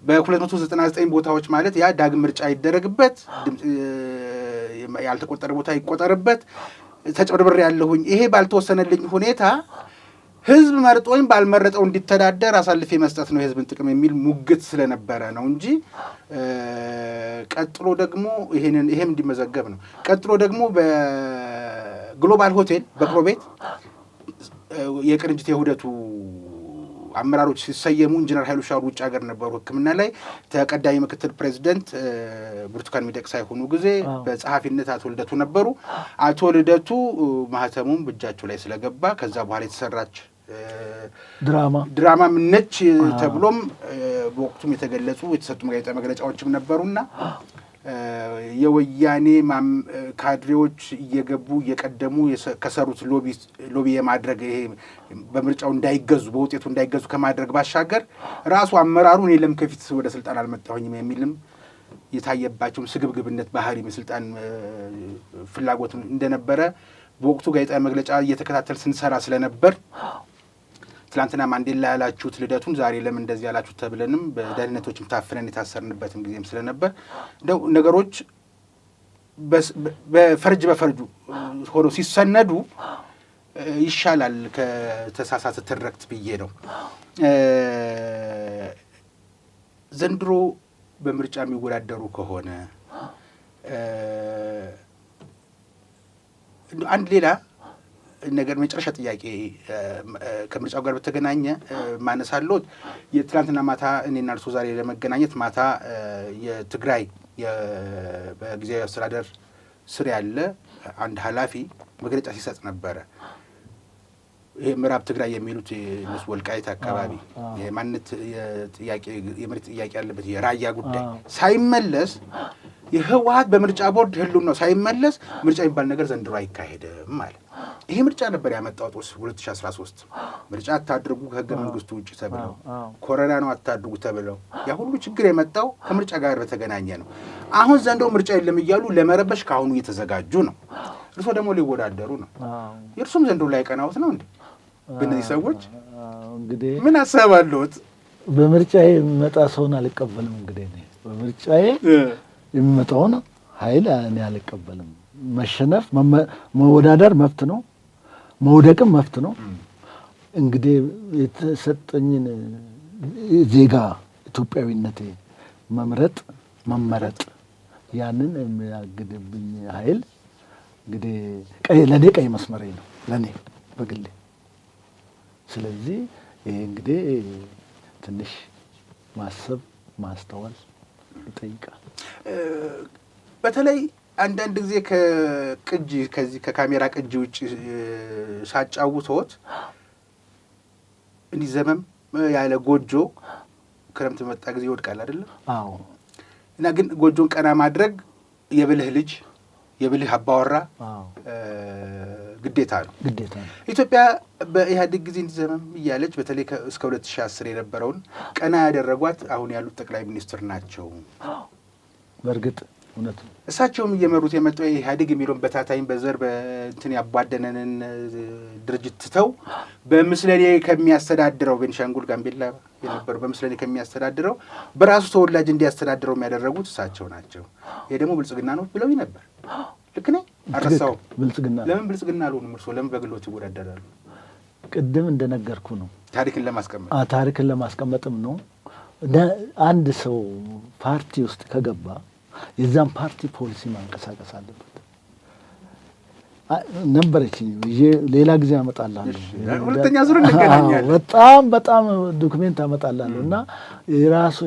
በ299 ቦታዎች ማለት ያ ዳግም ምርጫ ይደረግበት፣ ያልተቆጠረ ቦታ ይቆጠርበት፣ ተጨብርብሬ ያለሁኝ ይሄ ባልተወሰነልኝ ሁኔታ ህዝብ መርጦኝ ባልመረጠው እንዲተዳደር አሳልፌ መስጠት ነው የህዝብን ጥቅም የሚል ሙግት ስለነበረ ነው እንጂ ቀጥሎ ደግሞ ይሄም እንዲመዘገብ ነው። ቀጥሎ ደግሞ በግሎባል ሆቴል በቅሎ ቤት የቅንጅት የውህደቱ አመራሮች ሲሰየሙ ኢንጂነር ኃይሉ ሻሩ ውጭ ሀገር ነበሩ ሕክምና ላይ። ተቀዳሚ ምክትል ፕሬዚደንት ብርቱካን ሚደቅሳ የሆኑ ጊዜ በጸሐፊነት አቶ ልደቱ ነበሩ። አቶ ልደቱ ማህተሙም እጃቸው ላይ ስለገባ ከዛ በኋላ የተሰራች ድራማ ነች ተብሎም በወቅቱም የተገለጹ የተሰጡ መግለጫዎችም ነበሩና የወያኔ ካድሬዎች እየገቡ እየቀደሙ ከሰሩት ሎቢ የማድረግ ይሄ በምርጫው እንዳይገዙ በውጤቱ እንዳይገዙ ከማድረግ ባሻገር ራሱ አመራሩ እኔ ለምን ከፊት ወደ ስልጣን አልመጣሁኝም የሚልም የታየባቸውም ስግብግብነት ባህሪ የስልጣን ፍላጎት እንደነበረ በወቅቱ ጋዜጣዊ መግለጫ እየተከታተል ስንሰራ ስለነበር ትላንትና ማንዴላ ያላችሁት ልደቱን ዛሬ ለምን እንደዚህ ያላችሁት ተብለንም በደህንነቶችም ታፍነን የታሰርንበትም ጊዜም ስለነበር እንደው ነገሮች በፈርጅ ሆኖ ሲሰነዱ ይሻላል ከተሳሳተ ትርክት ብዬ ነው። ዘንድሮ በምርጫ የሚወዳደሩ ከሆነ አንድ ሌላ ነገር መጨረሻ ጥያቄ ከምርጫው ጋር በተገናኘ ማነሳለሁት። የትላንትና ማታ እኔና እርሶ ዛሬ ለመገናኘት ማታ የትግራይ በጊዜያዊ አስተዳደር ስር ያለ አንድ ኃላፊ መግለጫ ሲሰጥ ነበረ። ይሄ ምዕራብ ትግራይ የሚሉት የነሱ ወልቃይት አካባቢ የማንነት የመሬት ጥያቄ ያለበት የራያ ጉዳይ ሳይመለስ የህወሓት በምርጫ ቦርድ ህልውና ነው ሳይመለስ ምርጫ የሚባል ነገር ዘንድሮ አይካሄድም ማለት ይሄ ምርጫ ነበር ያመጣው ጦስ 2013 ምርጫ አታድርጉ ከህገ መንግስቱ ውጭ ተብለው ኮሮና ነው አታድርጉ ተብለው ያ ሁሉ ችግር የመጣው ከምርጫ ጋር በተገናኘ ነው። አሁን ዘንድሮ ምርጫ የለም እያሉ ለመረበሽ ካሁኑ እየተዘጋጁ ነው። እርሶ ደግሞ ሊወዳደሩ ነው። የእርሱም ዘንድሮ ላይ ቀናውት ነው እንዴ? በእነዚህ ሰዎች እንግዲህ ምን አሰባለሁት? በምርጫዬ የሚመጣ ሰውን አልቀበልም። እንግዲህ እኔ በምርጫዬ የሚመጣውን ኃይል እኔ አልቀበልም። መሸነፍ መወዳደር መብት ነው፣ መውደቅም መብት ነው። እንግዲህ የተሰጠኝን ዜጋ ኢትዮጵያዊነቴ መምረጥ መመረጥ ያንን የሚያግድብኝ ኃይል እንግዲህ ለእኔ ቀይ መስመሬ ነው፣ ለእኔ በግሌ። ስለዚህ ይሄ እንግዲህ ትንሽ ማሰብ ማስተዋል ይጠይቃል። በተለይ አንዳንድ ጊዜ ከቅጂ ከዚህ ከካሜራ ቅጂ ውጭ ሳጫውቶት እንዲህ ዘመም ያለ ጎጆ ክረምት መጣ ጊዜ ይወድቃል አይደለም? አዎ። እና ግን ጎጆን ቀና ማድረግ የብልህ ልጅ የብልህ አባወራ ግዴታ ነው። ኢትዮጵያ በኢህአዴግ ጊዜ እንዲዘመም እያለች በተለይ እስከ 2010 የነበረውን ቀና ያደረጓት አሁን ያሉት ጠቅላይ ሚኒስትር ናቸው። በእርግጥ እውነት ነው። እሳቸውም እየመሩት የመጣው ኢህአዴግ የሚለውን በታታይም በዘር በእንትን ያቧደነንን ድርጅት ትተው በምስለኔ ከሚያስተዳድረው ቤንሻንጉል ጋምቤላ የነበረው በምስለኔ ከሚያስተዳድረው በራሱ ተወላጅ እንዲያስተዳድረው የሚያደረጉት እሳቸው ናቸው። ይሄ ደግሞ ብልጽግና ነው ብለው ነበር። ልክ ነኝ? አረሳው? ብልጽግና ለምን ብልጽግና አልሆኑም? እርስዎ ለምን በግሎት ይወዳደራሉ? ቅድም እንደነገርኩ ነው። ታሪክን ለማስቀመጥ ታሪክን ለማስቀመጥም ነው። አንድ ሰው ፓርቲ ውስጥ ከገባ የዛን ፓርቲ ፖሊሲ ማንቀሳቀስ አለበት። ነበረችኝ ሌላ ጊዜ አመጣላለሁ። ሁለተኛ ዙር እንገናኛለን። በጣም ዶክሜንት አመጣላለሁ እና የራሱ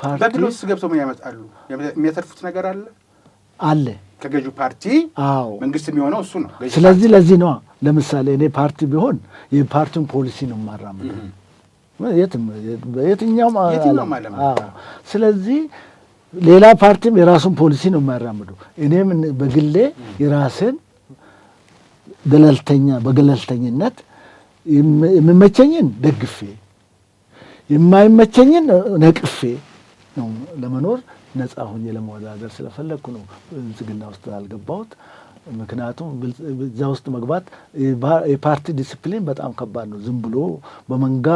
ፓርቲ በግሎት ገብተው ምን ያመጣሉ? የሚያተርፉት ነገር አለ ከገዢው ፓርቲ። አዎ መንግስት የሚሆነው እሱ ነው። ስለዚህ ለዚህ ነው ለምሳሌ እኔ ፓርቲ ቢሆን የፓርቲውን ፖሊሲ ነው የማራምደው የትኛውም ዓለም። ስለዚህ ሌላ ፓርቲም የራሱን ፖሊሲ ነው የሚያራምደው። እኔም በግሌ የራሴን በገለልተኝነት የሚመቸኝን ደግፌ የማይመቸኝን ነቅፌ ነው ለመኖር ነፃ ሆኜ ለመወዳደር ስለፈለግኩ ነው ብልጽግና ውስጥ ያልገባሁት። ምክንያቱም እዛ ውስጥ መግባት የፓርቲ ዲስፕሊን በጣም ከባድ ነው። ዝም ብሎ በመንጋ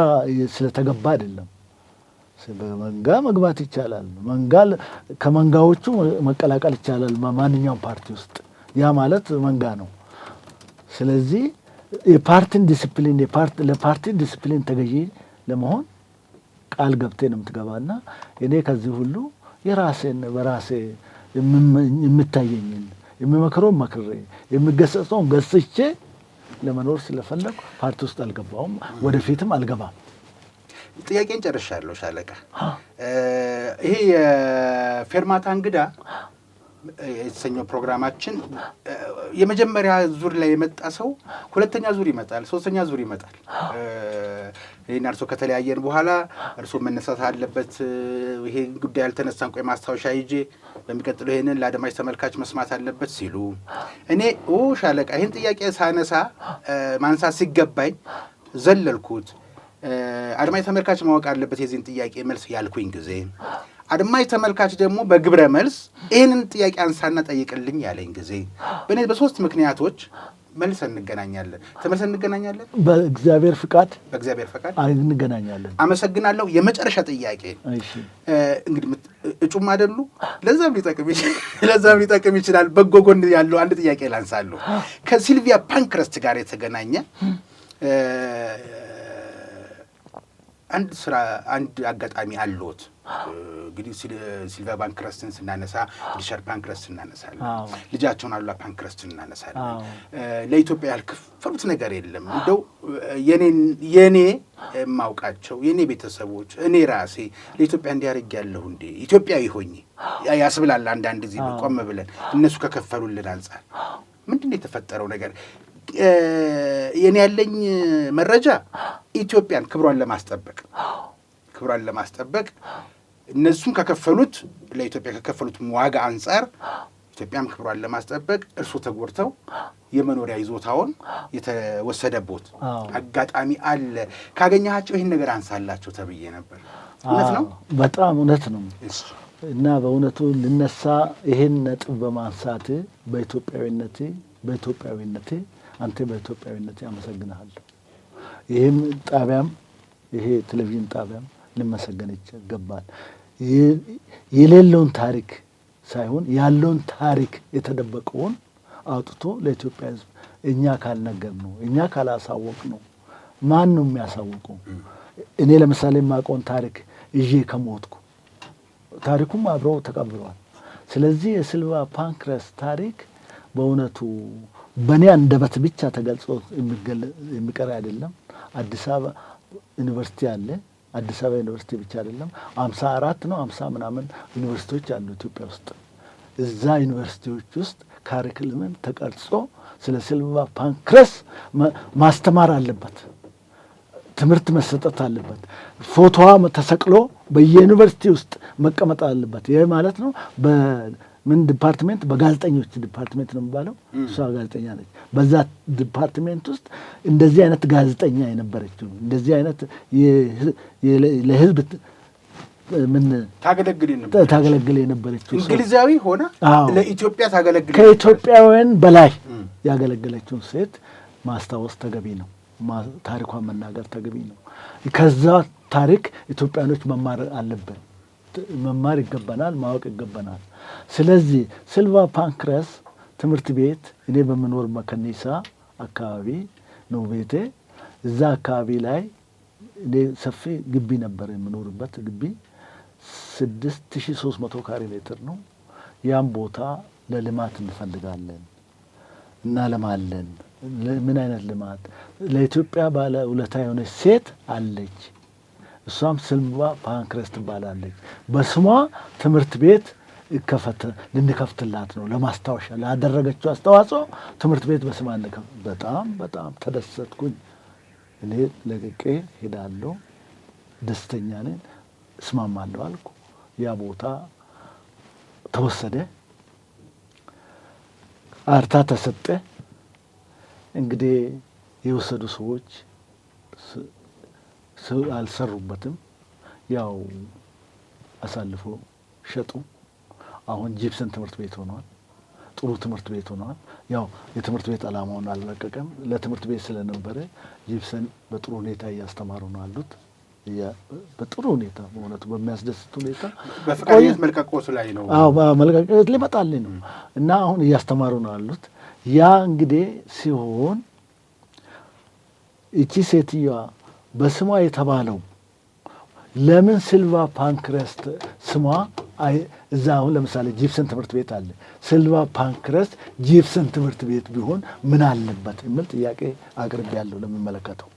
ስለተገባ አይደለም። በመንጋ መግባት ይቻላል። ከመንጋዎቹ መቀላቀል ይቻላል ማንኛውም ፓርቲ ውስጥ። ያ ማለት መንጋ ነው። ስለዚህ የፓርቲን ዲስፕሊን ለፓርቲ ዲስፕሊን ተገዢ ለመሆን ቃል ገብቴ ነው የምትገባና እኔ ከዚህ ሁሉ የራሴን በራሴ የምታየኝን የሚመክረውን መክሬ የሚገሰጸውን ገስቼ ለመኖር ስለፈለኩ ፓርቲ ውስጥ አልገባውም፣ ወደፊትም አልገባም። ጥያቄን ጨርሻለሁ ሻለቃ። ይሄ የፌርማታ እንግዳ የተሰኘው ፕሮግራማችን የመጀመሪያ ዙር ላይ የመጣ ሰው ሁለተኛ ዙር ይመጣል፣ ሶስተኛ ዙር ይመጣል። ይሄን እርሶ ከተለያየን በኋላ እርሶ መነሳት አለበት፣ ይሄ ጉዳይ ያልተነሳን ቆይ ማስታወሻ ይዤ በሚቀጥለው ይሄንን ለአድማጭ ተመልካች መስማት አለበት ሲሉ እኔ ሻለቃ ይሄን ጥያቄ ሳነሳ ማንሳት ሲገባኝ ዘለልኩት። አድማጭ ተመልካች ማወቅ አለበት የዚህን ጥያቄ መልስ ያልኩኝ ጊዜ አድማጭ ተመልካች ደግሞ በግብረ መልስ ይሄንን ጥያቄ አንሳና ጠይቅልኝ ያለኝ ጊዜ በእነዚህ በሶስት ምክንያቶች መልሰን እንገናኛለን። ተመልሰን እንገናኛለን። በእግዚአብሔር ፍቃድ እንገናኛለን። አመሰግናለሁ። የመጨረሻ ጥያቄ እንግዲህ እጩም አይደሉ፣ ለዛም ሊጠቅም ይችላል። በጎ ጎን ያለው አንድ ጥያቄ ላንሳለሁ። ከሲልቪያ ፓንክረስት ጋር የተገናኘ አንድ አጋጣሚ አለዎት። እንግዲህ ሲልቪያ ፓንክረስትን ስናነሳ ሪቻርድ ፓንክረስት እናነሳለን፣ ልጃቸውን አሉላ ፓንክረስትን እናነሳለን። ለኢትዮጵያ ያልከፈሉት ነገር የለም። እንደው የኔ የማውቃቸው የኔ ቤተሰቦች እኔ ራሴ ለኢትዮጵያ እንዲያደርግ ያለሁ እንዴ ኢትዮጵያዊ ሆኜ ያስብላል። አንዳንድ ጊዜ ቆም ብለን እነሱ ከከፈሉልን አንጻር ምንድን ነው የተፈጠረው ነገር? የኔ ያለኝ መረጃ ኢትዮጵያን ክብሯን ለማስጠበቅ እነሱም ከከፈሉት ለኢትዮጵያ ከከፈሉት ዋጋ አንጻር ኢትዮጵያም ክብሯን ለማስጠበቅ እርሱ ተጎድተው የመኖሪያ ይዞታውን የተወሰደቦት አጋጣሚ አለ። ካገኘሃቸው ይህን ነገር አንሳላቸው ተብዬ ነበር። እውነት ነው? በጣም እውነት ነው። እና በእውነቱ ልነሳ ይሄን ነጥብ በማንሳት በኢትዮጵያዊነቴ አንተ በኢትዮጵያዊነቴ አመሰግናለሁ። ይሄም ጣቢያም ይሄ ቴሌቪዥን ጣቢያም ሊመሰገን ይገባል። የሌለውን ታሪክ ሳይሆን ያለውን ታሪክ የተደበቀውን አውጥቶ ለኢትዮጵያ ሕዝብ እኛ ካልነገር ነው እኛ ካላሳወቅ ነው ማን ነው የሚያሳውቀው? እኔ ለምሳሌ የማውቀውን ታሪክ ይዤ ከሞትኩ ታሪኩም አብረው ተቀብረዋል። ስለዚህ የሲልቫ ፓንክረስት ታሪክ በእውነቱ በእኔ አንደበት ብቻ ተገልጾ የሚቀር አይደለም። አዲስ አበባ ዩኒቨርሲቲ አለ። አዲስ አበባ ዩኒቨርሲቲ ብቻ አይደለም 54 ነው 50 ምናምን ዩኒቨርሲቲዎች አሉ ኢትዮጵያ ውስጥ። እዛ ዩኒቨርሲቲዎች ውስጥ ካሪክለምን ተቀርጾ ስለ ሲልቫ ፓንክረስት ማስተማር አለበት። ትምህርት መሰጠት አለበት። ፎቶዋ ተሰቅሎ በየዩኒቨርሲቲ ውስጥ መቀመጥ አለበት። ይሄ ማለት ነው በምን ዲፓርትሜንት? በጋዜጠኞች ዲፓርትሜንት ነው የሚባለው። እሷ ጋዜጠኛ ነች። በዛ ዲፓርትሜንት ውስጥ እንደዚህ አይነት ጋዜጠኛ የነበረችው እንደዚህ አይነት ለህዝብ ምን ታገለግል የነበረችው እንግሊዛዊ ሆነ ለኢትዮጵያ ታገለግል ከኢትዮጵያውያን በላይ ያገለገለችውን ሴት ማስታወስ ተገቢ ነው። ታሪኳን መናገር ተገቢ ነው። ከዛ ታሪክ ኢትዮጵያኖች መማር አለብን። መማር ይገባናል፣ ማወቅ ይገባናል። ስለዚህ ሲልቫ ፓንክረስት ትምህርት ቤት እኔ በምኖር መከኒሳ አካባቢ ነው ቤቴ። እዛ አካባቢ ላይ እኔ ሰፊ ግቢ ነበር የምኖርበት። ግቢ 6300 ካሬ ሜትር ነው። ያን ቦታ ለልማት እንፈልጋለን እናለማለን። ምን አይነት ልማት? ለኢትዮጵያ ባለ ውለታ የሆነች ሴት አለች። እሷም ሲልቫ ፓንክረስት ትባላለች። በስሟ ትምህርት ቤት ልንከፍትላት ነው። ለማስታወሻ ላደረገችው አስተዋጽኦ ትምህርት ቤት በስሟ በጣም በጣም ተደሰትኩኝ። እኔ ለቅቄ ሄዳለሁ፣ ደስተኛ ነኝ፣ እስማማለሁ አልኩ። ያ ቦታ ተወሰደ፣ አርታ ተሰጠ። እንግዲህ የወሰዱ ሰዎች አልሰሩበትም። ያው አሳልፎ ሸጡ። አሁን ጂፕሰን ትምህርት ቤት ሆኗል። ጥሩ ትምህርት ቤት ሆኗል። ያው የትምህርት ቤት ዓላማውን አልለቀቀም። ለትምህርት ቤት ስለነበረ ጂፕሰን በጥሩ ሁኔታ እያስተማሩ ነው አሉት። በጥሩ ሁኔታ በእውነቱ በሚያስደስት ሁኔታ በፍቃደኝነት መልቀቆስ ላይ ነው። መልቀቆስ ሊመጣልኝ ነው እና አሁን እያስተማሩ ነው አሉት። ያ እንግዲህ ሲሆን እቺ ሴትዮዋ በስሟ የተባለው ለምን ሲልቫ ፓንክረስት ስሟ እዛ አሁን ለምሳሌ ጂፕሰን ትምህርት ቤት አለ። ሲልቫ ፓንክረስት ጂፕሰን ትምህርት ቤት ቢሆን ምን አለበት የሚል ጥያቄ አቅርቤያለሁ ለሚመለከተው።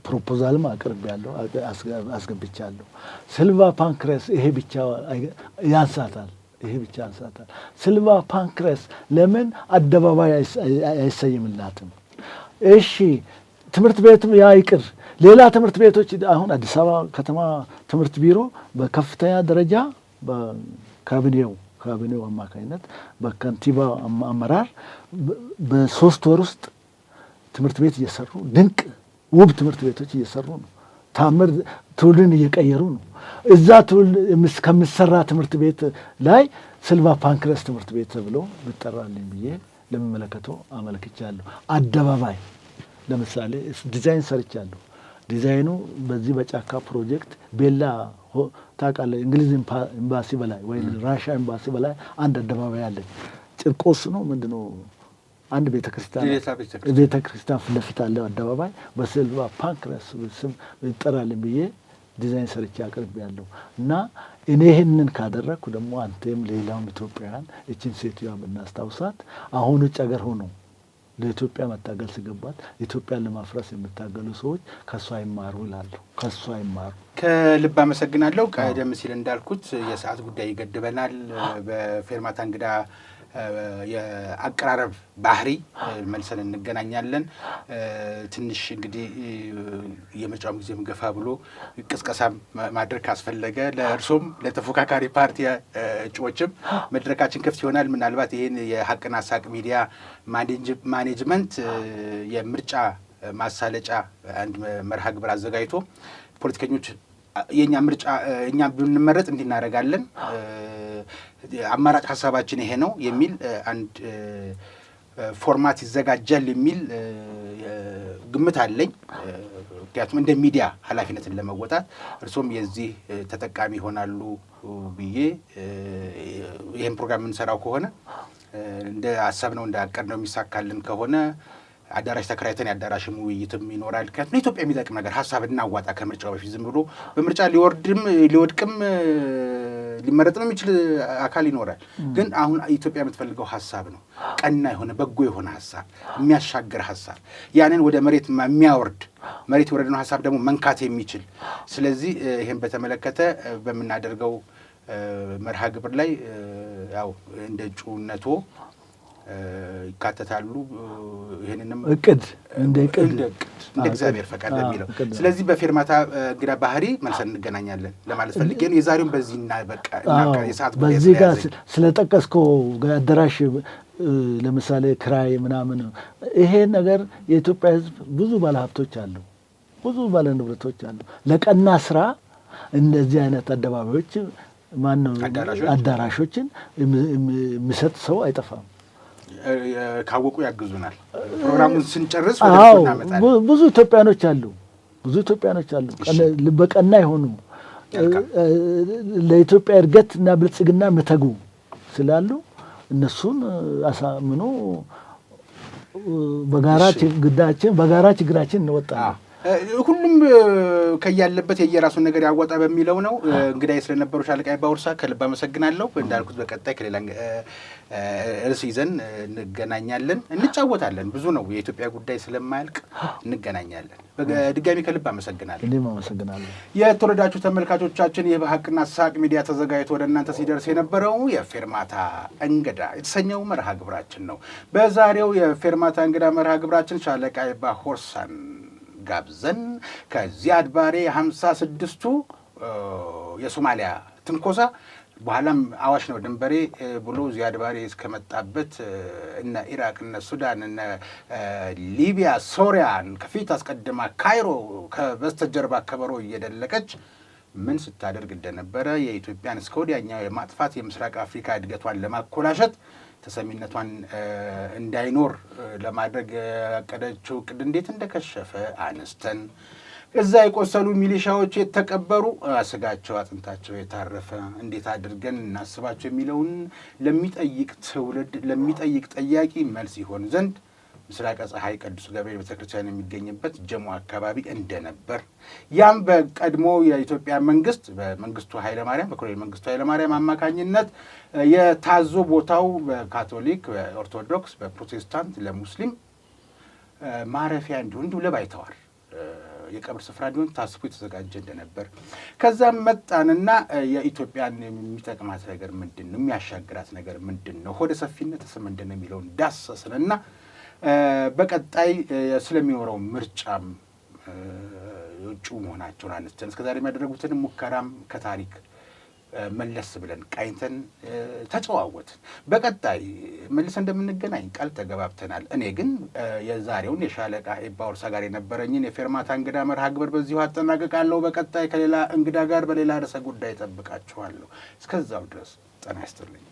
ፕሮፖዛልም አቅርቤያለሁ፣ አስገብቻለሁ። ሲልቫ ፓንክረስት ይሄ ብቻ ያንሳታል። ሲልቫ ፓንክረስት ለምን አደባባይ አይሰይምላትም? እሺ ትምህርት ቤትም ያ ይቅር፣ ሌላ ትምህርት ቤቶች አሁን አዲስ አበባ ከተማ ትምህርት ቢሮ በከፍተኛ ደረጃ በካቢኔው አማካኝነት በከንቲባ አመራር በ3 ወር ውስጥ ትምህርት ቤት እየሰሩ ድንቅ ውብ ትምህርት ቤቶች እየሰሩ ነው። ታምር ትውልድን እየቀየሩ ነው። እዛ ትውልድ ከሚሰራ ትምህርት ቤት ላይ ሲልቫ ፓንክረስት ትምህርት ቤት ተብሎ ብጠራልኝ ብዬ ለሚመለከተው አመልክቻለሁ። አደባባይ ለምሳሌ ዲዛይን ሰርቻለሁ። ዲዛይኑ በዚህ በጫካ ፕሮጀክት ቤላ ታውቃለህ፣ እንግሊዝ ኤምባሲ በላይ ወይ ራሽያ ኤምባሲ በላይ አንድ አደባባይ አለ። ጭርቆስ ነው ምንድነው አንድ ቤተክርስቲያን ፊት ለፊት አለ አደባባይ። በሲልቫ ፓንክረስት ስም ይጠራልኝ ብዬ ዲዛይን ሰርቼ አቅርቤያለሁ። እና እኔ ይህንን ካደረግኩ ደግሞ አንተም ሌላውም ኢትዮጵያውያን እችን ሴትዮዋ ብናስታውሳት አሁን ውጭ ሀገር ሆኖ ለኢትዮጵያ መታገል ሲገባት ኢትዮጵያን ለማፍረስ የሚታገሉ ሰዎች ከእሷ ይማሩ ይላሉ። ከእሷ ይማሩ። ከልብ አመሰግናለሁ። ቀደም ሲል እንዳልኩት የሰዓት ጉዳይ ይገድበናል። በፌርማታ እንግዳ የአቀራረብ ባህሪ መልሰን እንገናኛለን። ትንሽ እንግዲህ የምርጫው ጊዜም ገፋ ብሎ ቅስቀሳ ማድረግ ካስፈለገ ለእርሶም ለተፎካካሪ ፓርቲ እጩዎችም መድረካችን ክፍት ይሆናል። ምናልባት ይህን የሀቅና ሳቅ ሚዲያ ማኔጅመንት የምርጫ ማሳለጫ አንድ መርሃ ግብር አዘጋጅቶ ፖለቲከኞች የኛ ምርጫ እኛ ብንመረጥ እንዲናረጋለን አማራጭ ሀሳባችን ይሄ ነው የሚል አንድ ፎርማት ይዘጋጃል የሚል ግምት አለኝ። ምክንያቱም እንደ ሚዲያ ኃላፊነትን ለመወጣት እርሶም የዚህ ተጠቃሚ ይሆናሉ ብዬ ይህን ፕሮግራም የምንሰራው ከሆነ እንደ አሰብነው እንደ አቀድነው የሚሳካልን ከሆነ አዳራሽ ተከራይተን የአዳራሽም ውይይትም ይኖራል። ምክንያቱም ለኢትዮጵያ የሚጠቅም ነገር ሀሳብ እናዋጣ ከምርጫው በፊት ዝም ብሎ በምርጫ ሊወድቅም ሊመረጥም የሚችል አካል ይኖራል። ግን አሁን ኢትዮጵያ የምትፈልገው ሀሳብ ነው። ቀና የሆነ በጎ የሆነ ሀሳብ፣ የሚያሻግር ሀሳብ፣ ያንን ወደ መሬት የሚያወርድ መሬት የወረድነው ሀሳብ ደግሞ መንካት የሚችል። ስለዚህ ይህን በተመለከተ በምናደርገው መርሃ ግብር ላይ ያው እንደ እጩነቶ ይካተታሉ። ይሄንንም እቅድ እንደ እግዚአብሔር ፈቃድ የሚለው ስለዚህ በፌርማታ እንግዳ ባህሪ መልሰን እንገናኛለን ለማለት ፈልጌ ነው። የዛሬውን በዚህ በቃ የሰዓት በዚህ ጋር ስለጠቀስከው አዳራሽ ለምሳሌ ክራይ ምናምን ይሄ ነገር የኢትዮጵያ ሕዝብ ብዙ ባለሀብቶች አሉ፣ ብዙ ባለንብረቶች አሉ። ለቀና ስራ እንደዚህ አይነት አደባባዮች ማነው አዳራሾችን የሚሰጥ ሰው አይጠፋም። ካወቁ ያግዙናል። ፕሮግራሙን ስንጨርስ ብዙ ኢትዮጵያኖች አሉ፣ ልበቀና የሆኑ ለኢትዮጵያ እድገት እና ብልጽግና ምተጉ ስላሉ እነሱን አሳምኖ በጋራ ችግራችን እንወጣለን። ሁሉም ከያለበት የየራሱን ነገር ያወጣ በሚለው ነው። እንግዳዬ ስለነበሩ ሻለቃ ባውርሳ ከልብ አመሰግናለሁ። እንዳልኩት በቀጣይ ከሌላ ርዕስ ይዘን እንገናኛለን፣ እንጫወታለን። ብዙ ነው የኢትዮጵያ ጉዳይ ስለማያልቅ እንገናኛለን። በድጋሚ ከልብ አመሰግናለሁ። እኔም አመሰግናለሁ። የተወደዳችሁ ተመልካቾቻችን ይህ በሀቅና ሳቅ ሚዲያ ተዘጋጅቶ ወደ እናንተ ሲደርስ የነበረው የፌርማታ እንግዳ የተሰኘው መርሃ ግብራችን ነው። በዛሬው የፌርማታ እንግዳ መርሃ ግብራችን ሻለቃ ባሆርሳን ጋብዘን ከዚያድ ባሬ 56ቱ የሶማሊያ ትንኮሳ በኋላም አዋሽ ነው ድንበሬ ብሎ ዚያድ ባሬ እስከመጣበት እነ ኢራቅ፣ እነ ሱዳን፣ እነ ሊቢያ፣ ሶሪያን ከፊት አስቀድማ ካይሮ ከበስተጀርባ ከበሮ እየደለቀች ምን ስታደርግ እንደነበረ የኢትዮጵያን እስከ ወዲያኛው የማጥፋት የምስራቅ አፍሪካ እድገቷን ለማኮላሸት ተሰሚነቷን እንዳይኖር ለማድረግ ያቀደችው እቅድ እንዴት እንደከሸፈ አነስተን እዛ የቆሰሉ ሚሊሻዎች የተቀበሩ ስጋቸው አጥንታቸው የታረፈ እንዴት አድርገን እናስባቸው የሚለውን ለሚጠይቅ ትውልድ ለሚጠይቅ ጠያቂ መልስ ይሆን ዘንድ ምስራቅ ፀሐይ ቅዱስ ገብርኤል ቤተክርስቲያን የሚገኝበት ጀሞ አካባቢ እንደነበር ያም በቀድሞ የኢትዮጵያ መንግስት በመንግስቱ ኃይለማርያም በኮሎኔል መንግስቱ ኃይለማርያም አማካኝነት የታዞ ቦታው በካቶሊክ፣ በኦርቶዶክስ፣ በፕሮቴስታንት ለሙስሊም ማረፊያ እንዲሁ ለባይተዋር የቀብር ስፍራ እንዲሆን ታስቦ የተዘጋጀ እንደነበር ከዛም መጣንና የኢትዮጵያን የሚጠቅማት ነገር ምንድን ነው፣ የሚያሻግራት ነገር ምንድን ነው፣ ሆደ ሰፊነት ምንድን ነው የሚለውን ዳሰስንና በቀጣይ ስለሚኖረው ምርጫም እጩ መሆናቸውን አንስተን እስከዛሬ የሚያደረጉትን ሙከራም ከታሪክ መለስ ብለን ቃኝተን ተጨዋወትን። በቀጣይ መልሰን እንደምንገናኝ ቃል ተገባብተናል። እኔ ግን የዛሬውን የሻለቃ ባውርሳ ጋር የነበረኝን የፌርማታ እንግዳ መርሃ ግብር በዚሁ አጠናቅቃለሁ። በቀጣይ ከሌላ እንግዳ ጋር በሌላ ርዕሰ ጉዳይ እጠብቃችኋለሁ። እስከዛው ድረስ ጤና ይስጥልኝ።